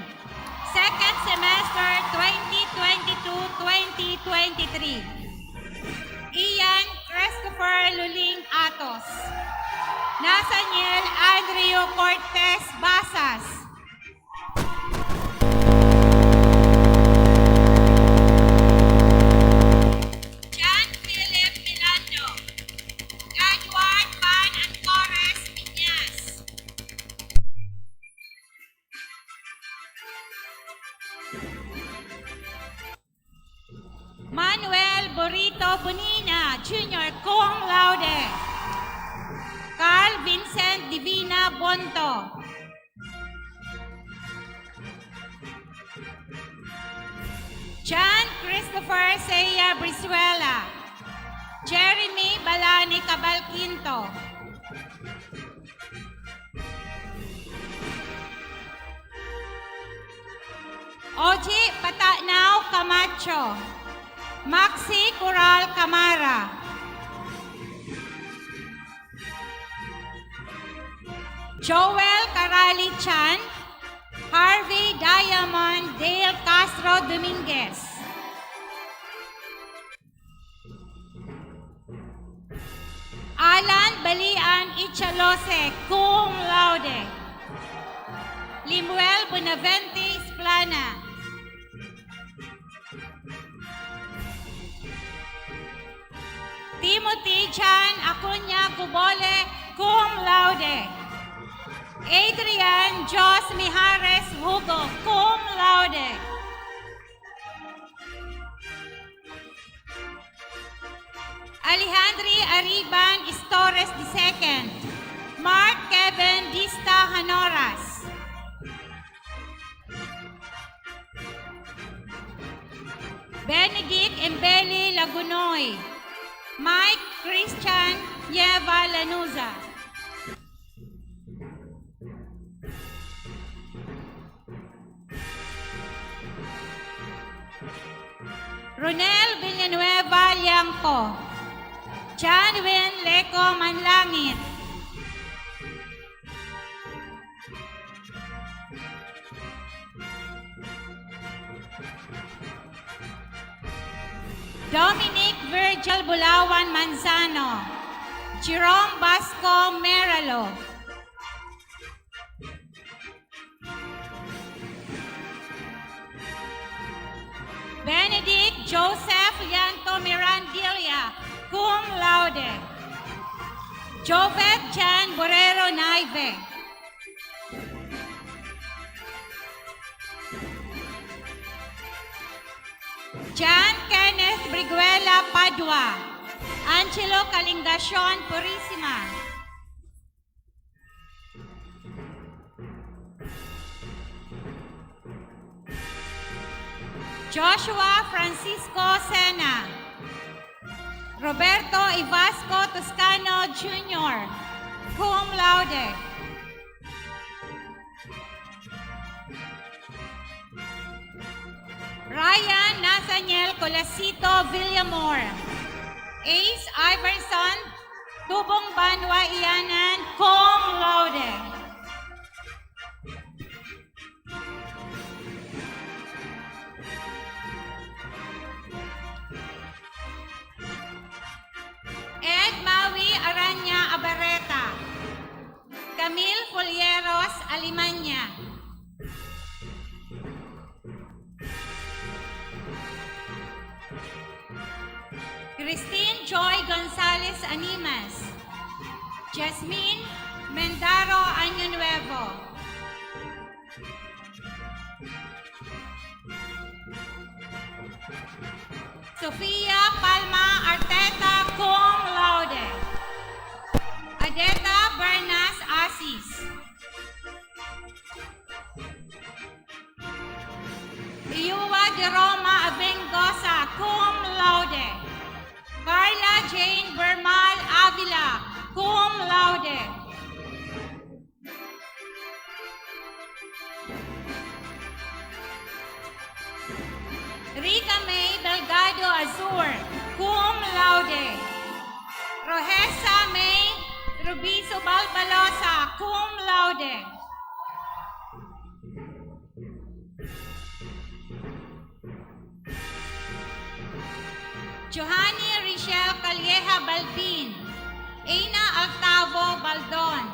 Speaker 12: second semester 2022-2023. Ian Christopher Luling Atos. Nathaniel Andrew Cortez Basas. John Philip Milando. Edward Van Antores Piñas. Manuel Burrito Bonina, Jr., cum laude. Carl Vincent Divina Bonto. John Christopher Seya Brizuela. Jeremy Balani Cabalquinto. Oji Patanao Camacho. Maxi Coral Camara. Joel Carali Chan. Harvey Diamond Dale Castro Dominguez. Alan Balian Ichalose, cum laude. Limuel Bonaventis Plana. Timothy Chan Acuña Cubole, cum laude. Adrian Jos Mijares Hugo, cum laude. Alejandri Ariban Istores II. Mark Kevin Dista Hanoras. Benedict Embeli Lagunoy. Mike Christian Yeva Lanuza. Ronel Villanueva Liangco. Janwin Leco Manlangit. Dominic Virgil Bulawan Manzano. Jerome Basco Meralo. Benedict Joseph Llanto Mirandilla, cum laude. Jovet Jan Borrero Naive. Jan Kenneth Briguela Padua. Angelo Calingacion Purisima. Joshua Francisco Sena. Roberto Ivasco Toscano Jr., cum laude. Ryan Nathaniel Colasito Villamor. Ace Iverson Tubong Banwa Ianan, cum laude. Ed Maui Aranya Abareta. Camille Folieros Alimanya. Christine Joy Gonzalez Animas. Jasmine Mendaro Año Nuevo. Sofia Palma Arteta, cum laude. Adeta Bernas Asis.
Speaker 6: de Roma Abengosa, cum laude. Carla Jane Bermal Avila, cum laude. Rica May Delgado Azur, cum laude. Rohesa May Rubizo Balbalosa, cum laude. Johanny Richelle Calleja Balbin, Eina Octavo Baldon.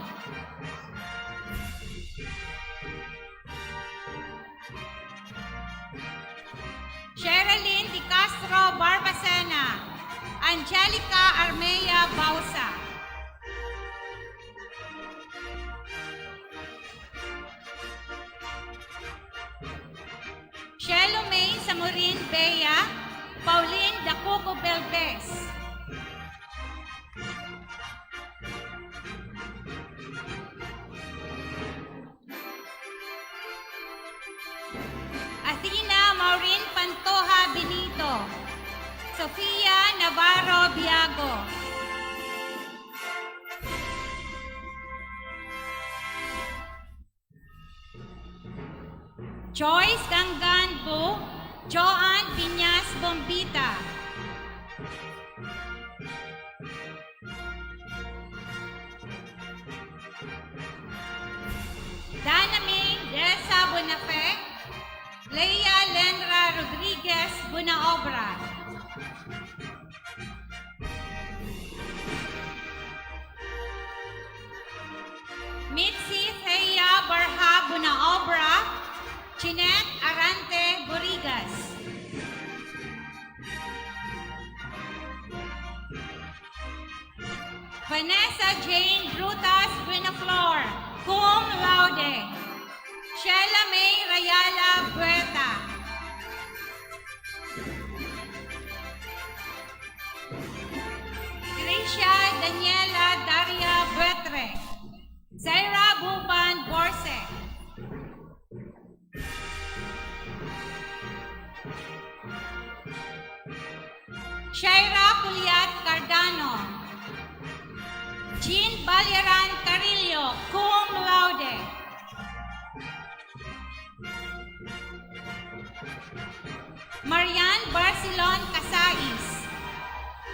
Speaker 6: Sherilyn Di Castro Barbacena, Angelica Armea Bausa. Shelo May Samurin Bea, Pauline Dacuco Belbes. Athena Maureen Pantoja Benito. Sofia Navarro Biago. Joyce Gangan Bu, Joanne Piñas Bombita. Danaming Desa Bunafe, Leia Lenra Rodriguez Bunaobra. Mitzi Thea Barha Bunaobra, Chinette Arante Borigas. Vanessa Jane Brutas Buenaflor, cum laude. Sheila May Rayala Bueta. Grisha Daniela Daria Buetre. Zaira Buban Borse. Shaira Culiat Cardano. Jean Baliaran Carillo, cum laude. Marian Barcelon Casais.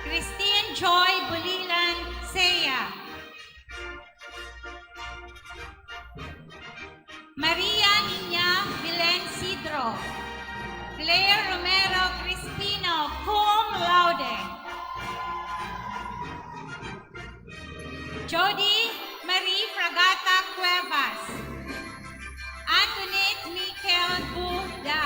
Speaker 6: Christine Joy Bulilan Seya. Maria Niña Vilen Sidro. Claire Romero Crispino, cum laude. Jody Marie Fragata Cuevas. Antoinette Michael Buda.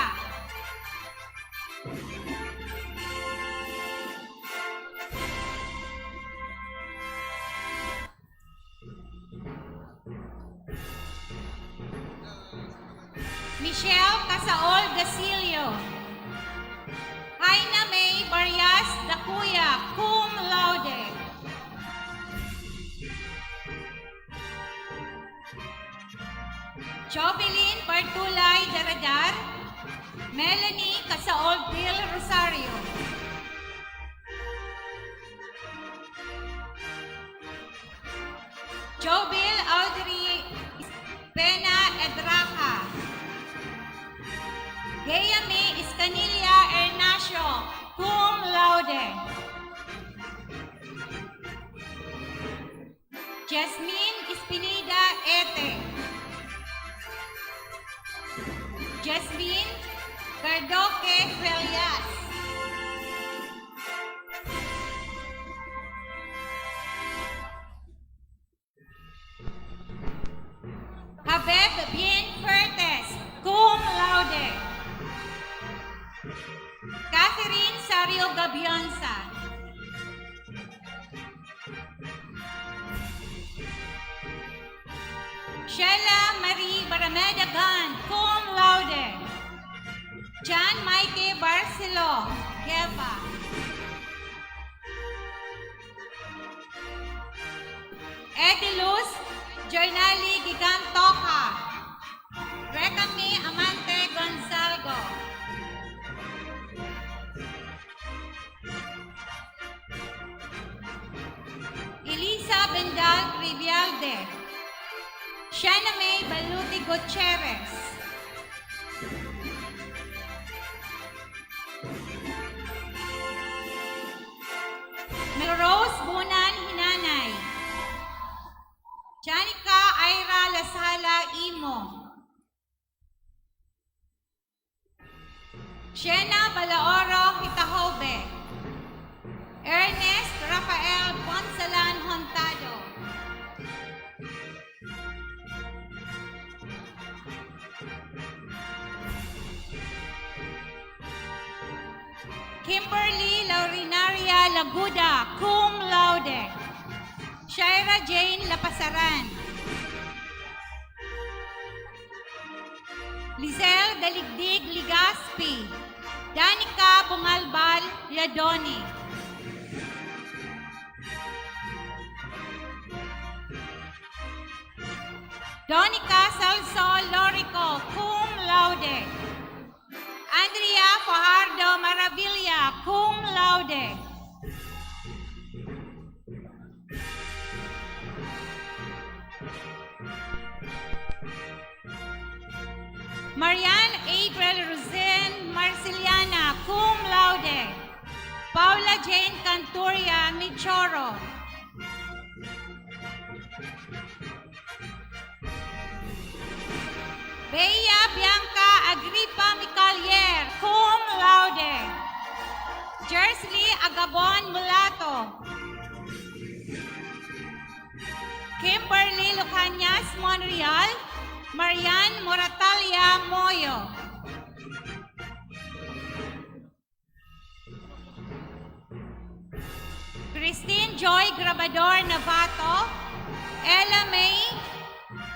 Speaker 6: Michelle Casaol Gasilio. Jaina May Barrias Dacuya, cum laude. Jovelyn Bartulay Daradar. Melanie Casaol Bill Rosario. Jobil Audrey Pena Edraca. Gayame Iscanilla Ernacio, cum laude. Jasmine Espinida Ete. Jasmine Gardoque Felias. Habeb Bien Fertes, cum laude. Catherine Sario Gabionsa. Sheila Marie Barameda Gan, cum laude. John Mikey Barcelo, Geva. Ediluz Joynali Gigantoka. Recami Amante Gonzalgo.
Speaker 12: Bendal Rivialde. Shana May Baluti Gutierrez. Rose Bunan Hinanay. Janica Ira Lasala Imo. Shena Balaoro Hitahobe. Ernest Rafael Ponsalan Hontado. Kimberly Laurinaria Laguda, cum laude. Shaira Jane Lapasaran. Lizelle Daligdig Ligaspi. Danica Bungalbal Yadoni. Donica Salsol Lorico, cum laude. Andrea Fajardo Maravilla, cum laude. Marianne April Rosen Marceliana, cum laude. Paula Jane Canturia Michoro. Bea Bianca Agripa Micalier, cum laude. Jersley Agabon Mulato. Kimberly Lucanias Monreal, Marian Moratalia Moyo. Christine Joy Grabador Navato, Ella May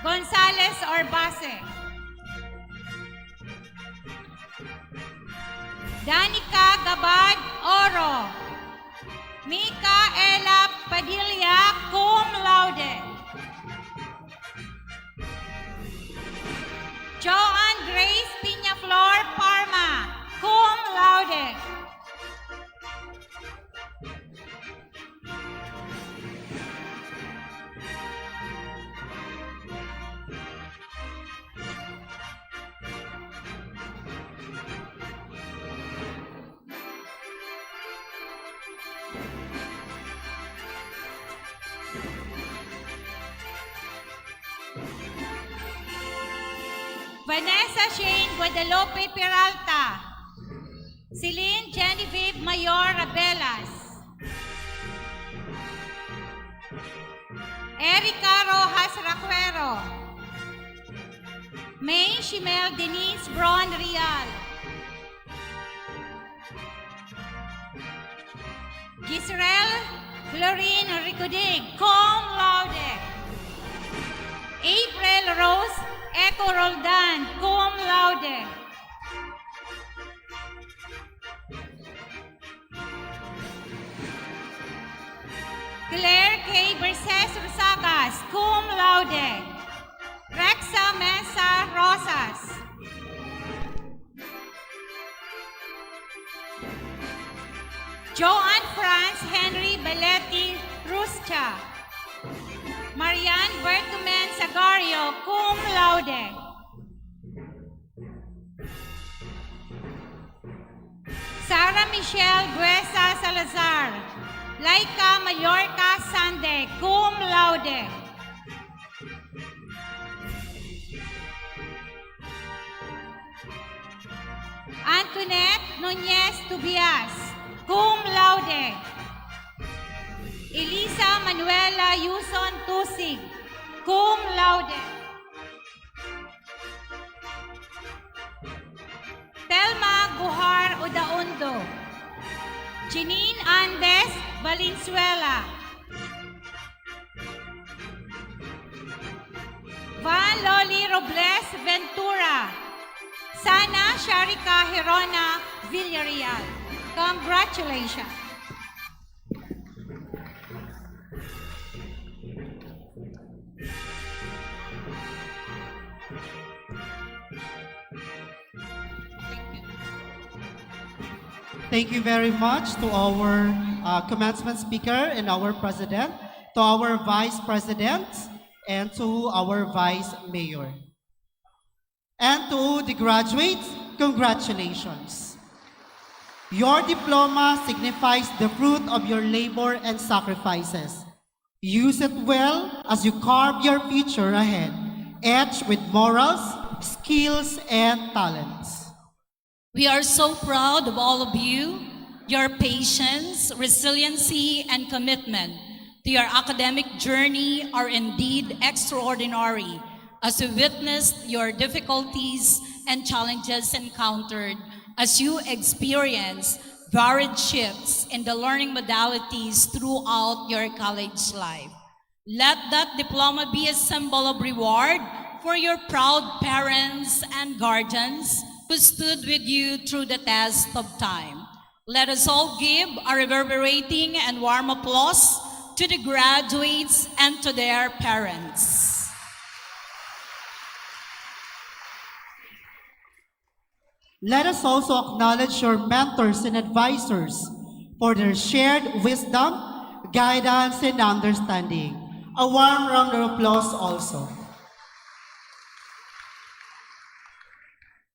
Speaker 12: Gonzalez Orbase. Danica Gabad Oro. Mika Ella Padilla, cum laude. Joanne Grace Piñaflor Parma, cum laude. Vanessa Shane Guadalupe Peralta. Celine Genevieve Mayor Abelas. Erica Rojas Raquero. May Shimel Denise Bron Rial. Gisrel Chlorine Ricodig, cum laude. April Rose Eco Roldan, cum laude. Claire K. Berses Rusagas, cum laude. Rexa Mesa Rosas. Joanne France Henry Belletti Ruscha. Marianne Bertumen Sagario, cum laude. Sarah Michelle Gruesa Salazar. Laika Mallorca Sande, cum laude. Antoinette Nunez Tubias, cum laude. Elisa Manuela Yuson Tusig, cum laude. Telma Guhar Udaundo. Janine Andes Valenzuela. Van Loli Robles Ventura. Sana Sharika Hirona Villarreal. Congratulations.
Speaker 2: Thank you very much to our commencement speaker and our president. to our Vice President, and to our Vice Mayor. And to the graduates, congratulations. Your diploma signifies the fruit of your labor and sacrifices. Use it well as you carve your future ahead, etched with morals, skills, and talents.
Speaker 1: We are so proud of all of you, your patience, resiliency, and commitment to your academic journey are indeed extraordinary as we witnessed your difficulties and challenges encountered as you experience varied shifts in the learning modalities throughout your college life. Let that diploma be a symbol of reward for your proud parents and guardians who stood with you through the test of time. Let us all give a reverberating and warm applause to the graduates and to their parents.
Speaker 2: Let us also acknowledge your mentors and advisors for their shared wisdom, guidance, and understanding. A warm round of applause also.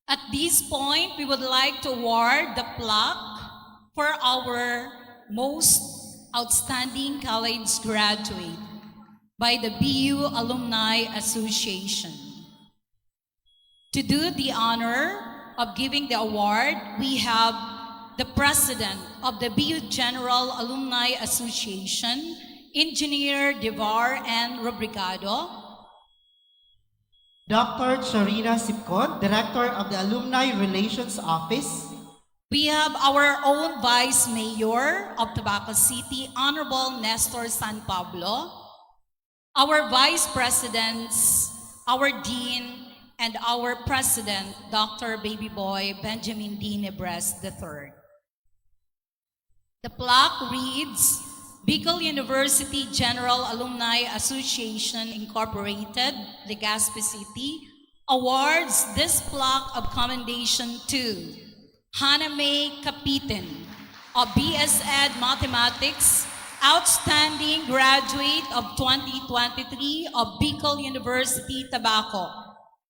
Speaker 1: At this point, we would like to award the plaque for our most outstanding college graduate by the BU Alumni Association. To do the honor of giving the award, we have the President of the BU General Alumni Association, Engineer Devar and Rubricado,
Speaker 2: Dr. Charina Sipcon, Director of the Alumni Relations Office.
Speaker 1: we have our own Vice Mayor of Tabaco City, Honorable Nestor San Pablo, our Vice Presidents, our Dean, and our President, Dr. Baby Boy Benjamin D. Nebres III. The plaque reads, Bicol University General Alumni Association Incorporated, Legazpi City, awards this plaque of commendation to Hannah May Capitan of BS Ed Mathematics, outstanding graduate of 2023 of Bicol University, Tabaco,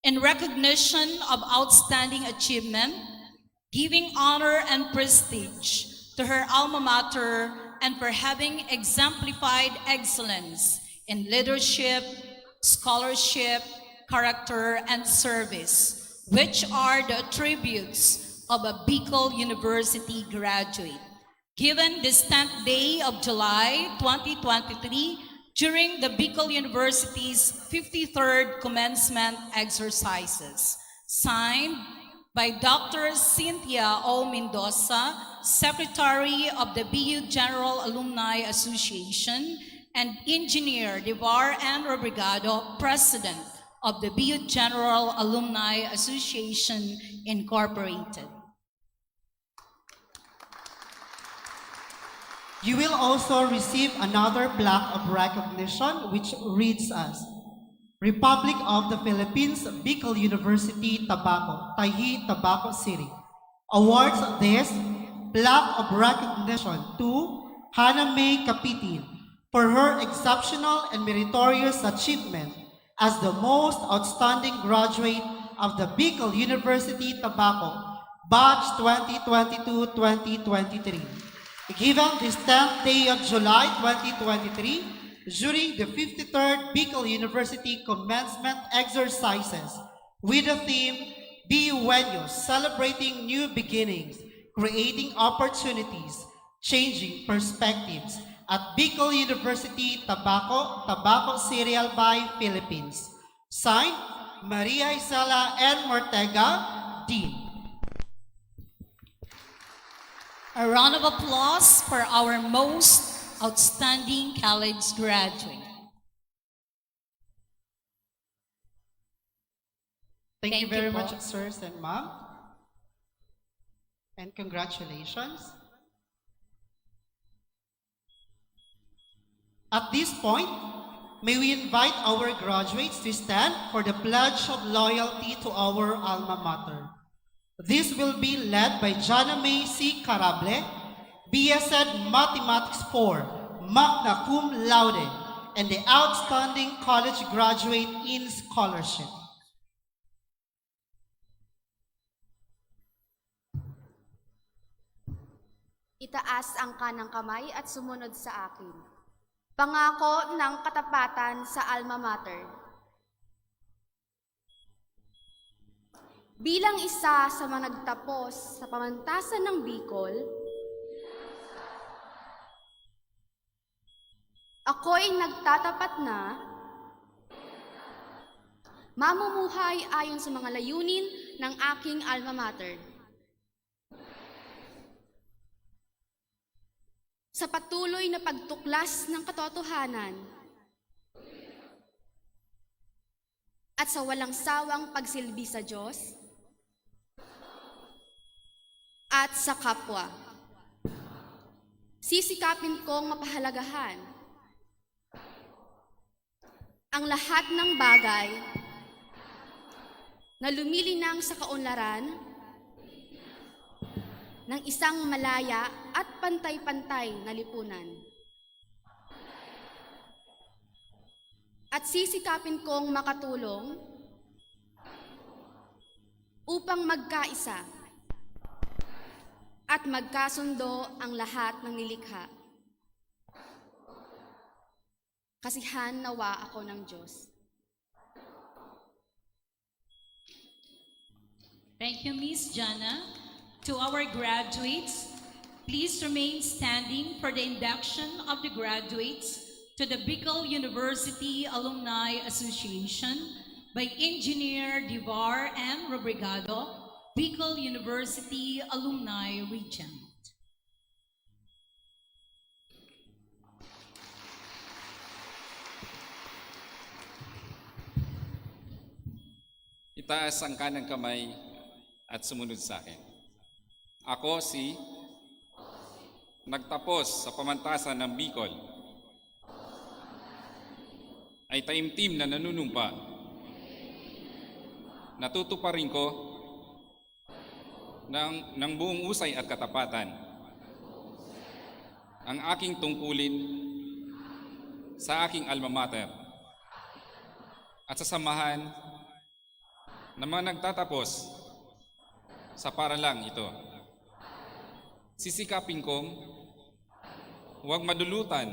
Speaker 1: in recognition of outstanding achievement, giving honor and prestige to her alma mater and for having exemplified excellence in leadership, scholarship, character, and service, which are the attributes of a Bicol University graduate. Given this 10th day of July 2023, during the Bicol University's 53rd commencement exercises, signed by Dr. Cynthia O. Mendoza, Secretary of the BU General Alumni Association, and Engineer Devar N. Robrigado, President of the BU General Alumni Association, Incorporated.
Speaker 2: You will also receive another plaque of recognition which reads as Republic of the Philippines, Bicol University, Tabaco, Tahi, Tabaco City. Awards this plaque of recognition to Hannah May Capitin for her exceptional and meritorious achievement as the most outstanding graduate of the Bicol University, Tabaco, batch 2022-2023. Given this 10th day of July 2023, during the 53rd Bicol University commencement exercises with the theme BUenos, celebrating new beginnings, creating opportunities, changing perspectives at Bicol University, Tabaco City, Albay, Philippines. Signed, Maria Isela N. Mortega, Dean.
Speaker 1: A round of applause for our most outstanding college graduate.
Speaker 2: Thank you
Speaker 1: Thank
Speaker 2: very
Speaker 1: you po.
Speaker 2: much, sirs and ma'am. And congratulations. At this point, may we invite our graduates to stand for the pledge of loyalty to our alma mater. This will be led by Jana May C. Carable, BS Ed Mathematics 4, magna cum laude, and the Outstanding College Graduate in Scholarship.
Speaker 13: Itaas ang kanang kamay at sumunod sa akin. Pangako ng katapatan sa alma mater. Bilang isa sa mga nagtapos sa pamantasan ng Bicol, ako'y nagtatapat na mamumuhay ayon sa mga layunin ng aking alma mater. Sa patuloy na pagtuklas ng katotohanan at sa walang sawang pagsilbi sa Diyos at sa kapwa. Sisikapin kong mapahalagahan ang lahat ng bagay na lumilinang sa kaunlaran ng isang malaya at pantay-pantay na lipunan. At sisikapin kong makatulong upang magkaisa at magkasundo ang lahat ng nilikha. Kasihan nawa ako ng Diyos.
Speaker 1: Thank you, Miss Jana. To our graduates, please remain standing for the induction of the graduates to the Bicol University Alumni Association by Engineer Divar M. Robrigado, Bicol University Alumni Regent.
Speaker 14: Itaas ang kanang kamay at sumunod sa akin. Ako si nagtapos sa pamantasan ng Bicol, ay taimtim na nanunumpa. Natutuparin ko ng buong usay at katapatan ang aking tungkulin sa aking alma mater at sa samahan ng mga nagtatapos sa paralang ito. Sisikapin kong huwag madulutan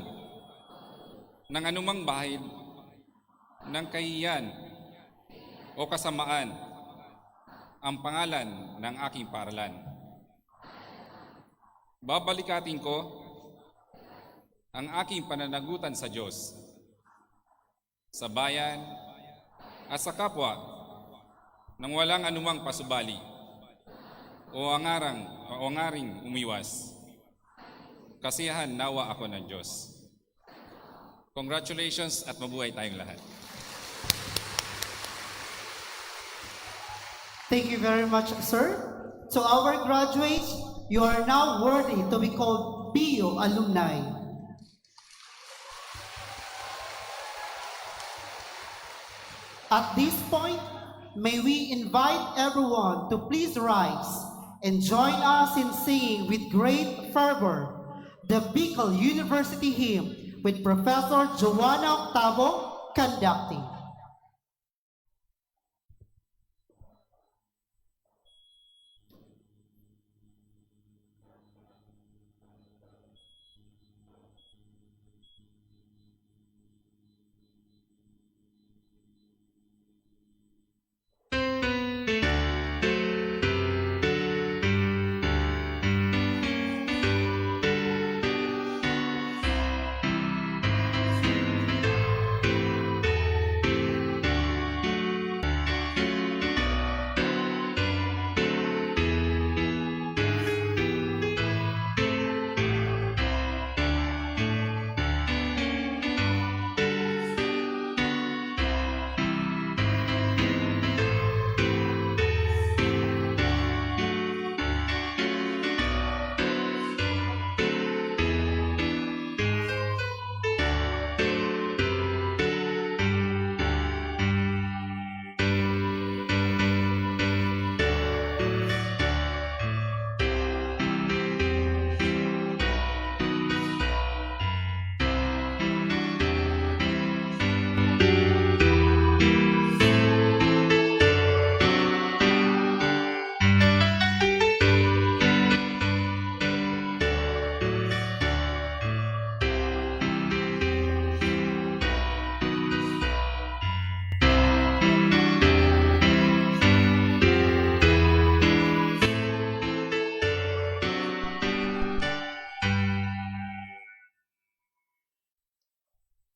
Speaker 14: ng anumang bahid ng kahihiyan o kasamaan ang pangalan ng aking paaralan. Babalikatin ko ang aking pananagutan sa Diyos, sa bayan at sa kapwa nang walang anumang pasubali o angaring umiwas. Kasiyahan nawa ako ng Diyos. Congratulations at mabuhay tayong lahat.
Speaker 2: Thank you very much, sir. To our graduates, you are now worthy to be called BU alumni. At this point, may we invite everyone to please rise and join us in singing with great fervor the Bicol University hymn with Professor Joanna Octavo conducting.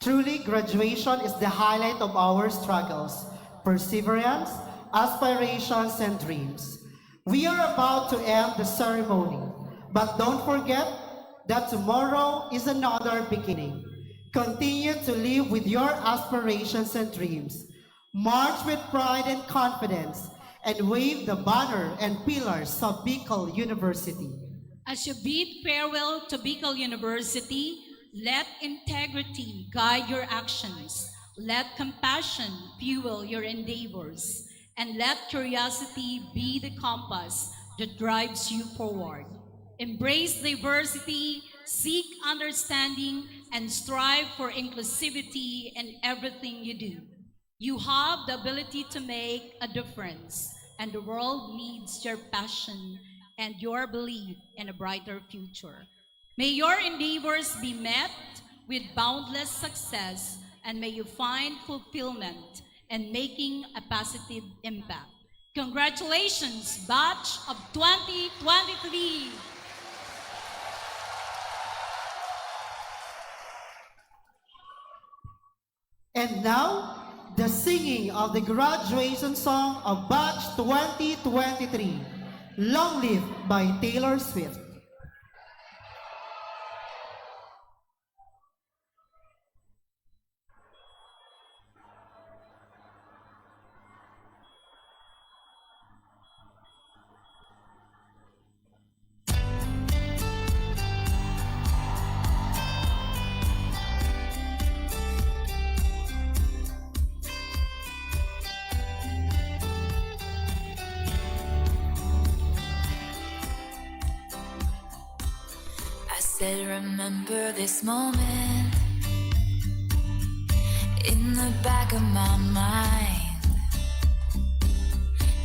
Speaker 2: Truly, graduation is the highlight of our struggles, perseverance, aspirations, and dreams. We are about to end the ceremony, but don't forget that tomorrow is another beginning. Continue to live with your aspirations and dreams. March with pride and confidence, and wave the banner and pillars of Bicol University.
Speaker 1: As you bid farewell to Bicol University, let integrity guide your actions. Let compassion fuel your endeavors. And let curiosity be the compass that drives you forward. Embrace diversity, seek understanding, and strive for inclusivity in everything you do. You have the ability to make a difference, and the world needs your passion and your belief in a brighter future. May your endeavors be met with boundless success, and may you find fulfillment in making a positive impact. Congratulations, batch of 2023!
Speaker 2: And now, the singing of the graduation song of Batch 2023, Long Live by Taylor Swift.
Speaker 6: Said remember this moment in the back of my mind,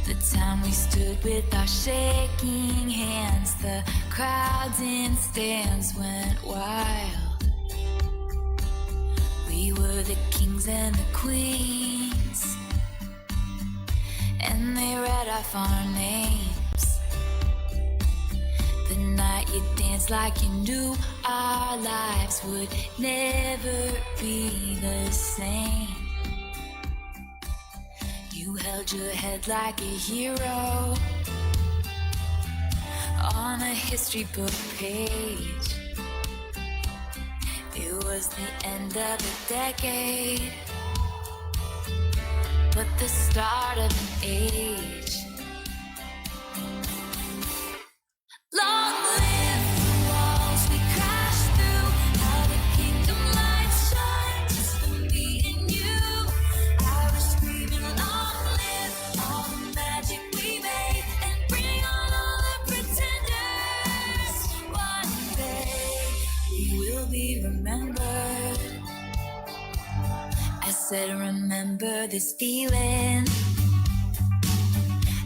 Speaker 6: the time we stood with our shaking hands, the crowds in stands went wild. We were the kings and the queens, and they read off our names. The night you danced like you knew our lives would never be the same. You held your head like a hero on a history book page. It was the end of a decade, but the start of an age. Long live the walls we crashed through, how the kingdom lights shine just for me and you. I was screaming, long live all the magic we made, and bring on all the pretenders. One day we will be remembered. I said, remember this feeling.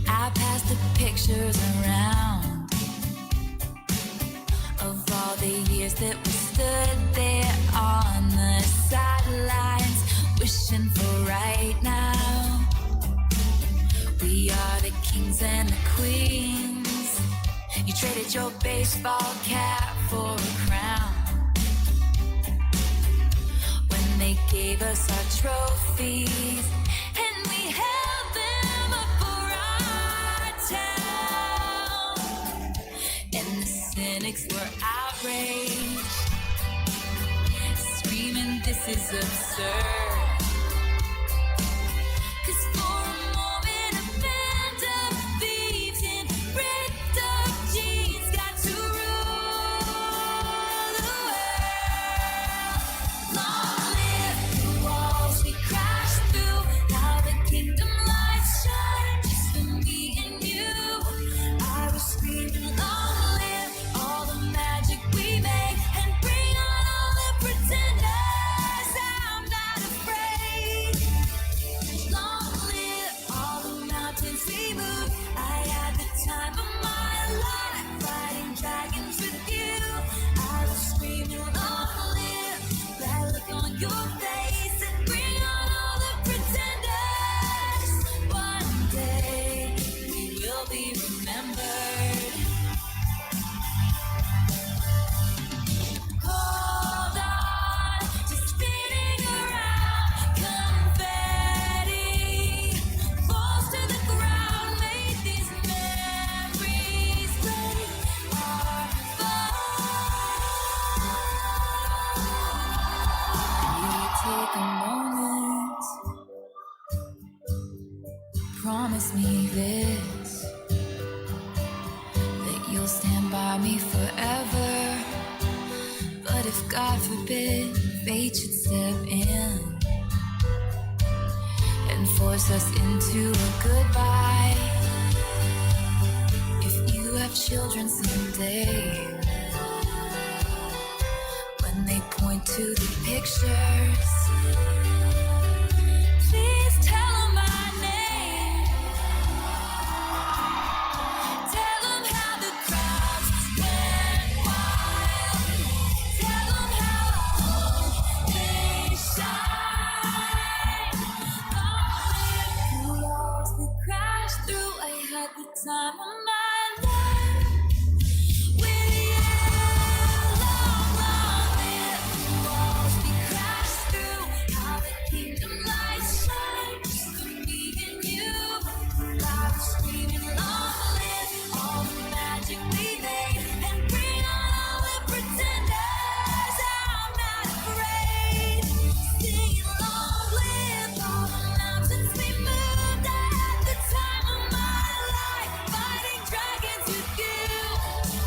Speaker 6: I passed the pictures around of all the years that we stood there on the sidelines, wishing for right now. We are the kings and the queens. You traded your baseball cap for a crown. When they gave us our trophies, and we held them up for our town, and the cynics were outraged, screaming, this is absurd. 'Cause for a moment a band of thieves in ripped up jeans got to rule the world. Long live the walls we crashed through, now the kingdom lights shine just for me and you. I was screaming, long live all the magic we make, and bring on all the pretenders. I'm not afraid. stand by me forever. But if God forbid fate should step in and force us into a goodbye, if you have children someday, when they point to the pictures, please tell them my name. Tell them how the crowds went wild. Tell them how they shine. Through walls we crashed through, I had the time of my life with you. Long, long live the walls we crashed through. How the kingdom lights shine just for me and you. Loud screaming, long live all the magic we made, and bring on all the pretenders. I'm not afraid. Singing, long live all the mountains we moved. I had the time of my life, fighting dragons with you.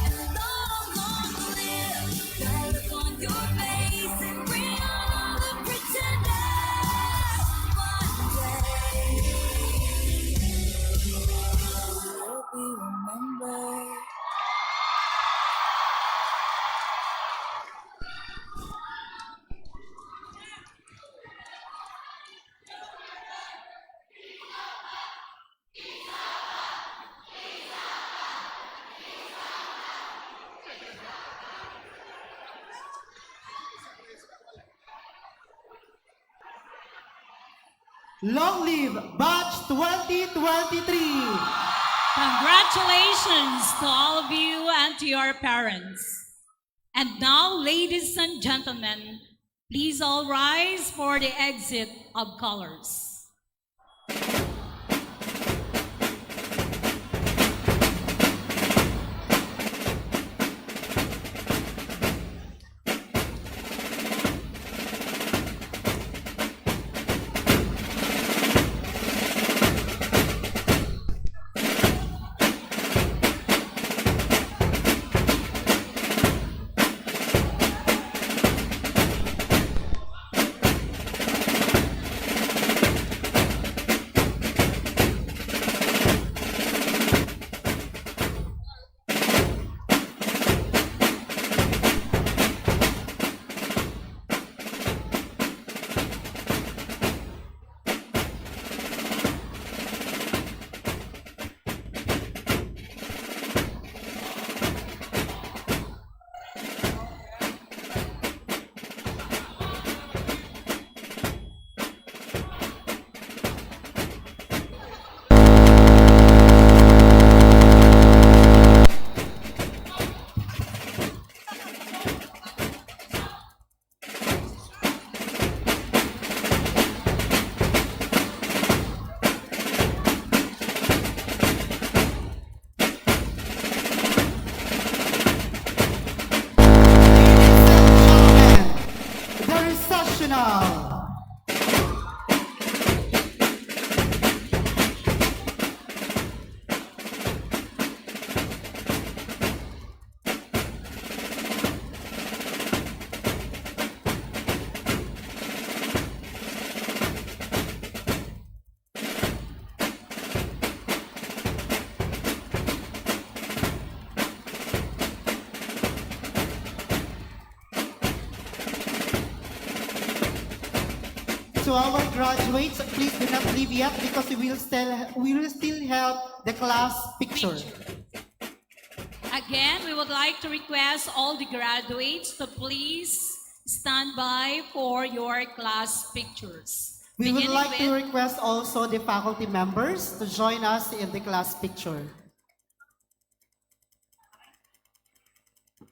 Speaker 6: And long, long live the look on your face, and bring on all the pretenders. One day you'll be remembered.
Speaker 2: Long live Batch 2023!
Speaker 1: Congratulations to all of you and to your parents. And now, ladies and gentlemen, please all rise for the exit of colors.
Speaker 2: To our graduates, please do not leave yet because we will still have the class picture.
Speaker 1: Again, we would like to request all the graduates to please stand by for your class pictures.
Speaker 2: We would
Speaker 1: Beginning
Speaker 2: like to
Speaker 1: with-
Speaker 2: request also the faculty members to join us in the class picture.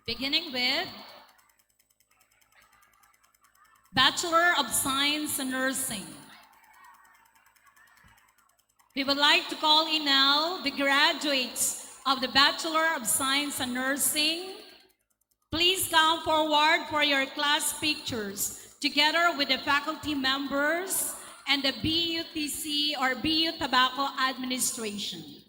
Speaker 1: Beginning with Bachelor of Science in Nursing. We would like to call in now the graduates of the Bachelor of Science in Nursing. Please come forward for your class pictures together with the faculty members and the BUTC or BU Tobacco Administration.